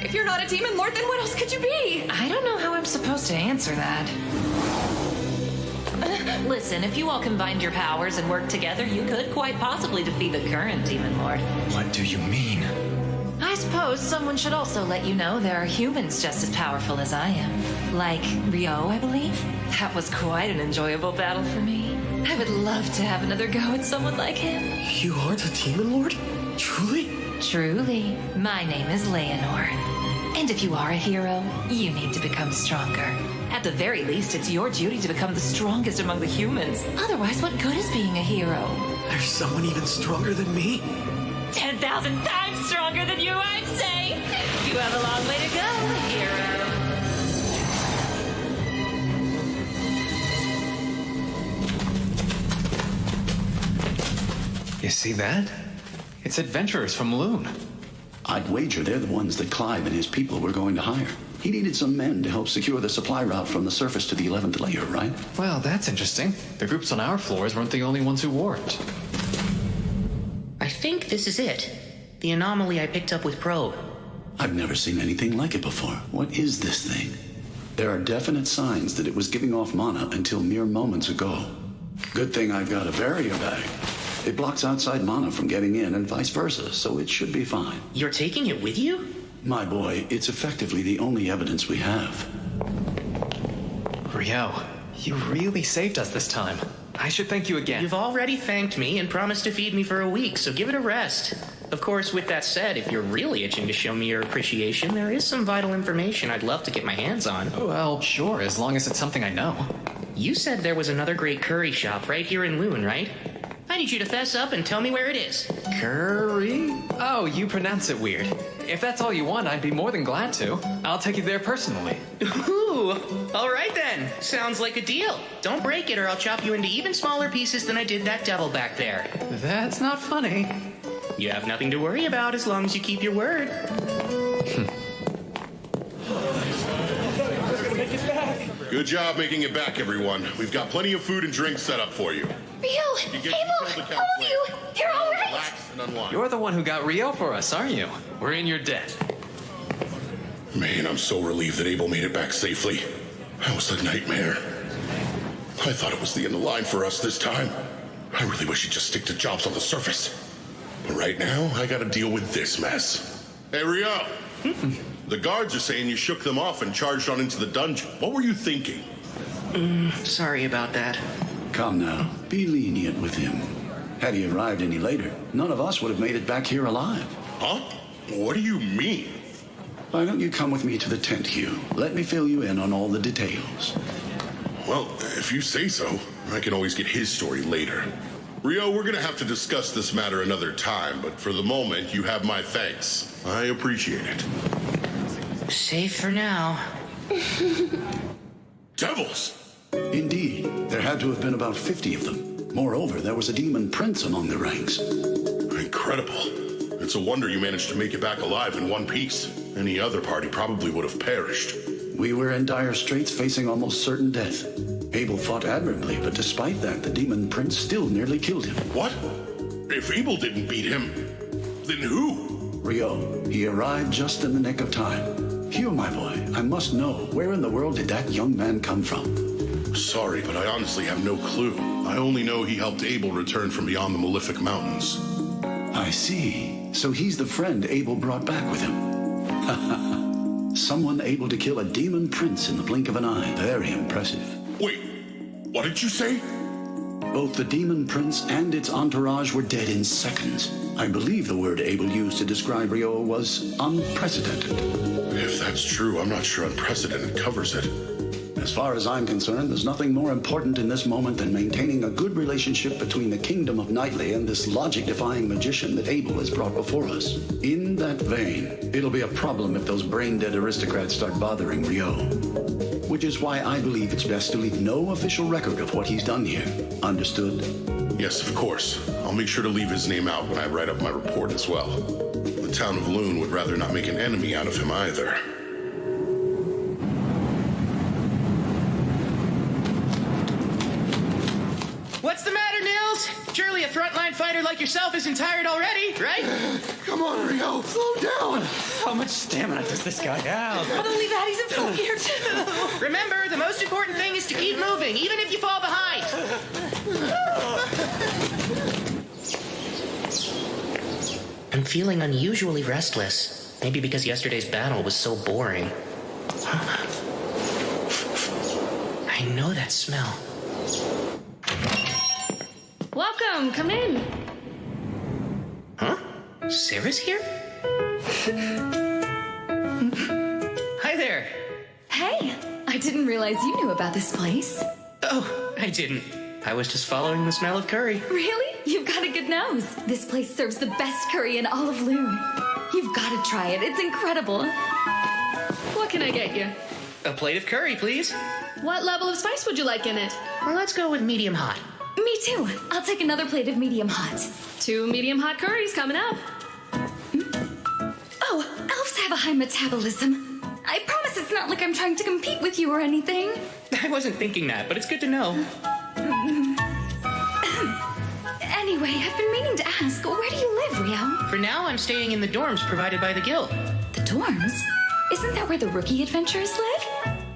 If you're not a Demon Lord, then what else could you be? I don't know how I'm supposed to answer that. Listen, if you all combined your powers and worked together, you could quite possibly defeat the current Demon Lord. What do you mean? I suppose someone should also let you know there are humans just as powerful as I am. Like Ryou, I believe. That was quite an enjoyable battle for me. I would love to have another go at someone like him. You are the Demon Lord? Truly? Truly. My name is Leonor. And if you are a hero, you need to become stronger. At the very least, it's your duty to become the strongest among the humans. Otherwise, what good is being a hero? There's someone even stronger than me? 10,000 times stronger than you, I'd say! You have a long way to go, hero. You see that? It's adventurers from Lune. I'd wager they're the ones that Clive and his people were going to hire. He needed some men to help secure the supply route from the surface to the 11th layer, right? Well, that's interesting. The groups on our floors weren't the only ones who warped. I think this is it. The anomaly I picked up with Probe. I've never seen anything like it before. What is this thing? There are definite signs that it was giving off mana until mere moments ago. Good thing I've got a barrier bag. It blocks outside mana from getting in and vice versa, so it should be fine. You're taking it with you? My boy, it's effectively the only evidence we have. Ryou, you really saved us this time. I should thank you again. You've already thanked me and promised to feed me for a week, so give it a rest. Of course, with that said, if you're really itching to show me your appreciation, there is some vital information I'd love to get my hands on. Well, sure, as long as it's something I know. You said there was another great curry shop right here in Lune, right? I need you to fess up and tell me where it is. Curry? Oh, you pronounce it weird. If that's all you want, I'd be more than glad to. I'll take you there personally. Ooh, all right then. Sounds like a deal. Don't break it or I'll chop you into even smaller pieces than I did that devil back there. That's not funny. You have nothing to worry about as long as you keep your word. Good job making it back, everyone. We've got plenty of food and drink set up for you. Ryou! Abel! All of you! You're all right! Relax and unwind. You're the one who got Ryou for us, aren't you? We're in your debt. Man, I'm so relieved that Abel made it back safely. That was a nightmare. I thought it was the end of the line for us this time. I really wish he'd just stick to jobs on the surface. But right now, I gotta deal with this mess. Hey, Ryou! The guards are saying you shook them off and charged on into the dungeon. What were you thinking? Sorry about that. Come now, be lenient with him. Had he arrived any later, none of us would have made it back here alive. Huh? What do you mean? Why don't you come with me to the tent, Hugh? Let me fill you in on all the details. Well, if you say so, I can always get his story later. Ryou, we're gonna have to discuss this matter another time, but for the moment, you have my thanks. I appreciate it. Safe for now. Devils! Indeed, there had to have been about 50 of them. Moreover, there was a demon prince among the ranks. Incredible. It's a wonder you managed to make it back alive in one piece. Any other party probably would have perished. We were in dire straits, facing almost certain death. Abel fought admirably, but despite that, the demon prince still nearly killed him. What? If Abel didn't beat him, then who? Ryou. He arrived just in the nick of time. Hugh, my boy, I must know, where in the world did that young man come from? Sorry, but I honestly have no clue. I only know he helped Abel return from beyond the Malefic Mountains. I see. So he's the friend Abel brought back with him. Someone able to kill a demon prince in the blink of an eye. Very impressive. Wait, what did you say? Both the demon prince and its entourage were dead in seconds. I believe the word Abel used to describe Ryou was unprecedented. If that's true, I'm not sure unprecedented covers it. As far as I'm concerned, there's nothing more important in this moment than maintaining a good relationship between the kingdom of Knightley and this logic-defying magician that Abel has brought before us. In that vein, it'll be a problem if those brain-dead aristocrats start bothering Ryou. Which is why I believe it's best to leave no official record of what he's done here. Understood? Yes, of course. I'll make sure to leave his name out when I write up my report as well. The town of Lune would rather not make an enemy out of him either. What's the matter, Nils? Surely a frontline fighter like yourself isn't tired already, right? Come on, Ryou, slow down! How much stamina does this guy have? Not only that, he's in full gear too. Remember, the most important thing is to keep moving, even if you fall behind. I'm feeling unusually restless. Maybe because yesterday's battle was so boring. I know that smell. Welcome, come in. Huh? Sarah's here? Hi there. Hey, I didn't realize you knew about this place. Oh, I didn't. I was just following the smell of curry. Really? You've got a good nose. This place serves the best curry in all of Lune. You've got to try it. It's incredible. What can I get you? A plate of curry, please. What level of spice would you like in it? Well, let's go with medium hot. Me too. I'll take another plate of medium hot. 2 medium hot curries coming up. Oh, elves have a high metabolism. I promise it's not like I'm trying to compete with you or anything. I wasn't thinking that, but it's good to know. Anyway, way, I've been meaning to ask, where do you live, Ryou? For now, I'm staying in the dorms provided by the guild. The dorms? Isn't that where the rookie adventurers live?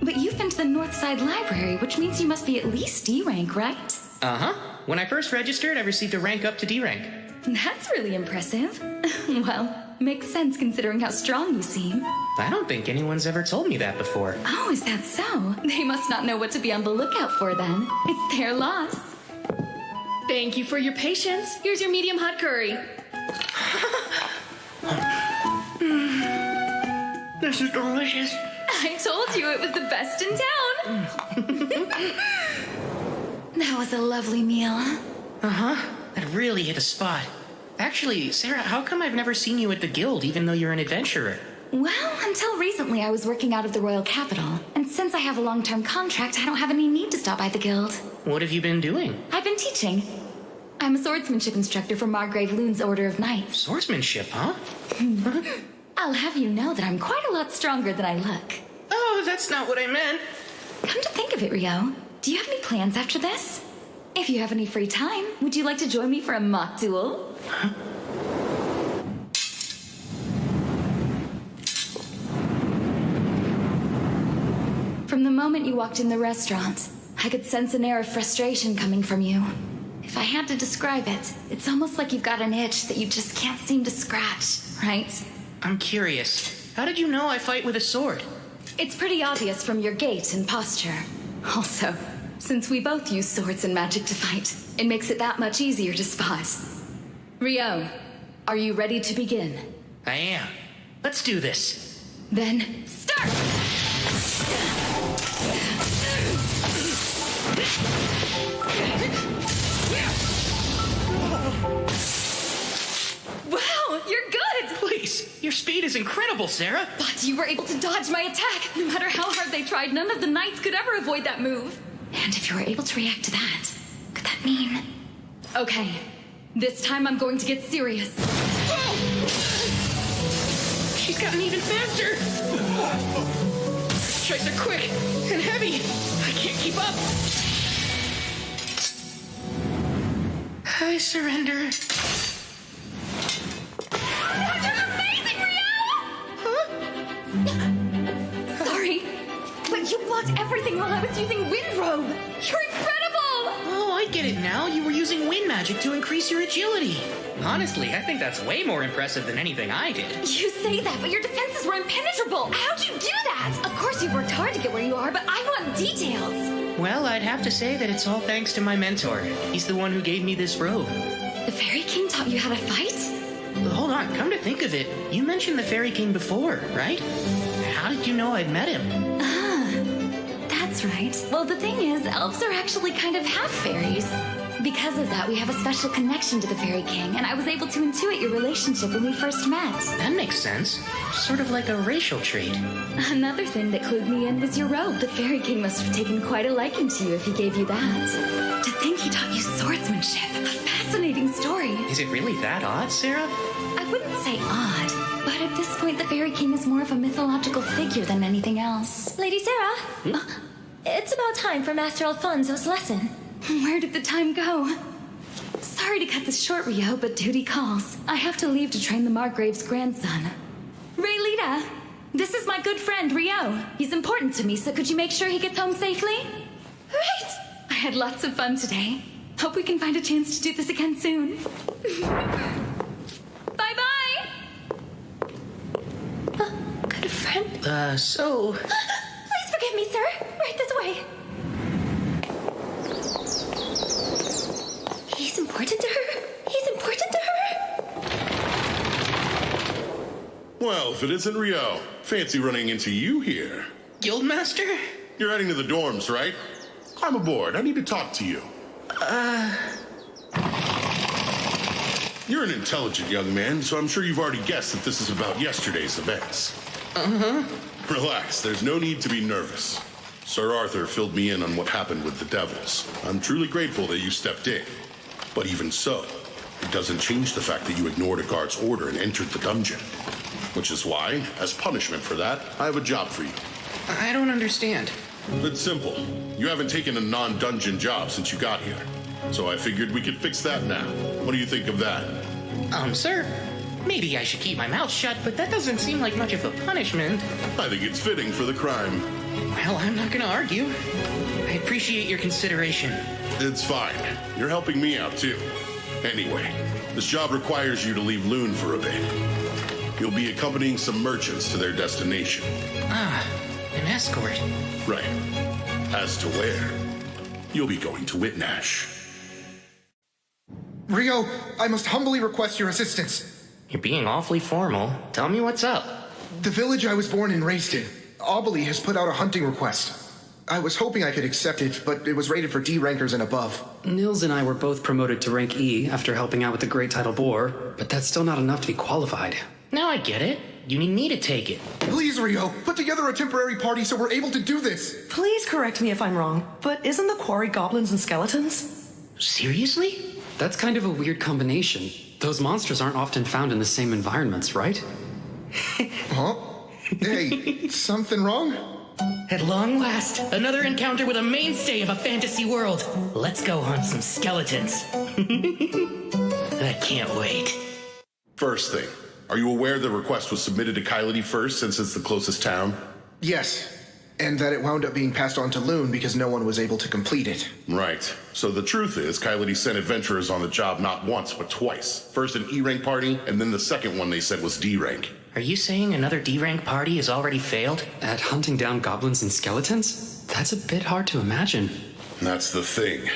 But you've been to the North Side Library, which means you must be at least D rank, right? Uh-huh. When I first registered, I received a rank up to D rank. That's really impressive. Well, makes sense considering how strong you seem. I don't think anyone's ever told me that before. Oh, is that so? They must not know what to be on the lookout for then. It's their loss. Thank you for your patience. Here's your medium hot curry. This is delicious. I told you it was the best in town. That was a lovely meal. Uh-huh. That really hit a spot. Actually, Sarah, how come I've never seen you at the guild, even though you're an adventurer? Well, until recently I was working out of the royal capital. And since I have a long-term contract, I don't have any need to stop by the guild. What have you been doing? I've been teaching. I'm a swordsmanship instructor for Margrave Lune's Order of Knights. Swordsmanship, huh? I'll have you know that I'm quite a lot stronger than I look. Oh, that's not what I meant. Come to think of it, Ryou, do you have any plans after this? If you have any free time, would you like to join me for a mock duel? Huh? From the moment you walked in the restaurant, I could sense an air of frustration coming from you. If I had to describe it, it's almost like you've got an itch that you just can't seem to scratch, right? I'm curious. How did you know I fight with a sword? It's pretty obvious from your gait and posture. Also, since we both use swords and magic to fight, it makes it that much easier to spot. Ryou, are you ready to begin? I am. Let's do this. Then, start! Wow, you're good! Please, your speed is incredible, Sarah. But you were able to dodge my attack. No matter how hard they tried, none of the knights could ever avoid that move. And if you were able to react to that, could that mean... Okay, this time I'm going to get serious. Whoa! She's gotten even faster. Strikes are quick and heavy. I can't keep up. I surrender. That's amazing, Ryou! Huh? Sorry, but you blocked everything while I was using Wind Robe. You're incredible! Oh, I get it now. You were using wind magic to increase your agility. Honestly, I think that's way more impressive than anything I did. You say that, but your defenses were impenetrable. How'd you do that? Of course you worked hard to get where you are, but I want details. Well, I'd have to say that it's all thanks to my mentor. He's the one who gave me this robe. The Fairy King taught you how to fight? Hold on, come to think of it, you mentioned the Fairy King before, right? How did you know I'd met him? That's right. Well, the thing is, elves are actually kind of half fairies. Because of that, we have a special connection to the Fairy King, and I was able to intuit your relationship when we first met. That makes sense. Sort of like a racial trait. Another thing that clued me in was your robe. The Fairy King must have taken quite a liking to you if he gave you that. To think he taught you swordsmanship. A fascinating story. Is it really that odd, Sarah? I wouldn't say odd, but at this point the Fairy King is more of a mythological figure than anything else. Lady Sarah, it's about time for Master Alfonso's lesson. Where did the time go? Sorry to cut this short, Ryou, but duty calls. I have to leave to train the Margrave's grandson. Raylita, this is my good friend, Ryou. He's important to me, so could you make sure he gets home safely? Right! I had lots of fun today. Hope we can find a chance to do this again soon. Bye-bye! Good friend? So... Please forgive me, sir. Right this way. He's important to her? He's important to her? Well, if it isn't Ryou, fancy running into you here. Guildmaster? You're heading to the dorms, right? Climb aboard. I need to talk to you. You're an intelligent young man, so I'm sure you've already guessed that this is about yesterday's events. Uh-huh. Relax, there's no need to be nervous. Sir Arthur filled me in on what happened with the devils. I'm truly grateful that you stepped in. But even so, it doesn't change the fact that you ignored a guard's order and entered the dungeon. Which is why, as punishment for that, I have a job for you. I don't understand. It's simple. You haven't taken a non-dungeon job since you got here. So I figured we could fix that now. What do you think of that? Sir, maybe I should keep my mouth shut, but that doesn't seem like much of a punishment. I think it's fitting for the crime. Well, I'm not gonna argue. I appreciate your consideration. It's fine. You're helping me out, too. Anyway, this job requires you to leave Lune for a bit. You'll be accompanying some merchants to their destination. Ah, an escort. Right. As to where, you'll be going to Whitnash. Ryou, I must humbly request your assistance. You're being awfully formal. Tell me what's up. The village I was born and raised in, Abel has put out a hunting request. I was hoping I could accept it, but it was rated for D rankers and above. Nils and I were both promoted to rank E after helping out with the Great Tidal Boar, but that's still not enough to be qualified. Now I get it. You need me to take it. Please, Ryou, put together a temporary party so we're able to do this. Please correct me if I'm wrong, but isn't the quarry goblins and skeletons? Seriously? That's kind of a weird combination. Those monsters aren't often found in the same environments, right? Huh? Hey, something wrong? At long last, another encounter with a mainstay of a fantasy world. Let's go hunt some skeletons. I can't wait. First thing, are you aware the request was submitted to Kylity first since it's the closest town? Yes, and that it wound up being passed on to Lune because no one was able to complete it. Right. So the truth is, Kylity sent adventurers on the job not once, but twice. First an E-rank party, and then the second one they said was D-rank. Are you saying another D-rank party has already failed? At hunting down goblins and skeletons? That's a bit hard to imagine. That's the thing.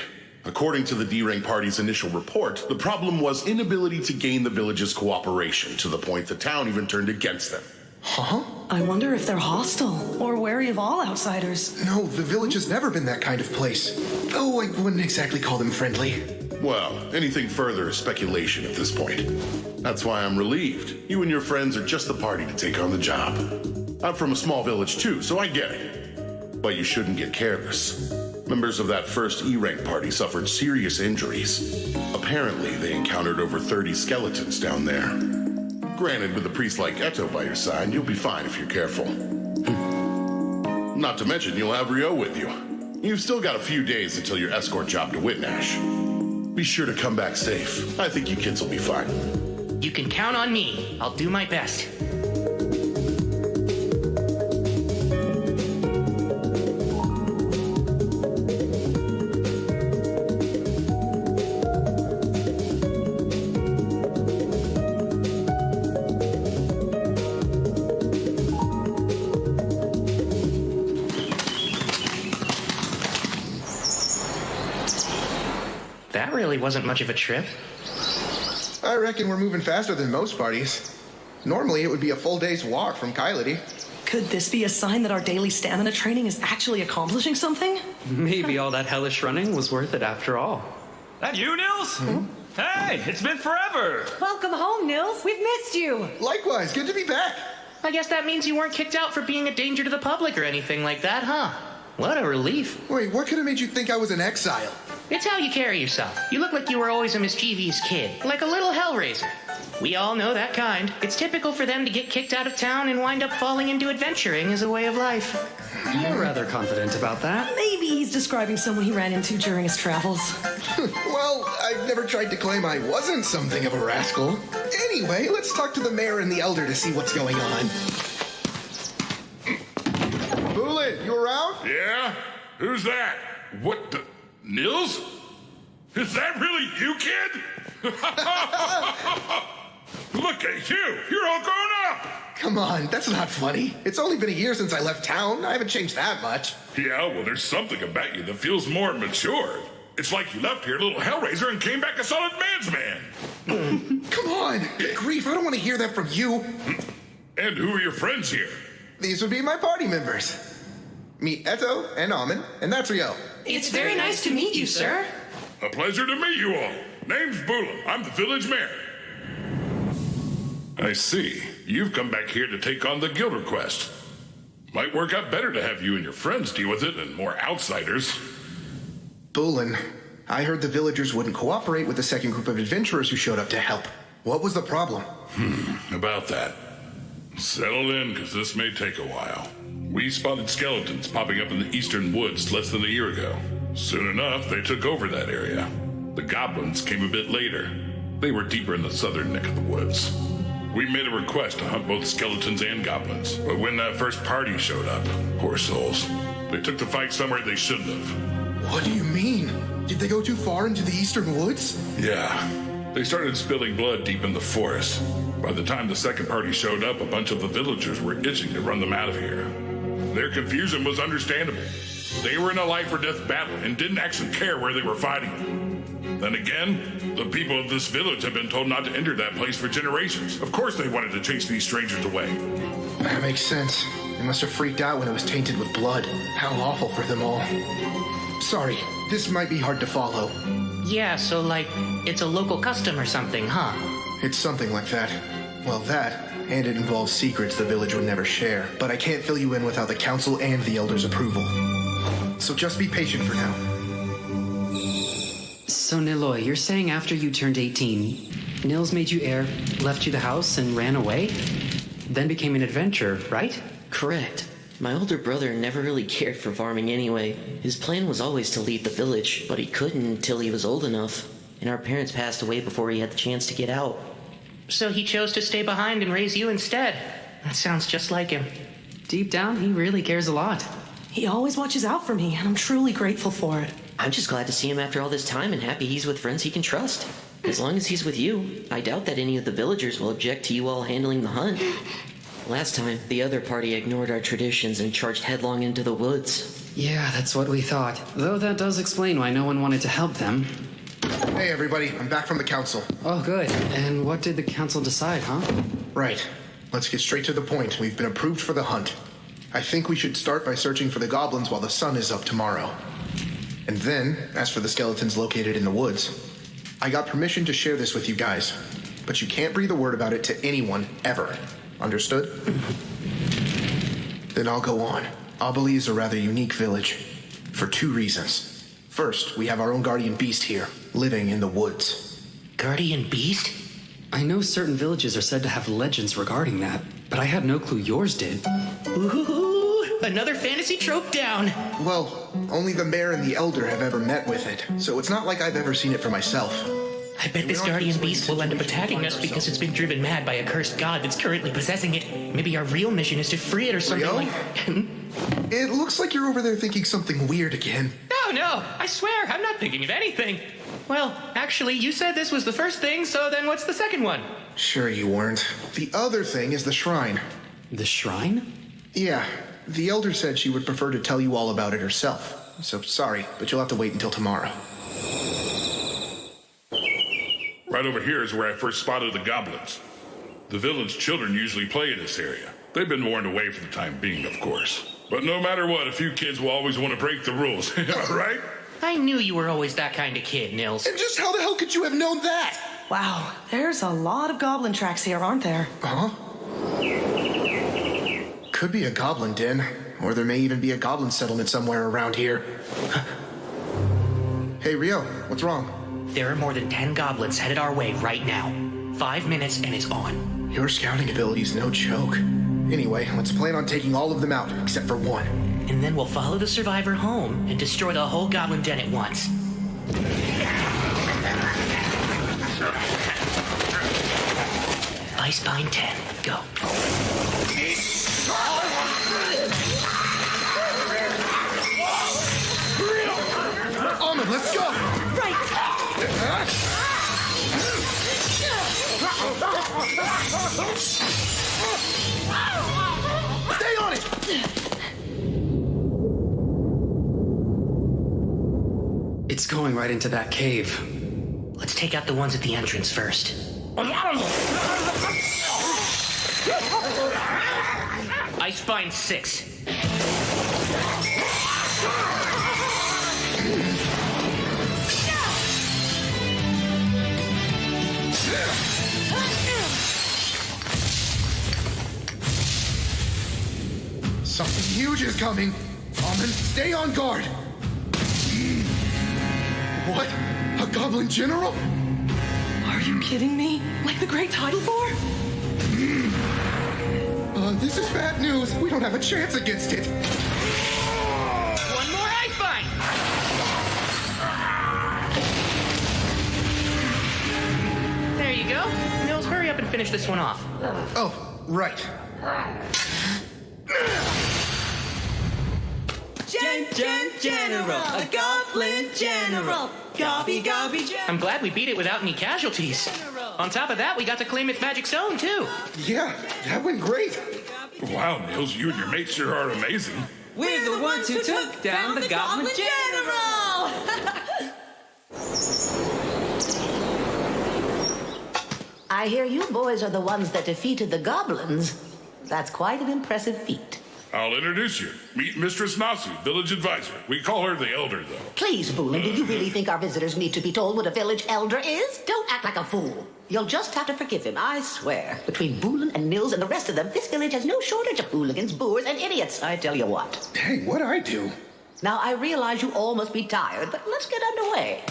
According to the D-rank party's initial report, the problem was inability to gain the village's cooperation, to the point the town even turned against them. Huh? I wonder if they're hostile or wary of all outsiders. No, the village has never been that kind of place. Oh, I wouldn't exactly call them friendly. Well, anything further is speculation at this point. That's why I'm relieved. You and your friends are just the party to take on the job. I'm from a small village too, so I get it. But you shouldn't get careless. Members of that first E-rank party suffered serious injuries. Apparently, they encountered over 30 skeletons down there. Granted, with a priest like Eto by your side, you'll be fine if you're careful. Not to mention, you'll have Ryou with you. You've still got a few days until your escort job to Whitnash. Be sure to come back safe. I think you kids will be fine. You can count on me. I'll do my best. That really wasn't much of a trip. I reckon we're moving faster than most parties. Normally, it would be a full day's walk from Kylity. Could this be a sign that our daily stamina training is actually accomplishing something? Maybe all that hellish running was worth it after all. That you, Nils? Hey, it's been forever! Welcome home, Nils. We've missed you. Likewise, good to be back. I guess that means you weren't kicked out for being a danger to the public or anything like that, huh? What a relief. Wait, what could have made you think I was an exile? It's how you carry yourself. You look like you were always a mischievous kid, like a little hellraiser. We all know that kind. It's typical for them to get kicked out of town and wind up falling into adventuring as a way of life. You're rather confident about that. Maybe he's describing someone he ran into during his travels. Well, I've never tried to claim I wasn't something of a rascal. Anyway, let's talk to the mayor and the elder to see what's going on. Bullet, you around? Yeah? Who's that? What the... Nils? Is that really you, kid? Look at you! You're all grown up! Come on, that's not funny. It's only been a year since I left town. I haven't changed that much. Yeah, well, there's something about you that feels more mature. It's like you left here a little hellraiser and came back a solid man's man. Come on! Good grief, I don't want to hear that from you. And who are your friends here? These would be my party members. Meet Eto and Amin, and that's Ryou. It's very nice to meet you, sir. A pleasure to meet you all. Name's Bula. I'm the village mayor. I see. You've come back here to take on the guild request. Might work out better to have you and your friends deal with it than more outsiders. Bulin, I heard the villagers wouldn't cooperate with the second group of adventurers who showed up to help. What was the problem? About that. Settle in, because this may take a while. We spotted skeletons popping up in the eastern woods less than a year ago. Soon enough, they took over that area. The goblins came a bit later. They were deeper in the southern neck of the woods. We made a request to hunt both skeletons and goblins, but when that first party showed up, poor souls, they took the fight somewhere they shouldn't have. What do you mean? Did they go too far into the eastern woods? Yeah. They started spilling blood deep in the forest. By the time the second party showed up, a bunch of the villagers were itching to run them out of here. Their confusion was understandable. They were in a life-or-death battle and didn't actually care where they were fighting. Then again, the people of this village have been told not to enter that place for generations. Of course they wanted to chase these strangers away. That makes sense. They must have freaked out when it was tainted with blood. How awful for them all. Sorry, this might be hard to follow. Yeah, so like, it's a local custom or something, huh? It's something like that. Well, that, and it involves secrets the village would never share. But I can't fill you in without the council and the elders' approval. So just be patient for now. So, Niloy, you're saying after you turned 18, Nils made you heir, left you the house, and ran away? Then became an adventurer, right? Correct. My older brother never really cared for farming anyway. His plan was always to leave the village, but he couldn't until he was old enough, and our parents passed away before he had the chance to get out. So he chose to stay behind and raise you instead. That sounds just like him. Deep down, he really cares a lot. He always watches out for me, and I'm truly grateful for it. I'm just glad to see him after all this time and happy he's with friends he can trust. As long as he's with you, I doubt that any of the villagers will object to you all handling the hunt. Last time, the other party ignored our traditions and charged headlong into the woods. Yeah, that's what we thought. Though that does explain why no one wanted to help them. Hey everybody, I'm back from the council. Oh, good. And what did the council decide, huh? Right. Let's get straight to the point. We've been approved for the hunt. I think we should start by searching for the goblins while the sun is up tomorrow. And then, as for the skeletons located in the woods, I got permission to share this with you guys. But you can't breathe a word about it to anyone, ever. Understood? Then I'll go on. Abel is a rather unique village. For 2 reasons. First, we have our own guardian beast here, living in the woods. Guardian beast? I know certain villages are said to have legends regarding that, but I had no clue yours did. Ooh, another fantasy trope down. Well, only the mayor and the elder have ever met with it, so it's not like I've ever seen it for myself. I bet this guardian beast will end up attacking us because it's been driven mad by a cursed god that's currently possessing it. Maybe our real mission is to free it or something Ryou? like... It looks like you're over there thinking something weird again. No, I swear, I'm not thinking of anything. Well, actually, you said this was the first thing, so then what's the second one? Sure you weren't. The other thing is the shrine. The shrine? Yeah, the elder said she would prefer to tell you all about it herself. So sorry, but you'll have to wait until tomorrow. Right over here is where I first spotted the goblins. The village children usually play in this area. They've been warned away for the time being, of course. But no matter what, a few kids will always want to break the rules, right? I knew you were always that kind of kid, Nils. And just how the hell could you have known that? Wow, there's a lot of goblin tracks here, aren't there? Huh? Could be a goblin den, or there may even be a goblin settlement somewhere around here. Hey, Ryou, what's wrong? There are more than 10 goblins headed our way right now. 5 minutes and it's on. Your scouting ability's no joke. Anyway, let's plan on taking all of them out, except for one. And then we'll follow the survivor home and destroy the whole goblin den at once. Ice Pine 10, go. Almond, let's go! Right! Stay on it! It's going right into that cave. Let's take out the ones at the entrance first. Ice Spine 6. Something huge is coming. Almond, stay on guard. What? A goblin general? Are you kidding me? Like the Great Tidal Boar? This is bad news. We don't have a chance against it. One more Ice Spine! go. Nils, hurry up and finish this one off. Oh, right. General, a goblin general. Gobby general. I'm glad we beat it without any casualties. On top of that, we got to claim its magic zone, too. Yeah, that went great. Wow, Nils, you and your mates sure are amazing. We're the ones who took down the Goblin General! I hear you boys are the ones that defeated the goblins. That's quite an impressive feat. I'll introduce you. Meet Mistress Nasu, village advisor. We call her the Elder, though. Please, Boolin, do you really think our visitors need to be told what a village elder is? Don't act like a fool. You'll just have to forgive him, I swear. Between Boolin and Nils and the rest of them, this village has no shortage of hooligans, boors, and idiots, I tell you what. Hey, what'd I do? Now, I realize you all must be tired, but let's get underway.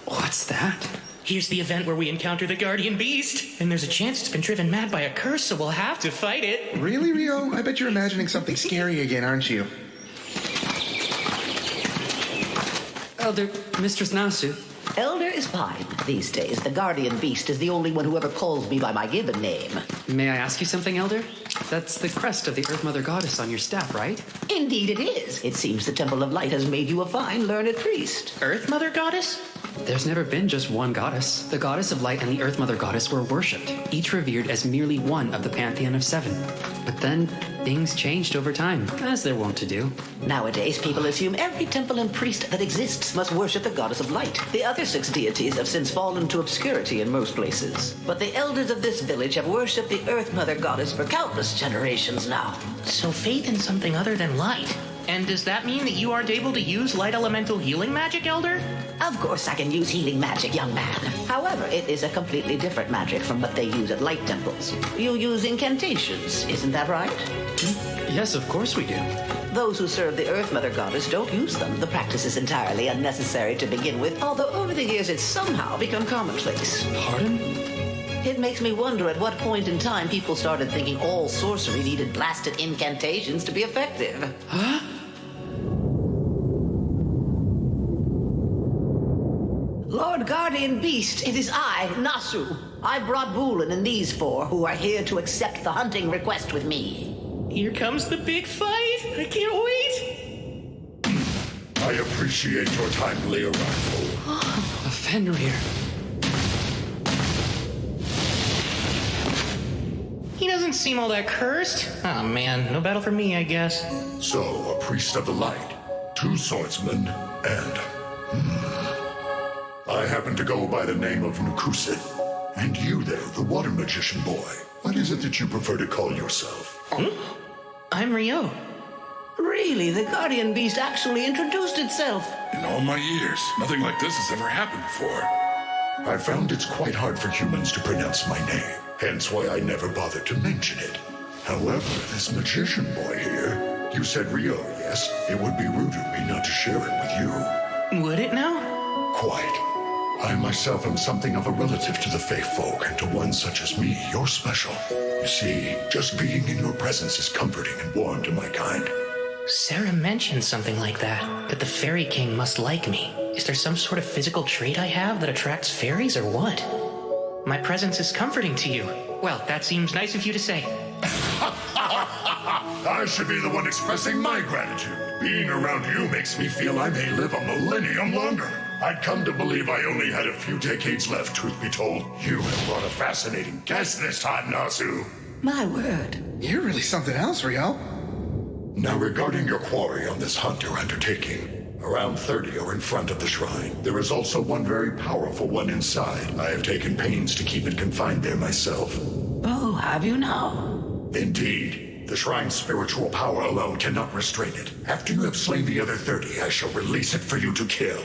What's that? Here's the event where we encounter the guardian beast. And there's a chance it's been driven mad by a curse, so we'll have to fight it. Really, Ryou? I bet you're imagining something scary again, aren't you? Elder, Mistress Nasu. Elder is fine. These days, the guardian beast is the only one who ever calls me by my given name. May I ask you something, Elder? That's the crest of the Earth Mother Goddess on your staff, right? Indeed it is. It seems the Temple of Light has made you a fine, learned priest. Earth Mother Goddess? There's never been just one goddess. The Goddess of Light and the Earth Mother Goddess were worshipped, each revered as merely one of the pantheon of 7. But then, things changed over time, as they're wont to do. Nowadays, people assume every temple and priest that exists must worship the Goddess of Light. The other 6 deities have since fallen to obscurity in most places. But the elders of this village have worshipped the Earth Mother Goddess for countless generations now. So faith in something other than light. And does that mean that you aren't able to use light elemental healing magic, Elder? Of course I can use healing magic, young man. However, it is a completely different magic from what they use at light temples. You use incantations, isn't that right? Yes, of course we do. Those who serve the Earth Mother Goddess don't use them. The practice is entirely unnecessary to begin with, although over the years it's somehow become commonplace. Pardon? It makes me wonder at what point in time people started thinking all sorcery needed blasted incantations to be effective. Huh? Lord Guardian Beast, it is I, Nasu. I brought Boolin and these 4 who are here to accept the hunting request with me. Here comes the big fight! I can't wait! I appreciate your timely arrival. A Fenrir. He doesn't seem all that cursed. Oh man, no battle for me, I guess. So, a priest of the light, 2 swordsmen, and... I happen to go by the name of Nukusit. And you there, the water magician boy. What is it that you prefer to call yourself? I'm Ryou. Really? The Guardian Beast actually introduced itself? In all my years, nothing like this has ever happened before. I found it's quite hard for humans to pronounce my name, hence why I never bothered to mention it. However, this magician boy here, you said Ryou, yes? It would be rude of me not to share it with you. Would it now? Quite. I myself am something of a relative to the Fae folk, and to one such as me, you're special. You see, just being in your presence is comforting and warm to my kind. Sarah mentioned something like that the Fairy King must like me. Is there some sort of physical trait I have that attracts fairies or what? My presence is comforting to you. Well, that seems nice of you to say. I should be the one expressing my gratitude. Being around you makes me feel I may live a millennium longer. I'd come to believe I only had a few decades left, truth be told. You have brought a fascinating guest this time, Nasu. My word. You're really something else, Ryou. Now, regarding your quarry on this hunt you're undertaking, around 30 are in front of the shrine. There is also one very powerful one inside. I have taken pains to keep it confined there myself. Oh, have you now? Indeed. The shrine's spiritual power alone cannot restrain it. After you have slain the other 30, I shall release it for you to kill.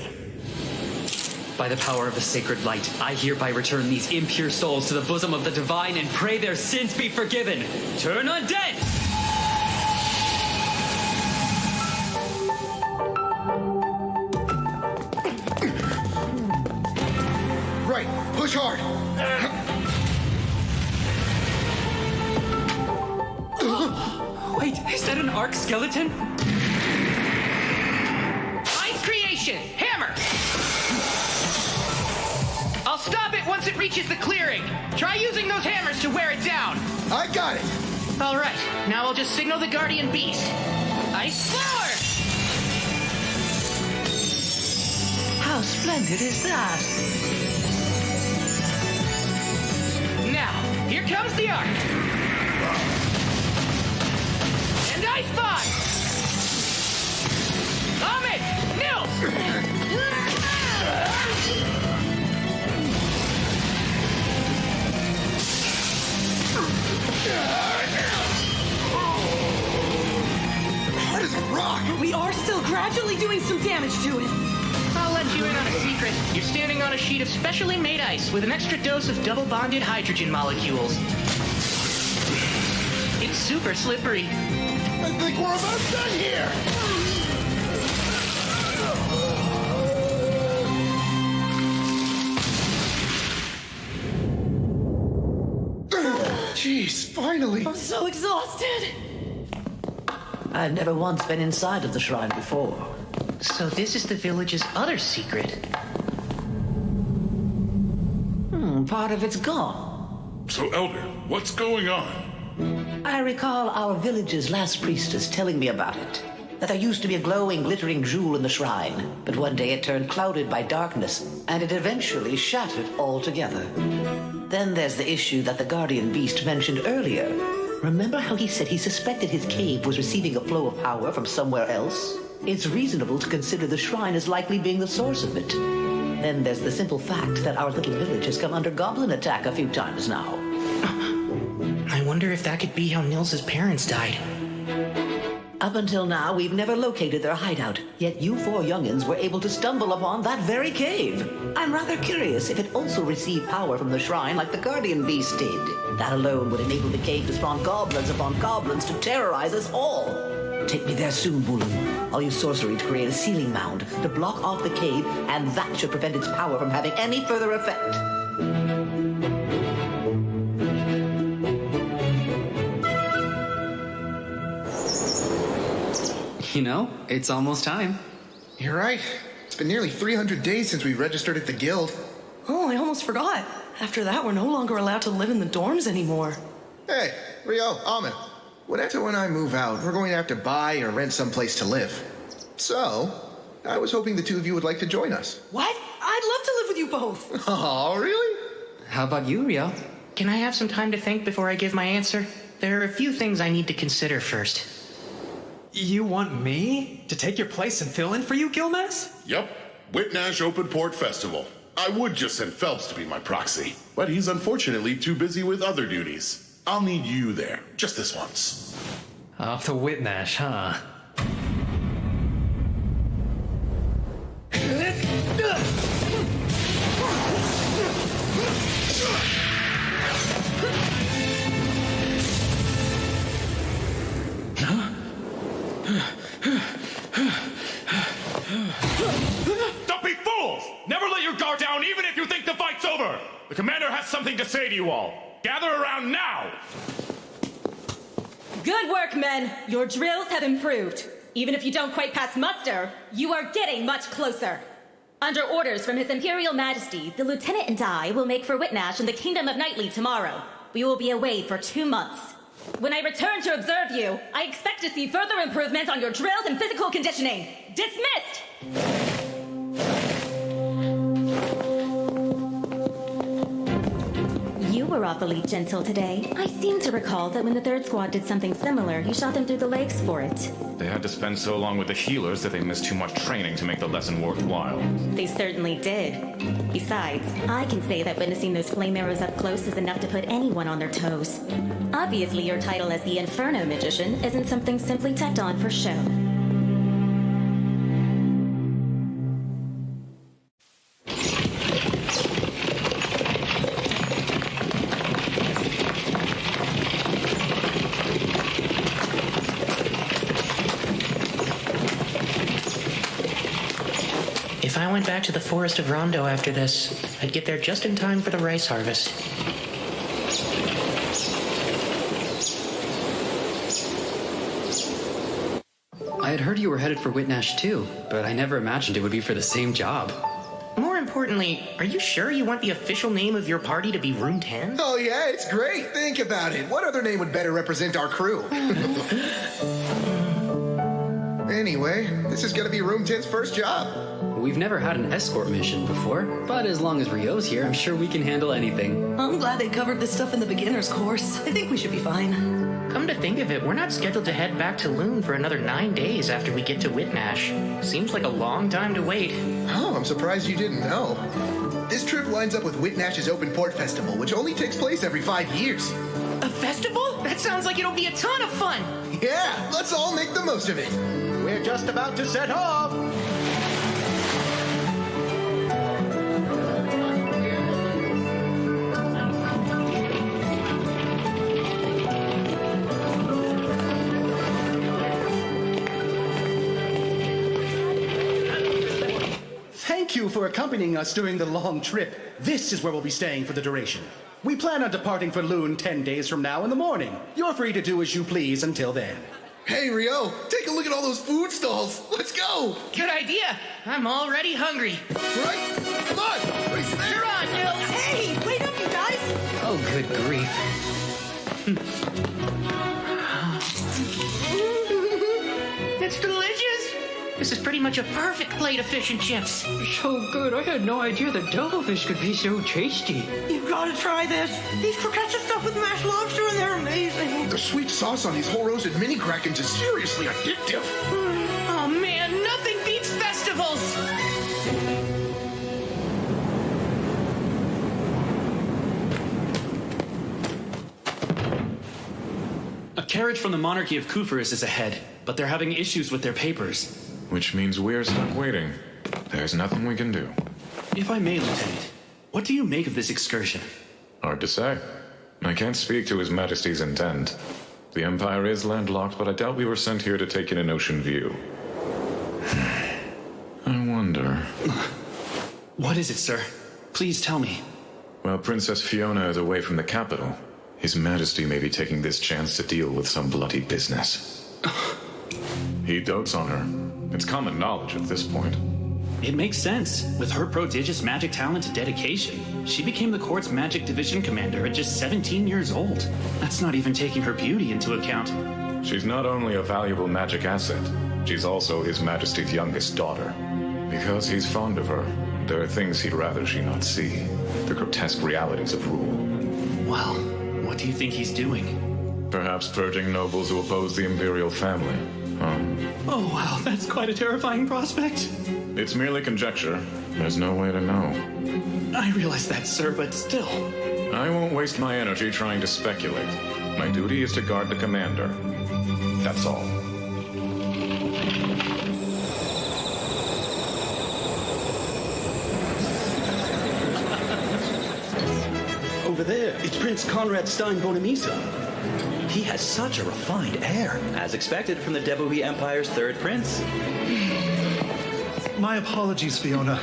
By the power of the sacred light, I hereby return these impure souls to the bosom of the divine and pray their sins be forgiven. Turn undead! Right, push hard. Wait, is that an arc skeleton? Ice creation! Hammer! I'll Stop it once it reaches the clearing! Try using those hammers to wear it down! I got it! Alright, now I'll just signal the Guardian Beast. Ice Flower! How splendid is that? Now, here comes the Arc! And Ice Bond! Ahmed! Nils! Hard as a rock! We are still gradually doing some damage to it. I'll let you in on a secret. You're standing on a sheet of specially made ice with an extra dose of double-bonded hydrogen molecules. It's super slippery. I think we're about done here! Jeez, finally! I'm so exhausted. I've never once been inside of the shrine before. So this is the village's other secret. Part of it's gone. So, Elder, what's going on? I recall our village's last priestess telling me about it. That there used to be a glowing, glittering jewel in the shrine, but one day it turned clouded by darkness, and it eventually shattered altogether. Then there's the issue that the Guardian Beast mentioned earlier. Remember how he said he suspected his cave was receiving a flow of power from somewhere else? It's reasonable to consider the shrine as likely being the source of it. Then there's the simple fact that our little village has come under goblin attack a few times now. I wonder if that could be how Nils's parents died. Up until now, we've never located their hideout, yet you four youngins were able to stumble upon that very cave. I'm rather curious if it also received power from the shrine like the Guardian Beast did. That alone would enable the cave to spawn goblins upon goblins to terrorize us all. Take me there soon, Bulun. I'll use sorcery to create a sealing mound to block off the cave, and that should prevent its power from having any further effect. You know, it's almost time. You're right. It's been nearly 300 days since we registered at the guild. Oh, I almost forgot. After that, we're no longer allowed to live in the dorms anymore. Hey, Ryou, Ahmed. When I move out, we're going to have to buy or rent someplace to live. So, I was hoping the two of you would like to join us. What? I'd love to live with you both. Oh, really? How about you, Ryou? Can I have some time to think before I give my answer? There are a few things I need to consider first. You want me to take your place and fill in for you, Gilmas? Yep. Whitnash Open Port Festival. I would just send Phelps to be my proxy, but he's unfortunately too busy with other duties. I'll need you there, just this once. Off to Whitnash, huh? Don't be fools! Never let your guard down even if you think the fight's over! The commander has something to say to you all. Gather around now! Good work, men. Your drills have improved. Even if you don't quite pass muster, you are getting much closer. Under orders from His Imperial Majesty, the Lieutenant and I will make for Whitnash in the Kingdom of Knightly tomorrow. We will be away for 2 months. When I return to observe you, I expect to see further improvements on your drills and physical conditioning. Dismissed! You were awfully gentle today. I seem to recall that when the third squad did something similar, you shot them through the legs for it. They had to spend so long with the healers that they missed too much training to make the lesson worthwhile. They certainly did. Besides, I can say that witnessing those flame arrows up close is enough to put anyone on their toes. Obviously, your title as the Inferno Magician isn't something simply tacked on for show. If I went back to the Forest of Rondo after this, I'd get there just in time for the rice harvest. I had heard you were headed for Whitnash too, but I never imagined it would be for the same job. More importantly, are you sure you want the official name of your party to be Room 10? Oh yeah, it's great. Think about it. What other name would better represent our crew? Anyway, this is gonna be Room 10's first job. We've never had an escort mission before, but as long as Ryou's here, I'm sure we can handle anything. I'm glad they covered this stuff in the beginner's course. I think we should be fine. Come to think of it, we're not scheduled to head back to Lune for another 9 days after we get to Whitnash. Seems like a long time to wait. Oh, I'm surprised you didn't know. This trip lines up with Whitnash's Open Port Festival, which only takes place every 5 years. A festival? That sounds like it'll be a ton of fun! Yeah, let's all make the most of it. We're just about to set off. Thank you for accompanying us during the long trip. This is where we'll be staying for the duration. We plan on departing for Lune 10 days from now in the morning. You're free to do as you please until then. Hey, Ryou, take a look at all those food stalls. Let's go. Good idea. I'm already hungry. Right? Come on. Race there. You're on, Nils. Hey, wait up, you guys. Oh, good grief. It's delicious. This is pretty much a perfect plate of fish and chips. So good. I had no idea that devilfish could be so tasty. You've got to try this. These croquettes are stuffed with mashed lobster and they're amazing. The sweet sauce on these whole roasted mini krakens is seriously addictive. Oh man, nothing beats festivals. A carriage from the monarchy of Kufuris is ahead, but they're having issues with their papers. Which means we're stuck waiting. There's nothing we can do. If I may, Lieutenant, what do you make of this excursion? Hard to say. I can't speak to His Majesty's intent. The Empire is landlocked, but I doubt we were sent here to take in an ocean view. I wonder... What is it, sir? Please tell me. While Princess Fiona is away from the capital, His Majesty may be taking this chance to deal with some bloody business. He dotes on her. It's common knowledge at this point. It makes sense. With her prodigious magic talent and dedication, she became the court's magic division commander at just 17 years old. That's not even taking her beauty into account. She's not only a valuable magic asset, she's also His Majesty's youngest daughter. Because he's fond of her, there are things he'd rather she not see. The grotesque realities of rule. Well, what do you think he's doing? Perhaps purging nobles who oppose the imperial family. Oh wow, that's quite a terrifying prospect. It's merely conjecture. There's no way to know. I realize that, sir, but still. I won't waste my energy trying to speculate. My duty is to guard the commander. That's all. Over there, it's Prince Conrad Stein Bonamisa. He has such a refined air, as expected from the Debohi Empire's third prince. My apologies, Fiona.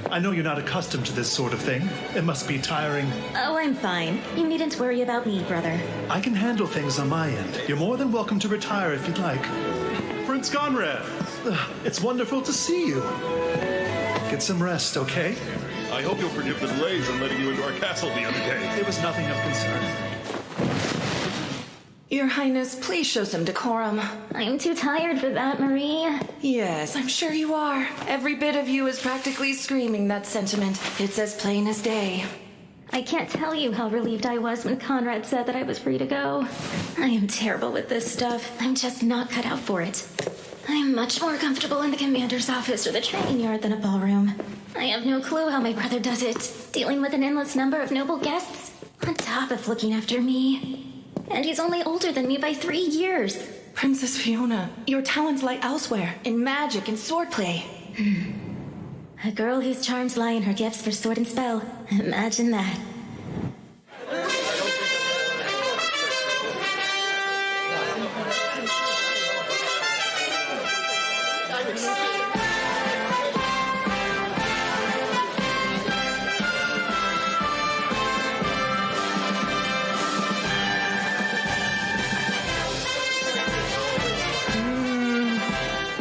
I know you're not accustomed to this sort of thing. It must be tiring. Oh, I'm fine. You needn't worry about me, brother. I can handle things on my end. You're more than welcome to retire if you'd like. Prince Conrad, it's wonderful to see you. Get some rest, okay? I hope you'll forgive the delays in letting you into our castle the other day. It was nothing of concern. Your Highness, please show some decorum. I'm too tired for that, Marie. Yes, I'm sure you are. Every bit of you is practically screaming that sentiment. It's as plain as day. I can't tell you how relieved I was when Conrad said that I was free to go. I am terrible with this stuff. I'm just not cut out for it. I'm much more comfortable in the commander's office or the training yard than a ballroom. I have no clue how my brother does it, dealing with an endless number of noble guests, on top of looking after me. And he's only older than me by 3 years. Princess Fiona, your talents lie elsewhere, in magic and swordplay. A girl whose charms lie in her gifts for sword and spell. Imagine that.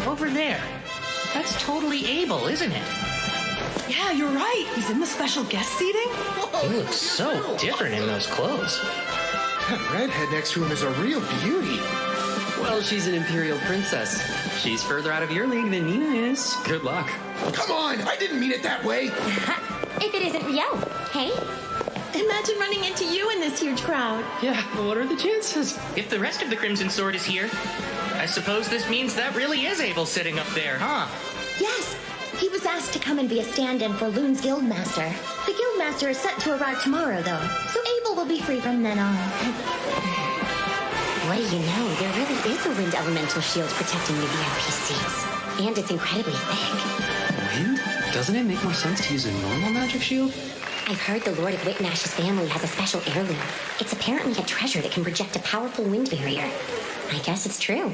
Over there. That's totally Abel, isn't it? Yeah, Yeah, you're right. He's in the special guest seating. He looks so different in those clothes. That redhead next to him is a real beauty. Well, she's an Imperial princess. She's further out of your league than Nina is. Good luck. Come on, I didn't mean it that way. If it isn't Ryou, hey? Imagine running into you in this huge crowd. Yeah, what are the chances? If the rest of the Crimson Sword is here, I suppose this means that really is Abel sitting up there, huh? Yes, he was asked to come and be a stand-in for Lune's guildmaster. The guildmaster is set to arrive tomorrow, though, so Abel will be free from then on. What do you know? There really is a wind elemental shield protecting the VIP seats. And it's incredibly thick. Wind? Doesn't it make more sense to use a normal magic shield? I've heard the Lord of Whitnash's family has a special heirloom. It's apparently a treasure that can project a powerful wind barrier. I guess it's true.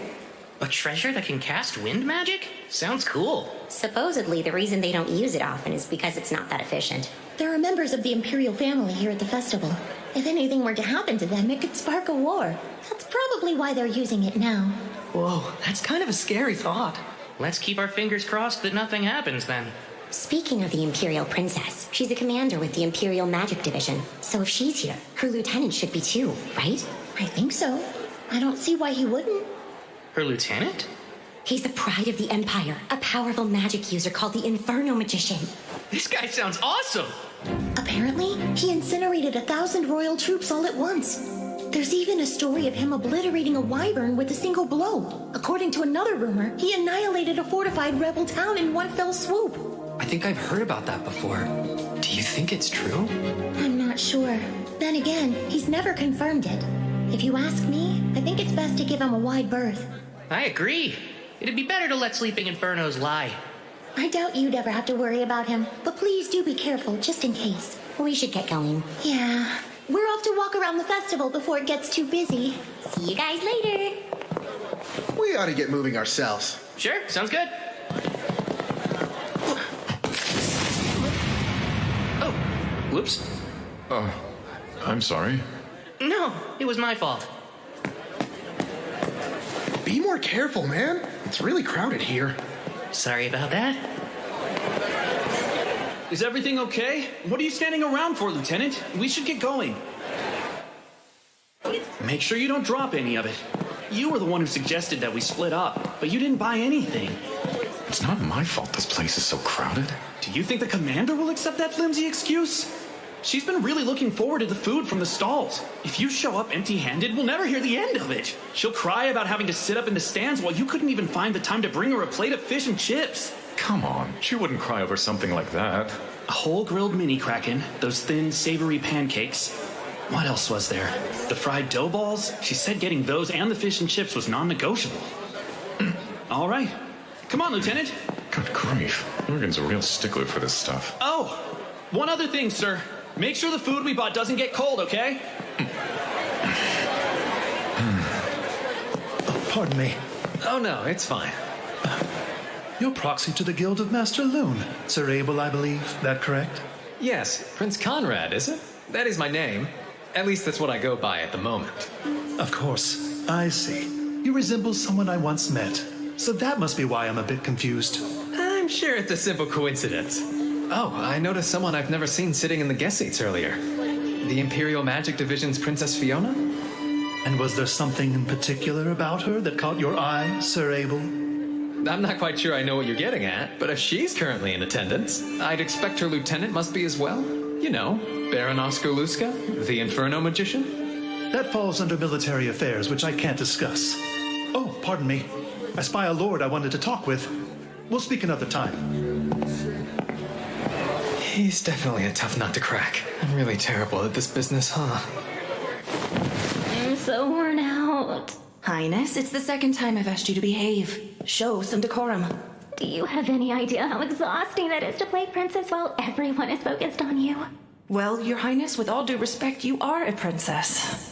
A treasure that can cast wind magic? Sounds cool. Supposedly, the reason they don't use it often is because it's not that efficient. There are members of the Imperial family here at the festival. If anything were to happen to them, it could spark a war. That's probably why they're using it now. Whoa, that's kind of a scary thought. Let's keep our fingers crossed that nothing happens then. Speaking of the Imperial Princess, she's a commander with the Imperial Magic Division. So if she's here, her lieutenant should be too, right? I think so. I don't see why he wouldn't. Her lieutenant? He's the pride of the Empire, a powerful magic user called the Inferno Magician. This guy sounds awesome! Apparently, he incinerated 1,000 royal troops all at once. There's even a story of him obliterating a wyvern with a single blow. According to another rumor, he annihilated a fortified rebel town in one fell swoop. I think I've heard about that before. Do you think it's true? I'm not sure. Then again, he's never confirmed it. If you ask me, I think it's best to give him a wide berth. I agree. It'd be better to let Sleeping Infernos lie. I doubt you'd ever have to worry about him, but please do be careful, just in case. We should get going. Yeah. We're off to walk around the festival before it gets too busy. See you guys later. We ought to get moving ourselves. Sure, sounds good. Oh, whoops. I'm sorry. No, it was my fault. Be more careful, man. It's really crowded here. Sorry about that. Is everything okay? What are you standing around for, Lieutenant? We should get going. Make sure you don't drop any of it. You were the one who suggested that we split up, but you didn't buy anything. It's not my fault this place is so crowded. Do you think the commander will accept that flimsy excuse? She's been really looking forward to the food from the stalls. If you show up empty-handed, we'll never hear the end of it. She'll cry about having to sit up in the stands while you couldn't even find the time to bring her a plate of fish and chips. Come on, she wouldn't cry over something like that. A whole grilled mini kraken, those thin, savory pancakes. What else was there? The fried dough balls? She said getting those and the fish and chips was non-negotiable. All right. Come on, Lieutenant. Good grief. Morgan's a real stickler for this stuff. Oh, one other thing, sir. Make sure the food we bought doesn't get cold, okay? Pardon me. Oh no, it's fine. You're proxy to the Guild of Master Lune. Sir Abel, I believe. That correct? Yes, Prince Conrad, is it? That is my name. At least that's what I go by at the moment. Of course. I see. You resemble someone I once met. So that must be why I'm a bit confused. I'm sure it's a simple coincidence. Oh, I noticed someone I've never seen sitting in the guest seats earlier. The Imperial Magic Division's Princess Fiona? And was there something in particular about her that caught your eye, Sir Abel? I'm not quite sure I know what you're getting at, but if she's currently in attendance, I'd expect her lieutenant must be as well. You know, Baron Oscar Luska, the Inferno Magician. That falls under military affairs, which I can't discuss. Oh, pardon me. I spy a lord I wanted to talk with. We'll speak another time. He's definitely a tough nut to crack. I'm really terrible at this business, huh? I'm so worn out. Highness, it's the second time I've asked you to behave. Show some decorum. Do you have any idea how exhausting that is to play princess while everyone is focused on you? Well, Your Highness, with all due respect, you are a princess.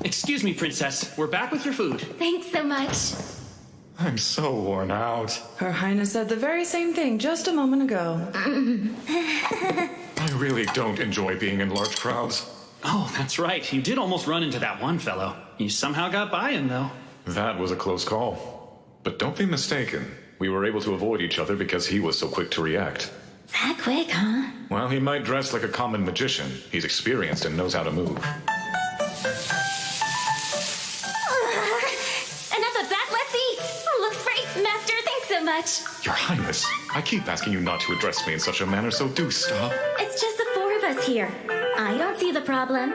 Excuse me, Princess. We're back with your food. Thanks so much. I'm so worn out. Her Highness said the very same thing just a moment ago. I really don't enjoy being in large crowds. Oh, that's right. You did almost run into that one fellow. You somehow got by him, though. That was a close call. But don't be mistaken. We were able to avoid each other because he was so quick to react. That quick, huh? While he might dress like a common magician, he's experienced and knows how to move. Enough of that, let's eat! Looks great, Master, thanks so much. Your Highness, I keep asking you not to address me in such a manner, so do stop. It's just the four of us here. I don't see the problem.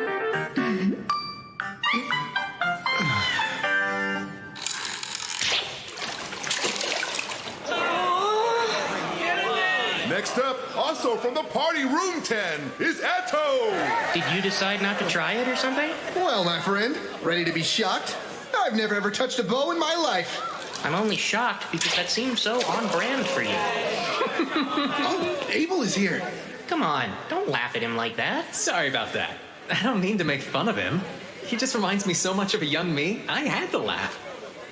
Next up, also from the party room 10, is Atto! Did you decide not to try it or something? Well, my friend, ready to be shocked? I've never ever touched a bow in my life. I'm only shocked because that seems so on brand for you. Oh, Abel is here. Come on, don't laugh at him like that. Sorry about that. I don't mean to make fun of him. He just reminds me so much of a young me, I had to laugh.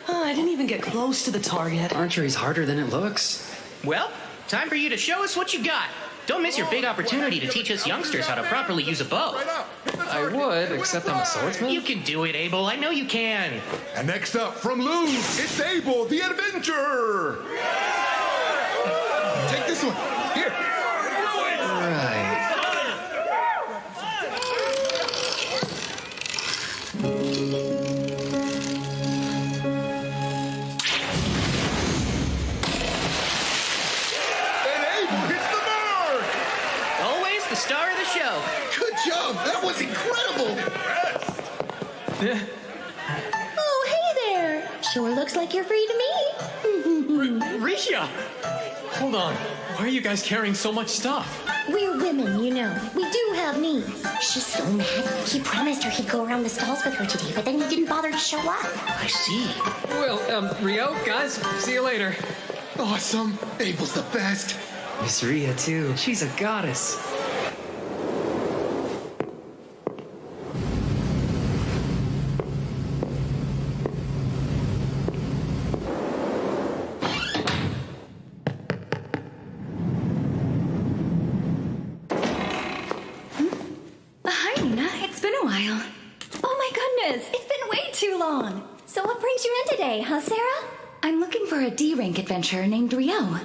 Oh, I didn't even get close to the target. Archery's harder than it looks. Well, time for you to show us what you got. Don't miss your big opportunity to teach us youngsters how to properly use a bow. I would, except I'm a swordsman. You can do it, Abel. I know you can. And next up, from Lune, it's Abel the Adventurer! Take this one. Here. Right. Star of the show. Good job. That was incredible. Oh, hey there. Sure looks like you're free to meet. Risha! Hold on. Why are you guys carrying so much stuff? We're women, you know. We do have needs. She's so mad. He promised her he'd go around the stalls with her today, but then he didn't bother to show up. I see. Well, Ryou, guys, see you later. Awesome. Abel's the best. Miss Rhea, too. She's a goddess. So what brings you in today, huh, Sarah? I'm looking for a D-rank adventurer named Ryou.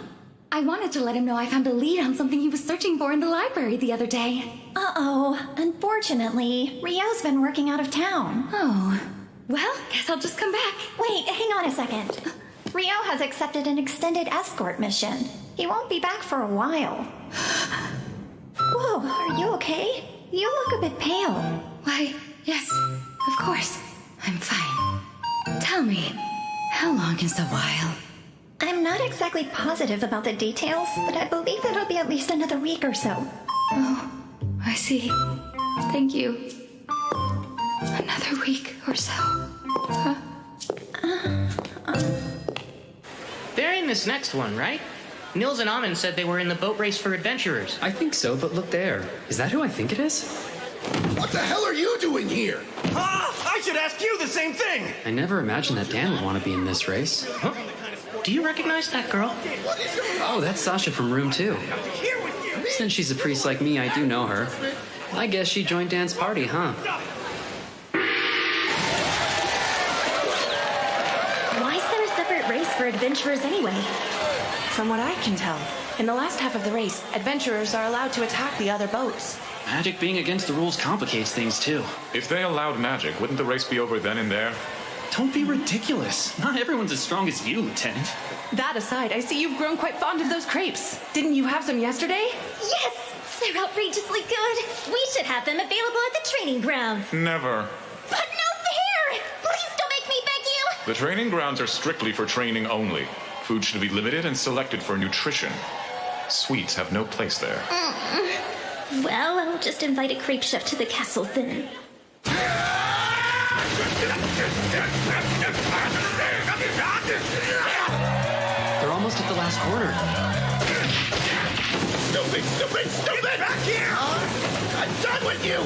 I wanted to let him know I found a lead on something he was searching for in the library the other day. Uh-oh. Unfortunately, Ryou's been working out of town. Oh. Well, guess I'll just come back. Wait, hang on a second. Ryou has accepted an extended escort mission. He won't be back for a while. Whoa, are you okay? You look a bit pale. Why, yes, of course. I'm fine. Tell me, how long is the while? I'm not exactly positive about the details, but I believe it'll be at least another week or so. Oh, I see. Thank you. Another week or so. Huh? They're in this next one, right? Nils and Amon said they were in the boat race for adventurers. I think so, but look there. Is that who I think it is? What the hell are you doing here? I should ask you the same thing! I never imagined that Dan would want to be in this race. Huh? Do you recognize that girl? Oh, that's Sasha from Room 2. Since she's a priest like me, I do know her. I guess she joined Dan's party, huh? Why is there a separate race for adventurers anyway? From what I can tell, in the last half of the race, adventurers are allowed to attack the other boats. Magic being against the rules complicates things, too. If they allowed magic, wouldn't the race be over then and there? Don't be ridiculous. Not everyone's as strong as you, Lieutenant. That aside, I see you've grown quite fond of those crepes. Didn't you have some yesterday? Yes! They're outrageously good. We should have them available at the training grounds. Never. But no fair! Please don't make me beg you! The training grounds are strictly for training only. Food should be limited and selected for nutrition. Sweets have no place there. Well, I'll just invite a crepe chef to the castle then. They're almost at the last corner. Stupid! Stupid! Stupid! Back here! I'm done with you!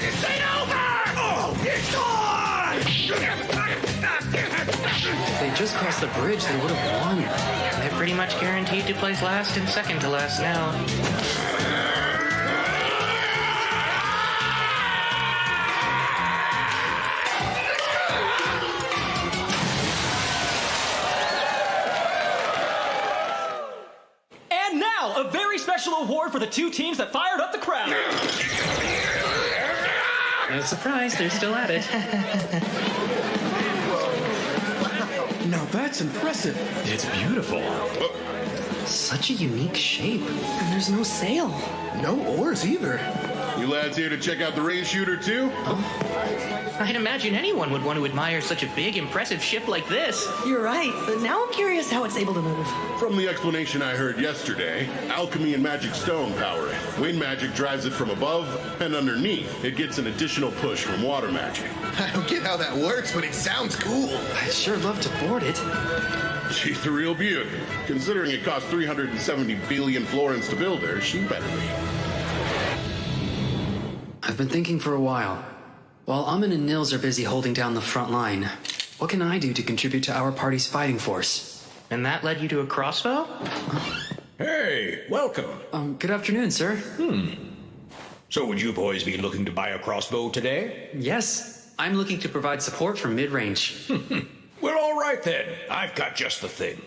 This ain't over! Oh, it's on! they just crossed the bridge, they would have won. They're pretty much guaranteed to place last and second to last now. And now, a very special award for the two teams that fired up the crowd. No surprise, they're still at it. Now that's impressive. It's beautiful. Such a unique shape. And there's no sail. No oars either. You lads here to check out the rain shooter too? I'd imagine anyone would want to admire such a big, impressive ship like this. You're right, but now I'm curious how it's able to move. From the explanation I heard yesterday, alchemy and magic stone power it. Wind magic drives it from above, and underneath, it gets an additional push from water magic. I don't get how that works, but it sounds cool. I'd sure love to board it. She's the real beaut. Considering it cost 370 billion florins to build her, she better be. I've been thinking for a while. While Amin and Nils are busy holding down the front line, what can I do to contribute to our party's fighting force? And that led you to a crossbow? Hey, welcome. Good afternoon, sir. So would you boys be looking to buy a crossbow today? Yes, I'm looking to provide support from mid-range. Well, all right then. I've got just the thing.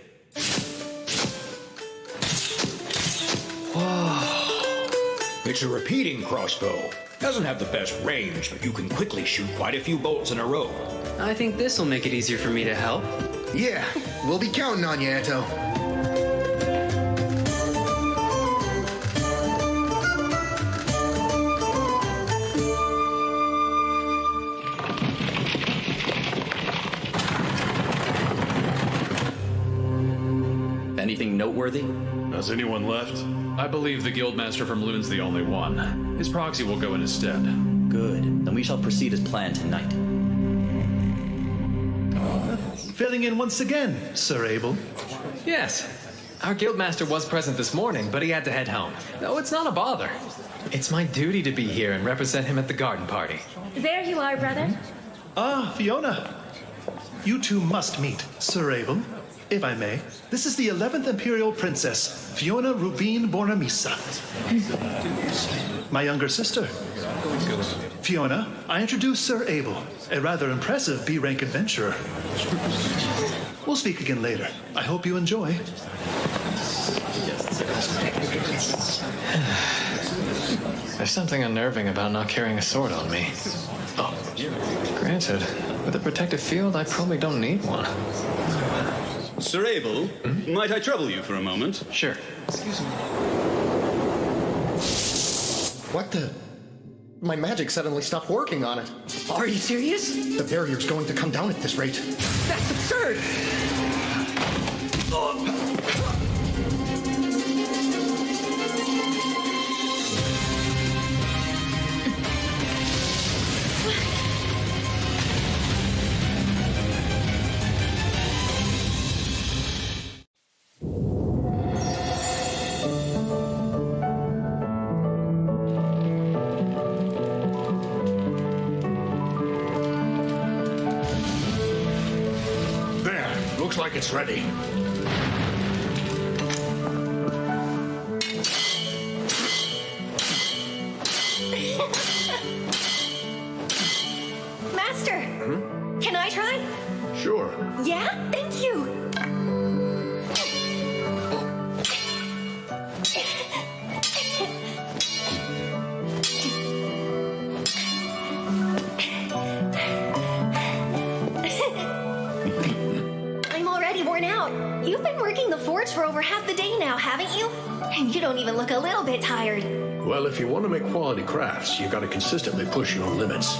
Whoa. It's a repeating crossbow. Doesn't have the best range, but you can quickly shoot quite a few bolts in a row. I think this will make it easier for me to help. Yeah, we'll be counting on you, Eto. Anything noteworthy? Has anyone left? I believe the guildmaster from Lune's the only one. His proxy will go in his stead. Good. Then we shall proceed as planned tonight. Filling in once again, Sir Abel. Yes. Our guildmaster was present this morning, but he had to head home. No, it's not a bother. It's my duty to be here and represent him at the garden party. There you are, brother. Ah, Fiona. You two must meet, Sir Abel. If I may, this is the 11th Imperial Princess, Fiona Rubin Bornamisa. My younger sister. Fiona, I introduce Sir Abel, a rather impressive B-rank adventurer. We'll speak again later. I hope you enjoy. There's something unnerving about not carrying a sword on me. Oh, granted, with a protective field, I probably don't need one. Sir Abel, might I trouble you for a moment? Sure. Excuse me. What the? My magic suddenly stopped working on it. Are you serious? The barrier's going to come down at this rate. That's absurd! Looks like it's ready. Master! Can I try? Sure. Yeah? Thank you! You've been working the forge for over half the day now, haven't you? And you don't even look a little bit tired. Well, if you want to make quality crafts, you got to consistently push your own limits.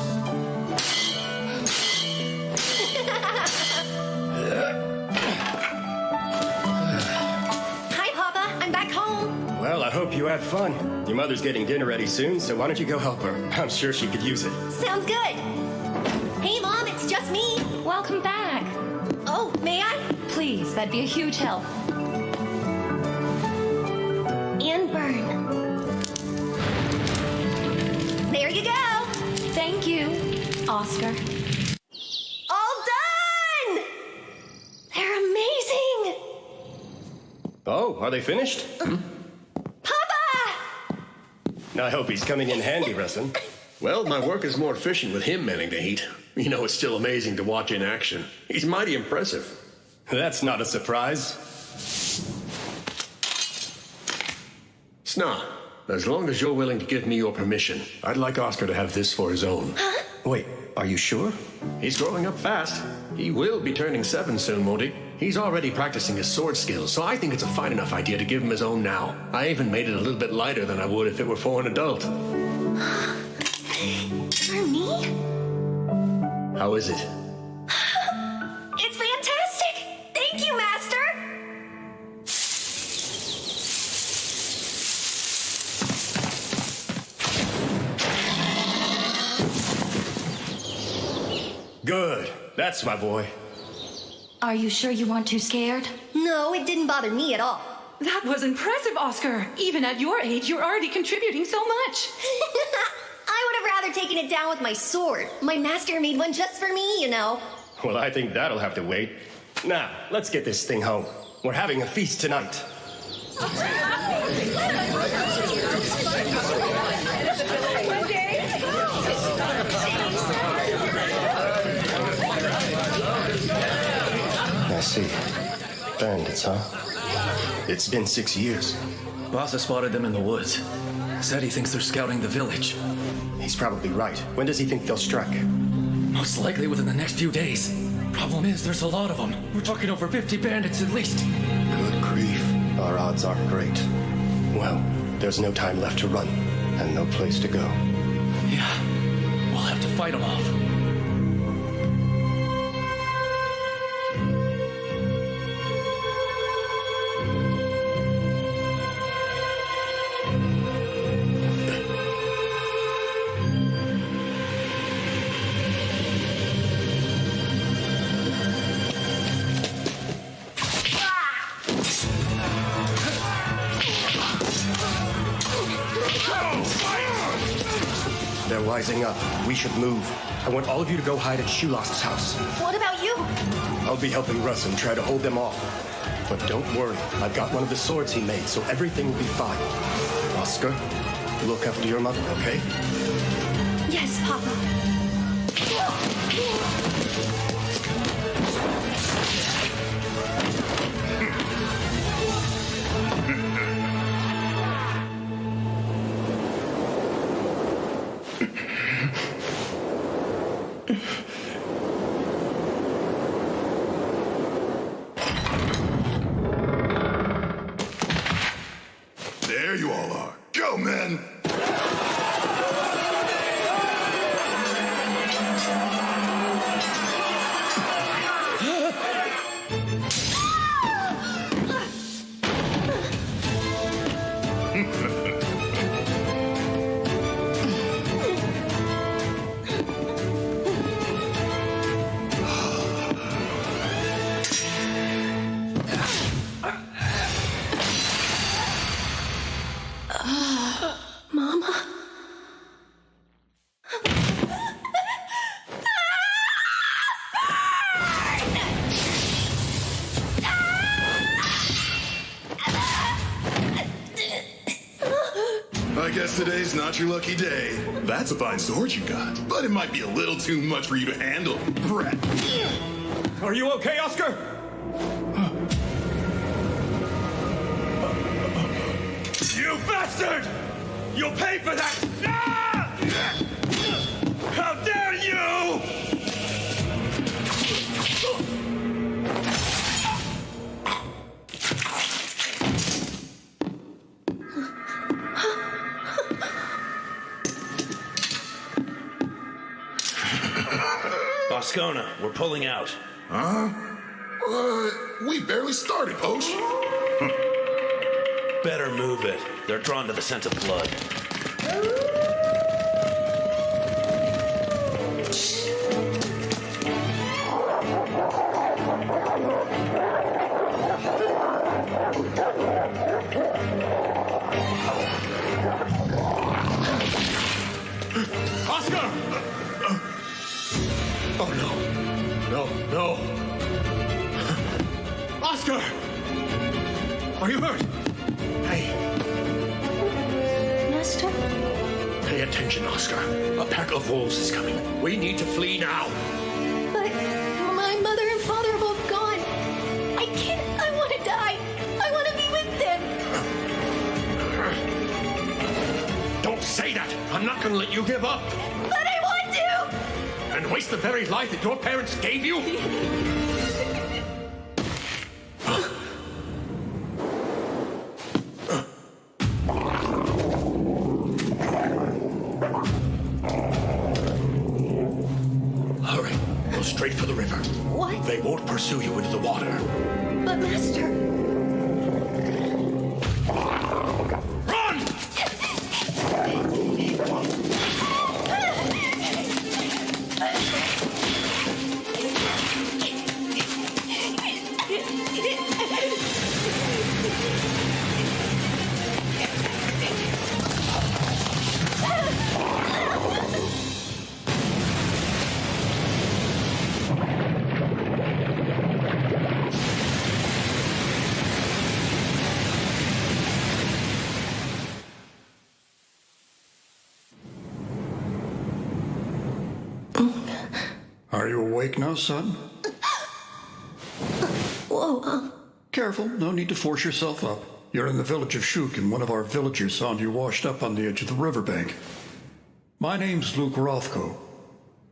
Hi, Papa. I'm back home. Well, I hope you had fun. Your mother's getting dinner ready soon, so why don't you go help her? I'm sure she could use it. Sounds good. Hey, Mom, it's just me. Welcome back. Oh, may I? Please, that'd be a huge help. And burn. There you go. Thank you, Oscar. All done! Oh, are they finished? I hope he's coming in handy, Russin. Well, my work is more efficient with him manning the heat. You know, it's still amazing to watch in action. He's mighty impressive. That's not a surprise. Sna, as long as you're willing to give me your permission, I'd like Oscar to have this for his own. Huh? Wait, are you sure? He's growing up fast. He will be turning 7 soon, won't he? He's already practicing his sword skills, so I think it's a fine enough idea to give him his own now. I even made it a little bit lighter than I would if it were for an adult. For me? How is it? It's fantastic! Thank you, Master! Good. That's my boy. Are you sure you weren't too scared? No, it didn't bother me at all. That was impressive, Oscar. Even at your age, you're already contributing so much. I would have rather taken it down with my sword. My master made one just for me, you know. Well, I think that'll have to wait. Now, let's get this thing home. We're having a feast tonight. I see. Bandits, huh? It's been 6 years. Boss has spotted them in the woods. Said he thinks they're scouting the village. He's probably right. When does he think they'll strike? Most likely within the next few days. Problem is, there's a lot of them. We're talking over 50 bandits at least. Good grief. Our odds aren't great. Well, there's no time left to run, and no place to go. Yeah, we'll have to fight them off. They're wising up. We should move. I want all of you to go hide at Shulost's house. What about you? I'll be helping Russ and try to hold them off. But don't worry, I've got one of the swords he made, so everything will be fine. Oscar, look after your mother, okay? Yes, Papa. There you all are. Go, men! Mama? I guess today's not your lucky day. That's a fine sword you got, but it might be a little too much for you to handle, brat. Are you okay, Oscar? You bastard! You'll pay for that! Ah! How dare you! Boscona, we're pulling out. Huh? We barely started, Posh. Better move it. They're drawn to the scent of blood. Oscar! Oh, no. No, no. Oscar! Are you hurt? Hey. Master? Pay attention, Oscar. A pack of wolves is coming. We need to flee now. But my mother and father are both gone. I can't. I want to die. I want to be with them. Don't say that. I'm not going to let you give up. But I want to. And waste the very life that your parents gave you? Hurry. Go straight for the river. What? They won't pursue you into the water. But Master... Run! Are you awake now, son? Whoa. Careful, no need to force yourself up. You're in the village of Shuk, and one of our villagers found you washed up on the edge of the riverbank. My name's Luke Rothko.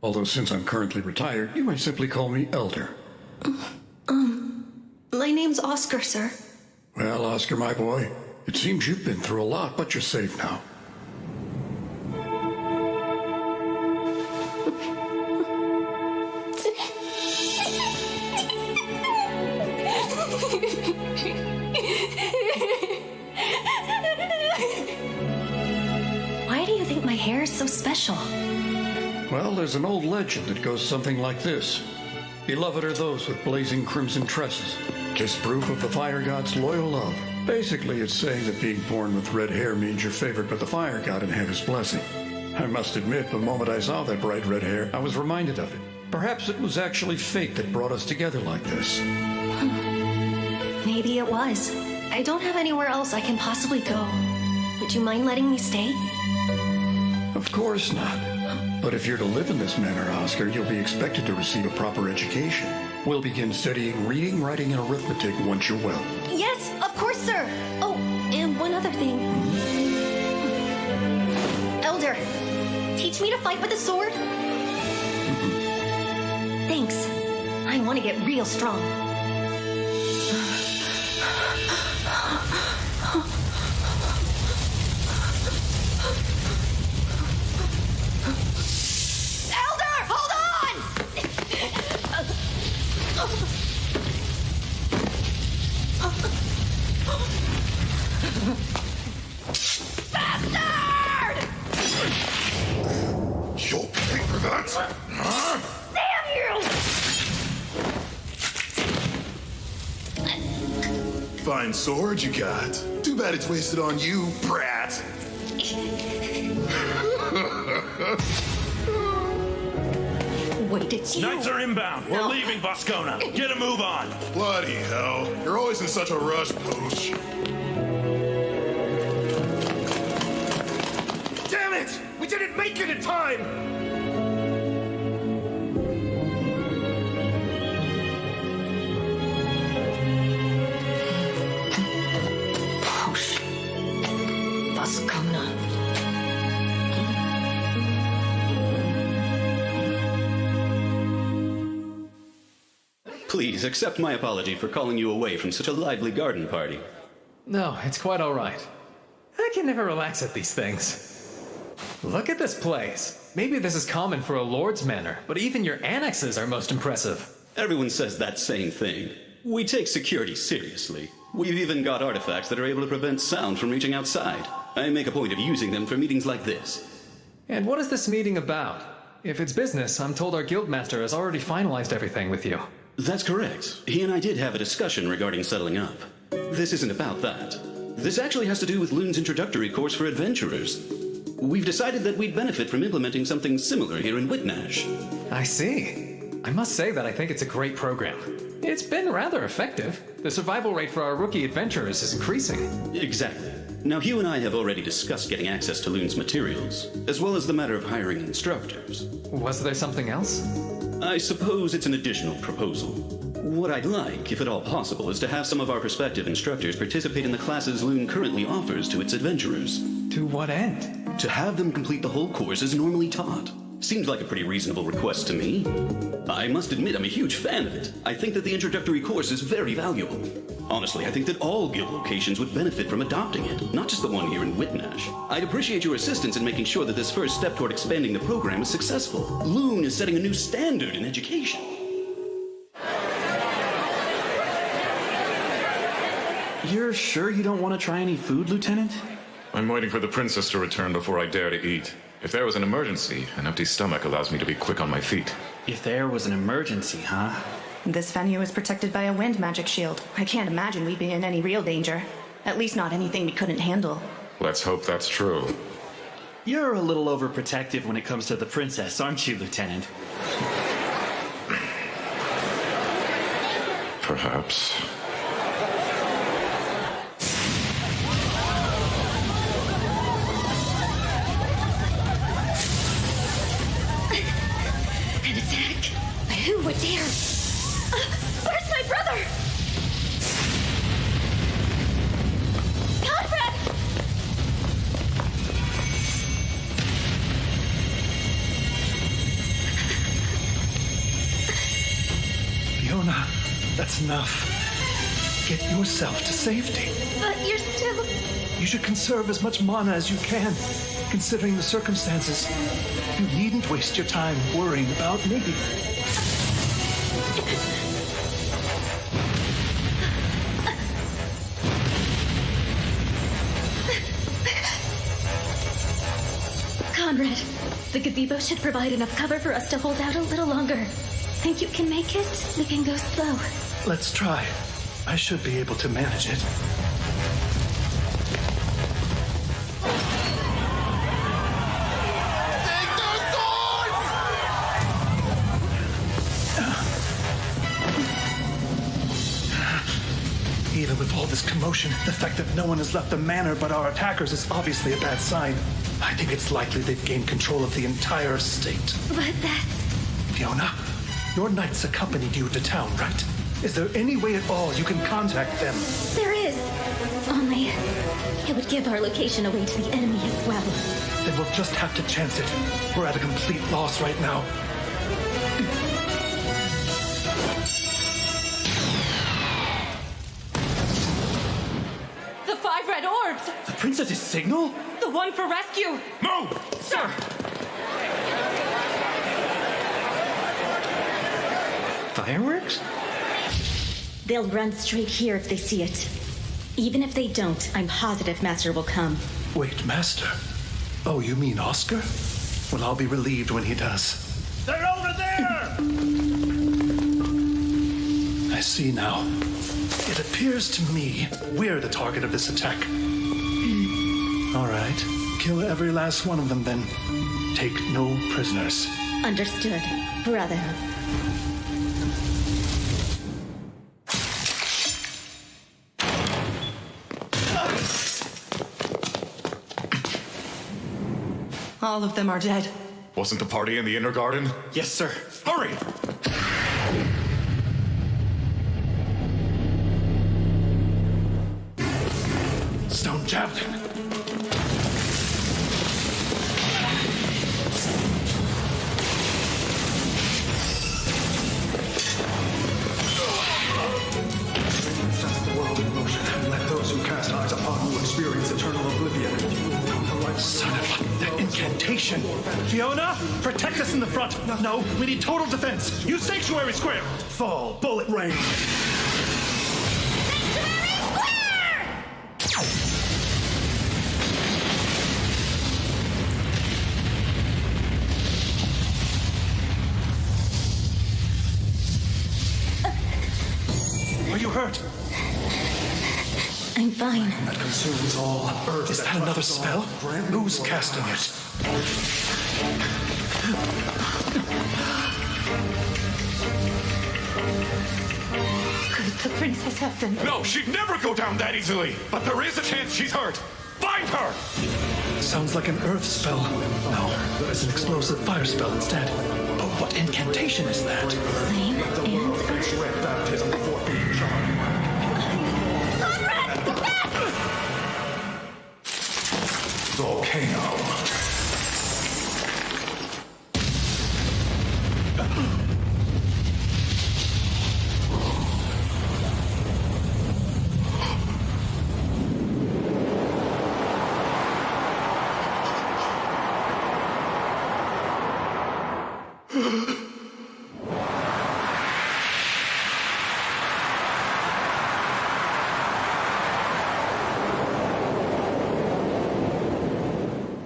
Although since I'm currently retired, you might simply call me Elder. My name's Oscar, sir. Well, Oscar, my boy, it seems you've been through a lot, but you're safe now. Why do you think my hair is so special? Well, there's an old legend that goes something like this. Beloved are those with blazing crimson tresses. 'Tis proof of the fire god's loyal love. Basically, it's saying that being born with red hair means you're favored by the fire god and have his blessing. I must admit, the moment I saw that bright red hair, I was reminded of it. Perhaps it was actually fate that brought us together like this. Maybe it was. I don't have anywhere else I can possibly go. Would you mind letting me stay? Of course not. But if you're to live in this manner, Oscar, you'll be expected to receive a proper education. We'll begin studying reading, writing, and arithmetic once you're well. Yes, of course, sir. Oh, and one other thing. Elder, teach me to fight with a sword? Thanks. I want to get real strong. Elder, hold on! Bastard! You'll pay for that? Huh? Damn you! Fine sword you got. Too bad it's wasted on you, brat. Wait, it's you. Knights are inbound. We're leaving Boscona. Get a move on. Bloody hell. You're always in such a rush, Pooch. Damn it! We didn't make it in time! Boscona. Please accept my apology for calling you away from such a lively garden party. No, it's quite all right. I can never relax at these things. Look at this place. Maybe this is common for a lord's manor, but even your annexes are most impressive. Everyone says that same thing. We take security seriously. We've even got artifacts that are able to prevent sound from reaching outside. I make a point of using them for meetings like this. And what is this meeting about? If it's business, I'm told our guildmaster has already finalized everything with you. That's correct. He and I did have a discussion regarding settling up. This isn't about that. This actually has to do with Lune's introductory course for adventurers. We've decided that we'd benefit from implementing something similar here in Whitnash. I see. I must say that I think it's a great program. It's been rather effective. The survival rate for our rookie adventurers is increasing. Exactly. Now, Hugh and I have already discussed getting access to Lune's materials, as well as the matter of hiring instructors. Was there something else? I suppose it's an additional proposal. What I'd like, if at all possible, is to have some of our prospective instructors participate in the classes Lune currently offers to its adventurers. To what end? To have them complete the whole course as normally taught. Seems like a pretty reasonable request to me. I must admit I'm a huge fan of it. I think that the introductory course is very valuable. Honestly, I think that all guild locations would benefit from adopting it, not just the one here in Whitnash. I'd appreciate your assistance in making sure that this first step toward expanding the program is successful. Lune is setting a new standard in education. You're sure you don't want to try any food, Lieutenant? I'm waiting for the princess to return before I dare to eat. If there was an emergency, an empty stomach allows me to be quick on my feet. If there was an emergency, huh? This venue is protected by a wind magic shield. I can't imagine we'd be in any real danger. At least not anything we couldn't handle. Let's hope that's true. You're a little overprotective when it comes to the princess, aren't you, Lieutenant? Perhaps. An attack? Who would dare? Where's my brother? Conrad! Fiona, that's enough. Get yourself to safety. But you're still... You should conserve as much mana as you can, considering the circumstances. You needn't waste your time worrying about me. Conrad, the gazebo should provide enough cover for us to hold out a little longer. Think you can make it? We can go slow. Let's try. I should be able to manage it. Even with all this commotion, the fact that no one has left the manor but our attackers is obviously a bad sign. I think it's likely they've gained control of the entire estate. But that's... Fiona, your knights accompanied you to town, right? Is there any way at all you can contact them? There is. Only... it would give our location away to the enemy as well. Then we'll just have to chance it. We're at a complete loss right now. The 5 red orbs! The princess's signal? The one for rescue! Move! Sir! Fireworks? They'll run straight here if they see it. Even if they don't, I'm positive Master will come. Wait, Master? Oh, you mean Oscar? Well, I'll be relieved when he does. They're over there! I see now. It appears to me we're the target of this attack. All right. Kill every last one of them, then. Take no prisoners. Understood, brother. All of them are dead. Wasn't the party in the inner garden? Yes, sir. Hurry! Stone javelin. Sense the world in motion, and let those who cast eyes upon you experience eternal oblivion. You will come to light. Son of that incantation. Fiona, protect us in the front. No, we need total defense. Use Sanctuary Square. Fall, bullet rain. Are you hurt? I'm fine. That consumes all earth. Is that another spell? Who's casting it? Could the Princess Hefton. No, she'd never go down that easily. But there is a chance she's hurt. Find her! Sounds like an earth spell. No, it's an explosive fire spell instead. But what incantation is that? Flame and Shipwrecked baptism before being charged. Volcano.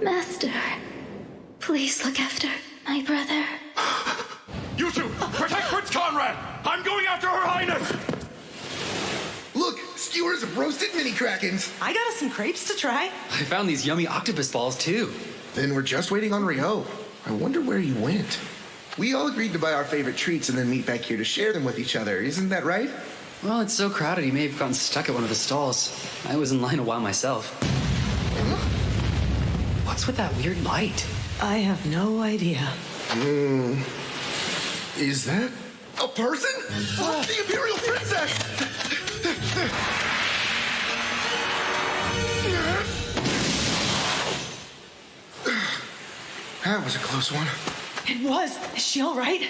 Master, please look after my brother. You two, protect Prince Conrad! I'm going after Her Highness! Look, skewers of roasted mini krakens. I got us some crepes to try. I found these yummy octopus balls, too. Then we're just waiting on Ryou. I wonder where he went. We all agreed to buy our favorite treats and then meet back here to share them with each other. Isn't that right? Well, it's so crowded he may have gotten stuck at one of the stalls. I was in line a while myself. What's with that weird light? I have no idea. Is that a person? The Imperial Princess! That was a close one. It was. Is she all right?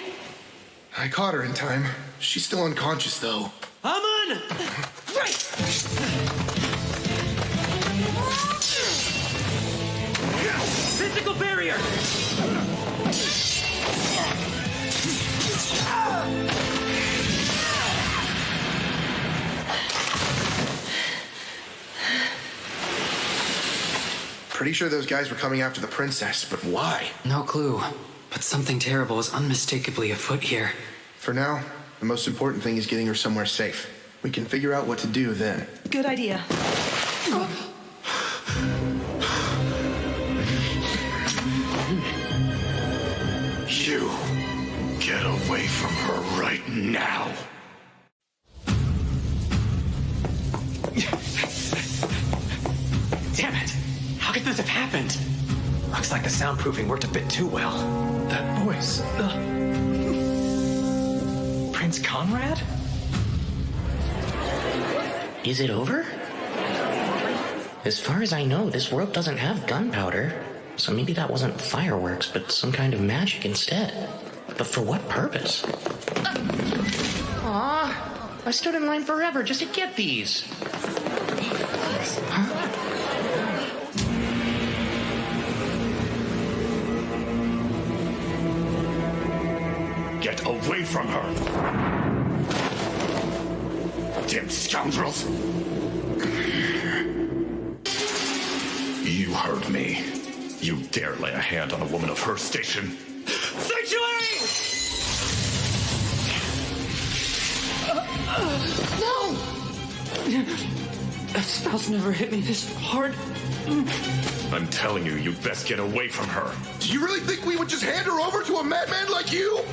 I caught her in time. She's still unconscious, though. Amun! Right! Physical barrier! Pretty sure those guys were coming after the princess, but why? No clue. But something terrible is unmistakably afoot here. For now, the most important thing is getting her somewhere safe. We can figure out what to do then. Good idea. You get away from her right now. Damn it! How could this have happened? Looks like the soundproofing worked a bit too well. That voice. Prince Conrad? Is it over? As far as I know, this world doesn't have gunpowder. So maybe that wasn't fireworks, but some kind of magic instead. But for what purpose? Aw, I stood in line forever just to get these. Huh? Get away from her! Damn scoundrels! You heard me. You dare lay a hand on a woman of her station? Sanctuary! No! That spell's never hit me this hard. I'm telling you, you'd best get away from her. Do you really think we would just hand her over to a madman like you?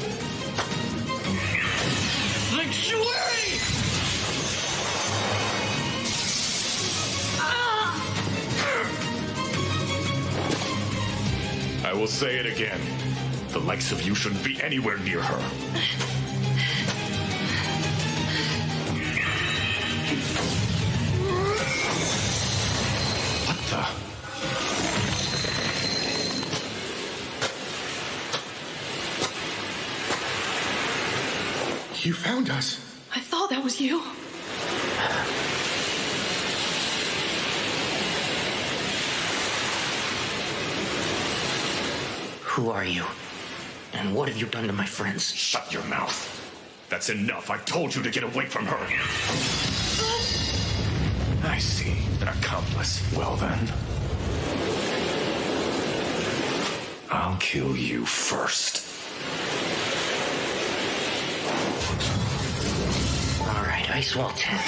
Sanctuary! I will say it again. The likes of you shouldn't be anywhere near her. What the? You found us. I thought that was you. Who are you? And what have you done to my friends? Shut your mouth. That's enough. I've told you to get away from her. I see. An accomplice. Well then. I'll kill you first. All right, Ice Wall 10.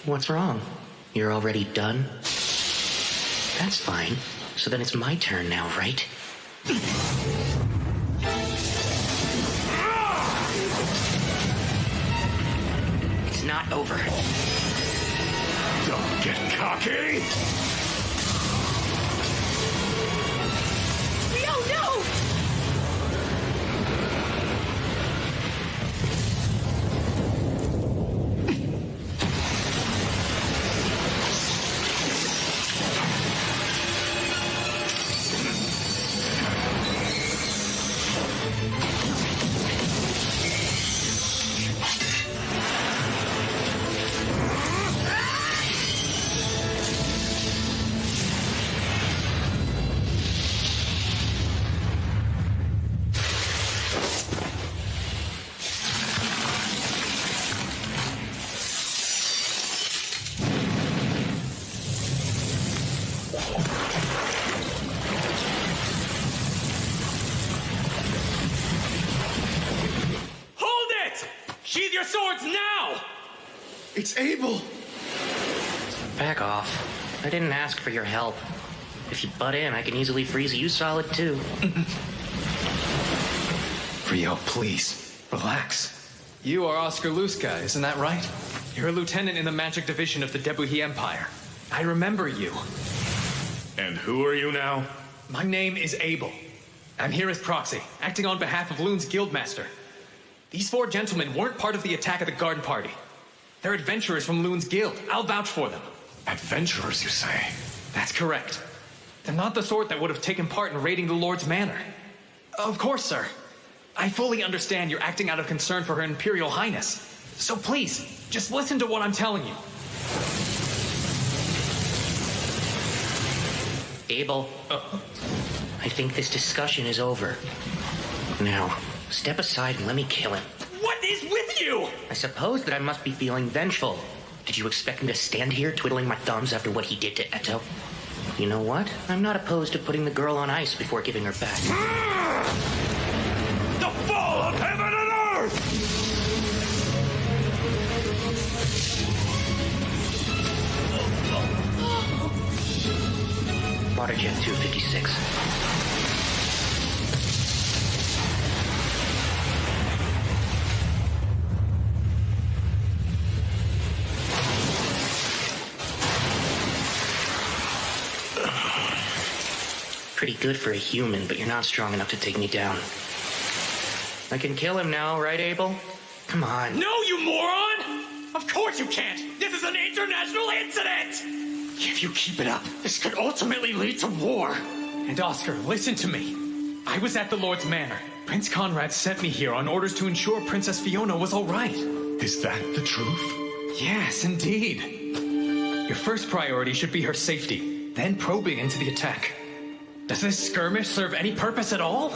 What's wrong? You're already done? That's fine. So then it's my turn now, right? It's not over. Don't get cocky! No, no! Sheathe your swords now! It's Abel! Back off. I didn't ask for your help. If you butt in, I can easily freeze you solid too. Ryou, please. Relax. You are Oscar Luska, isn't that right? You're a lieutenant in the magic division of the Debuhi Empire. I remember you. And who are you now? My name is Abel. I'm here as proxy, acting on behalf of Lune's guildmaster. These four gentlemen weren't part of the attack at the garden party. They're adventurers from Lune's guild. I'll vouch for them. Adventurers, you say? That's correct. They're not the sort that would have taken part in raiding the Lord's manor. Of course, sir. I fully understand you're acting out of concern for Her Imperial Highness. So please, just listen to what I'm telling you. Abel, I think this discussion is over. Now, step aside and let me kill him. What is with you? I suppose that I must be feeling vengeful. Did you expect me to stand here twiddling my thumbs after what he did to Eto? You know what? I'm not opposed to putting the girl on ice before giving her back. The fall of heaven and earth! Waterjet 256. Pretty good for a human, but you're not strong enough to take me down. I can kill him now, right, Abel? Come on. No, you moron! Of course you can't! This is an international incident! If you keep it up, this could ultimately lead to war. And Oscar, listen to me. I was at the Lord's Manor. Prince Conrad sent me here on orders to ensure Princess Fiona was all right. Is that the truth? Yes, indeed. Your first priority should be her safety, then probing into the attack. Does this skirmish serve any purpose at all?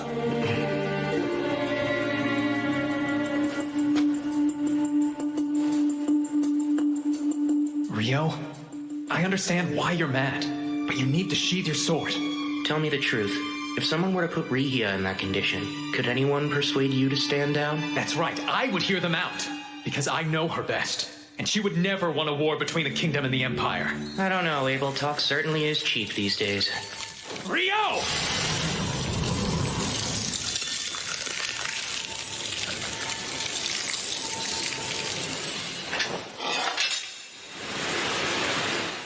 Ryou, I understand why you're mad, but you need to sheathe your sword. Tell me the truth. If someone were to put Ryou in that condition, could anyone persuade you to stand down? That's right, I would hear them out, because I know her best, and she would never want a war between the kingdom and the empire. I don't know, Abel. Talk certainly is cheap these days. Ryou!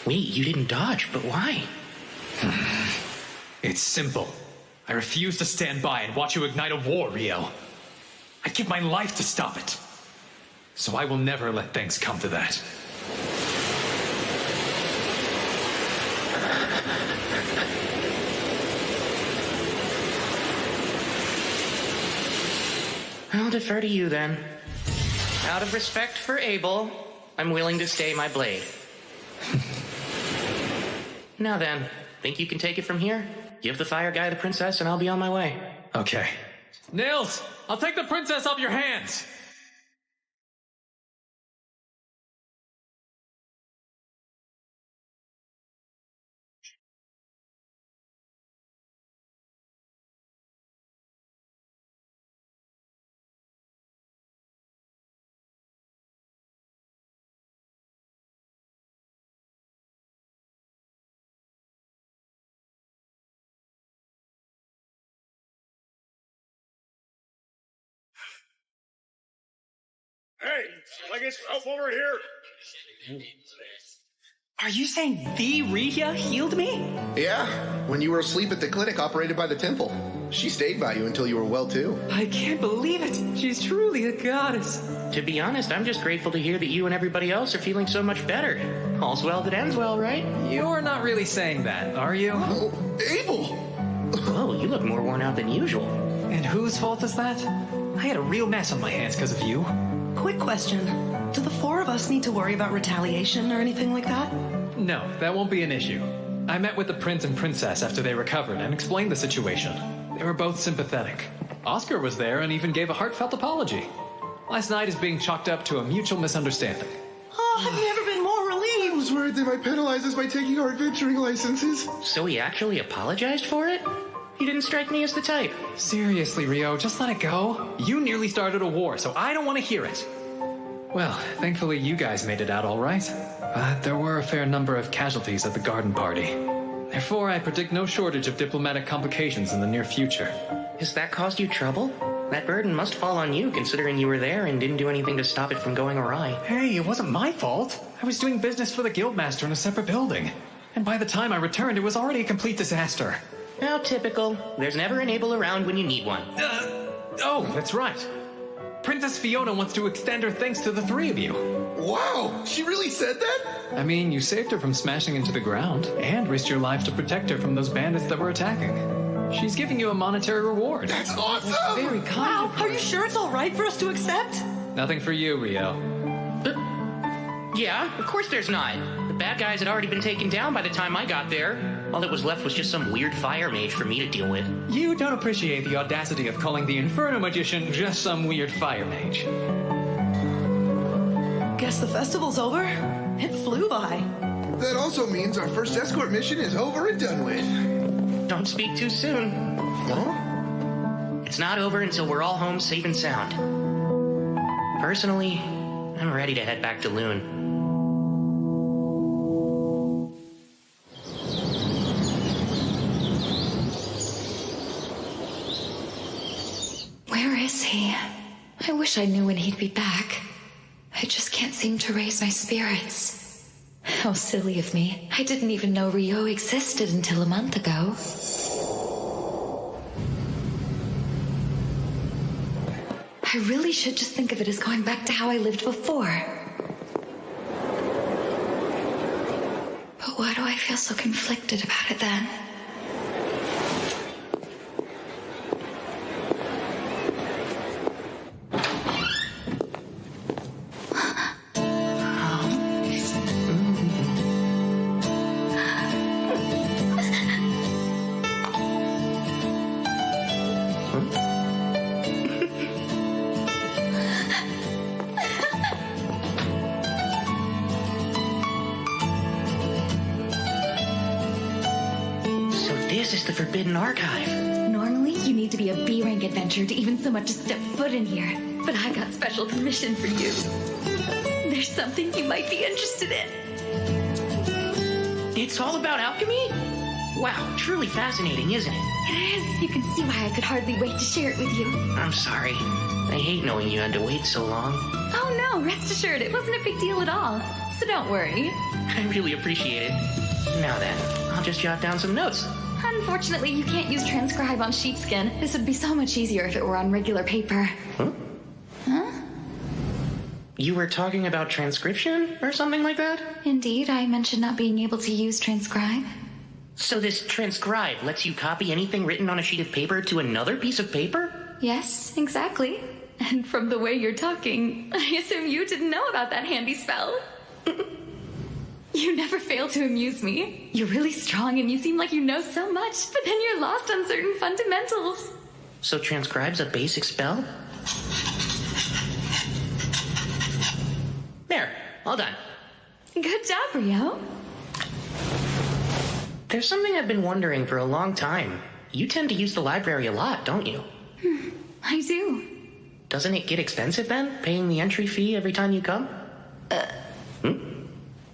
Wait, you didn't dodge, but why? It's simple. I refuse to stand by and watch you ignite a war, Ryou. I'd give my life to stop it. So I will never let things come to that. I'll defer to you then. Out of respect for Abel, I'm willing to stay my blade. Now then, think you can take it from here? Give the fire guy the princess and I'll be on my way. Okay. Nils, I'll take the princess off your hands! Hey, I get help over here. Are you saying the Ryou healed me? Yeah, when you were asleep at the clinic operated by the temple. She stayed by you until you were well too. I can't believe it. She's truly a goddess. To be honest, I'm just grateful to hear that you and everybody else are feeling so much better. All's well that ends well, right? You're not really saying that, are you? Oh, Abel! Whoa, you look more worn out than usual. And whose fault is that? I had a real mess on my hands because of you. Quick question. Do the four of us need to worry about retaliation or anything like that? No, that won't be an issue. I met with the prince and princess after they recovered and explained the situation. They were both sympathetic. Oscar was there and even gave a heartfelt apology. Last night is being chalked up to a mutual misunderstanding. Oh, I've never been more relieved. I was worried they might penalize us by taking our adventuring licenses. So he actually apologized for it? He didn't strike me as the type. Seriously, Ryou, just let it go. You nearly started a war, so I don't want to hear it. Well, thankfully you guys made it out all right. But there were a fair number of casualties at the garden party. Therefore, I predict no shortage of diplomatic complications in the near future. Has that caused you trouble? That burden must fall on you, considering you were there and didn't do anything to stop it from going awry. Hey, it wasn't my fault. I was doing business for the guildmaster in a separate building. And by the time I returned, it was already a complete disaster. How typical. There's never an Abel around when you need one. Oh, that's right. Princess Fiona wants to extend her thanks to the three of you. Wow, she really said that? I mean, you saved her from smashing into the ground and risked your lives to protect her from those bandits that were attacking. She's giving you a monetary reward. That's awesome! That's very kind of her. Are you sure it's all right for us to accept? Nothing for you, Ryou. Yeah, of course there's not. The bad guys had already been taken down by the time I got there. All that was left was just some weird fire mage for me to deal with. You don't appreciate the audacity of calling the Inferno Magician just some weird fire mage. Guess the festival's over. It flew by. That also means our first escort mission is over and done with. Don't speak too soon. Huh? It's not over until we're all home safe and sound. Personally, I'm ready to head back to Lune. Where is he? I wish I knew when he'd be back. I just can't seem to raise my spirits. How silly of me. I didn't even know Ryou existed until a month ago. I really should just think of it as going back to how I lived before. But why do I feel so conflicted about it then? This is the Forbidden Archive. Normally, you need to be a B-rank adventurer to even so much as step foot in here. But I got special permission for you. There's something you might be interested in. It's all about alchemy? Wow, truly fascinating, isn't it? It is. You can see why I could hardly wait to share it with you. I'm sorry. I hate knowing you had to wait so long. Oh no, rest assured, it wasn't a big deal at all. So don't worry. I really appreciate it. Now then, I'll just jot down some notes. Unfortunately, you can't use transcribe on sheepskin. This would be so much easier if it were on regular paper. Huh? Huh? You were talking about transcription or something like that? Indeed, I mentioned not being able to use transcribe. So this transcribe lets you copy anything written on a sheet of paper to another piece of paper? Yes, exactly. And from the way you're talking, I assume you didn't know about that handy spell. You never fail to amuse me. You're really strong and you seem like you know so much, but then you're lost on certain fundamentals. So transcribe's a basic spell? There, all done. Good job, Ryou. There's something I've been wondering for a long time. You tend to use the library a lot, don't you? I do. Doesn't it get expensive then, paying the entry fee every time you come?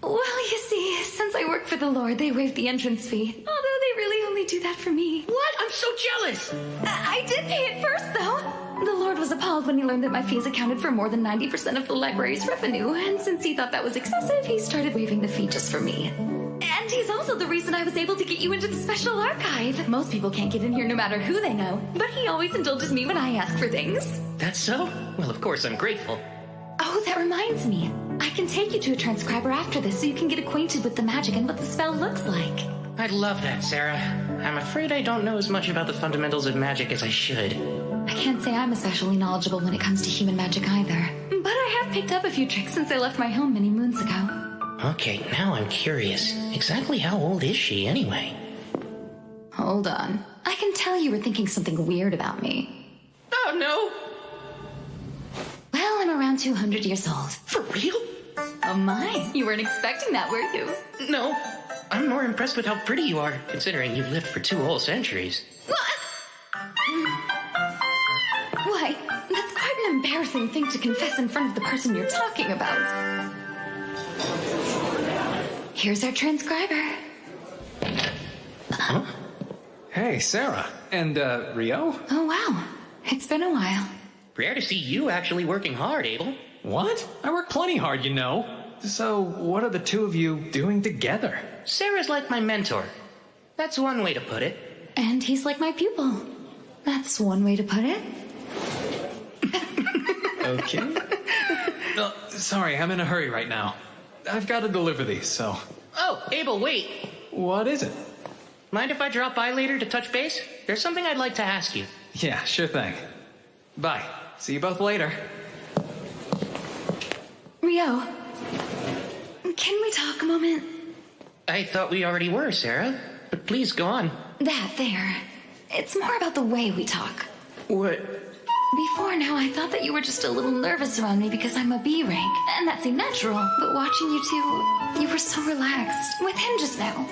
Well, you see, since I work for the Lord, they waive the entrance fee. Although they really only do that for me. What? I'm so jealous! I did pay it first, though. The Lord was a appalled when he learned that my fees accounted for more than 90% of the library's revenue, and since he thought that was excessive, he started waiving the fee just for me. And he's also the reason I was able to get you into the special archive. Most people can't get in here no matter who they know, but he always indulges me when I ask for things. That's so? Well, of course I'm grateful. Oh, that reminds me. I can take you to a transcriber after this so you can get acquainted with the magic and what the spell looks like. I'd love that, Sarah. I'm afraid I don't know as much about the fundamentals of magic as I should. I can't say I'm especially knowledgeable when it comes to human magic either, but I have picked up a few tricks since I left my home many moons ago. Okay, now I'm curious. Exactly how old is she, anyway? Hold on. I can tell you were thinking something weird about me. Oh, no! Well, I'm around 200 years old. For real? Oh my, you weren't expecting that, were you? No. I'm more impressed with how pretty you are, considering you've lived for 2 whole centuries. Why, that's quite an embarrassing thing to confess in front of the person you're talking about. Here's our transcriber. Huh? Hey, Sarah. And, Ryou? Oh, wow. It's been a while. Rare to see you actually working hard, Abel. What? I work plenty hard, you know. So, what are the two of you doing together? Sarah's like my mentor. That's one way to put it. And he's like my pupil. That's one way to put it. Okay. No, sorry, I'm in a hurry right now. I've got to deliver these, so... Oh, Abel, wait. What is it? Mind if I drop by later to touch base? There's something I'd like to ask you. Yeah, sure thing. Bye. See you both later. Ryou, can we talk a moment? I thought we already were, Sarah. But please go on. That there. It's more about the way we talk. What? Before now, I thought that you were just a little nervous around me because I'm a B rank, and that seemed natural. But watching you two, you were so relaxed. With him just now.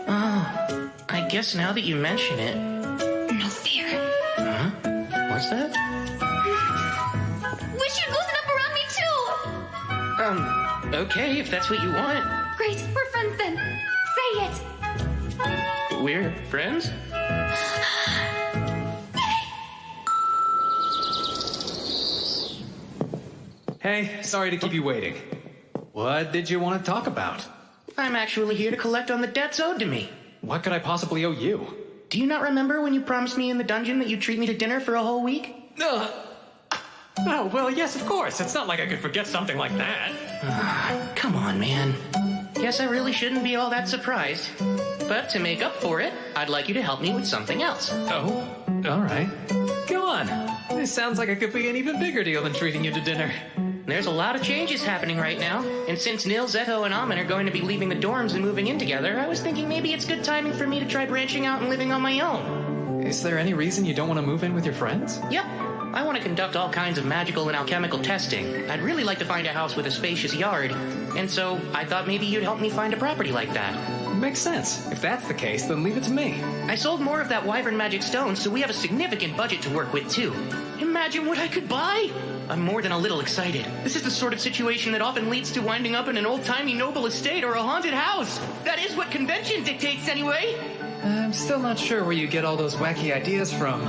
Oh, I guess now that you mention it... No fear. Huh? What's that? Wish you'd loosen up around me too! Okay, if that's what you want. Great, we're friends then. Say it! We're friends? Hey, sorry to keep you waiting. What did you want to talk about? I'm actually here to collect on the debts owed to me. What could I possibly owe you? Do you not remember when you promised me in the dungeon that you'd treat me to dinner for a whole week? Oh, well, yes, of course. It's not like I could forget something like that. Come on, man. Guess I really shouldn't be all that surprised. But to make up for it, I'd like you to help me with something else. Oh, all right. Go on. This sounds like it could be an even bigger deal than treating you to dinner. There's a lot of changes happening right now, and since Nil, Zeto, and Amin are going to be leaving the dorms and moving in together, I was thinking maybe it's good timing for me to try branching out and living on my own. Is there any reason you don't want to move in with your friends? Yep. I want to conduct all kinds of magical and alchemical testing. I'd really like to find a house with a spacious yard, and so I thought maybe you'd help me find a property like that. Makes sense. If that's the case, then leave it to me. I sold more of that wyvern magic stone, so we have a significant budget to work with, too. Imagine what I could buy! I'm more than a little excited. This is the sort of situation that often leads to winding up in an old-timey noble estate or a haunted house. That is what convention dictates, anyway. I'm still not sure where you get all those wacky ideas from.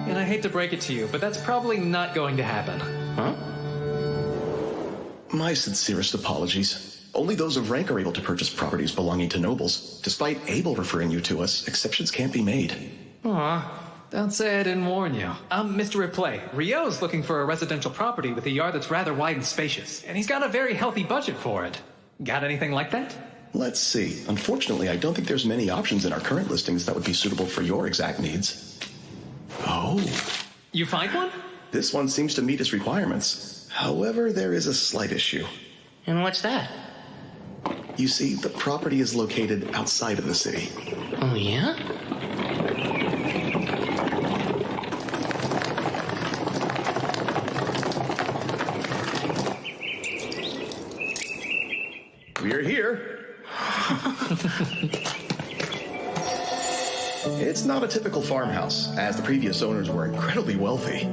And I hate to break it to you, but that's probably not going to happen. Huh? My sincerest apologies. Only those of rank are able to purchase properties belonging to nobles. Despite Abel referring you to us, exceptions can't be made. Aw, don't say I didn't warn you. Mr. Replay, Ryou's looking for a residential property with a yard that's rather wide and spacious, and he's got a very healthy budget for it. Got anything like that? Let's see. Unfortunately, I don't think there's many options in our current listings that would be suitable for your exact needs. Oh. You find one? This one seems to meet its requirements. However, there is a slight issue. And what's that? You see, the property is located outside of the city. Oh, yeah? We're here. It's not a typical farmhouse, as the previous owners were incredibly wealthy.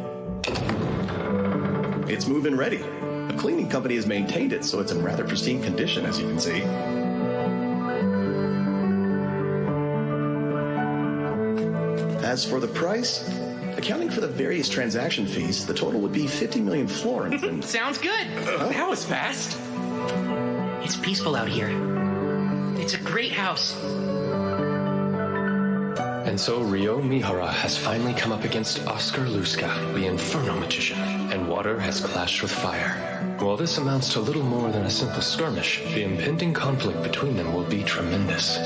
It's move-in ready. A cleaning company has maintained it, so it's in rather pristine condition, as you can see. As for the price, I Accounting for the various transaction fees, the total would be 50 million florins and... Sounds good! That was fast! It's peaceful out here. It's a great house. And so Ryou Mihara has finally come up against Oscar Luska, the Inferno Magician, and water has clashed with fire. While this amounts to little more than a simple skirmish, the impending conflict between them will be tremendous.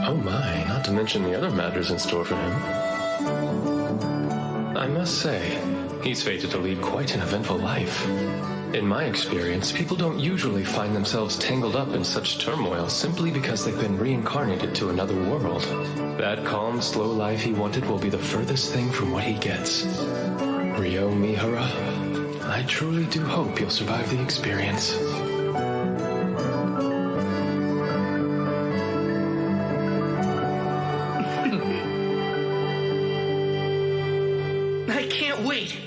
Oh my, not to mention the other matters in store for him. I must say, he's fated to lead quite an eventful life. In my experience, people don't usually find themselves tangled up in such turmoil simply because they've been reincarnated to another world. That calm, slow life he wanted will be the furthest thing from what he gets. Ryou Mihara, I truly do hope you'll survive the experience. I can't wait!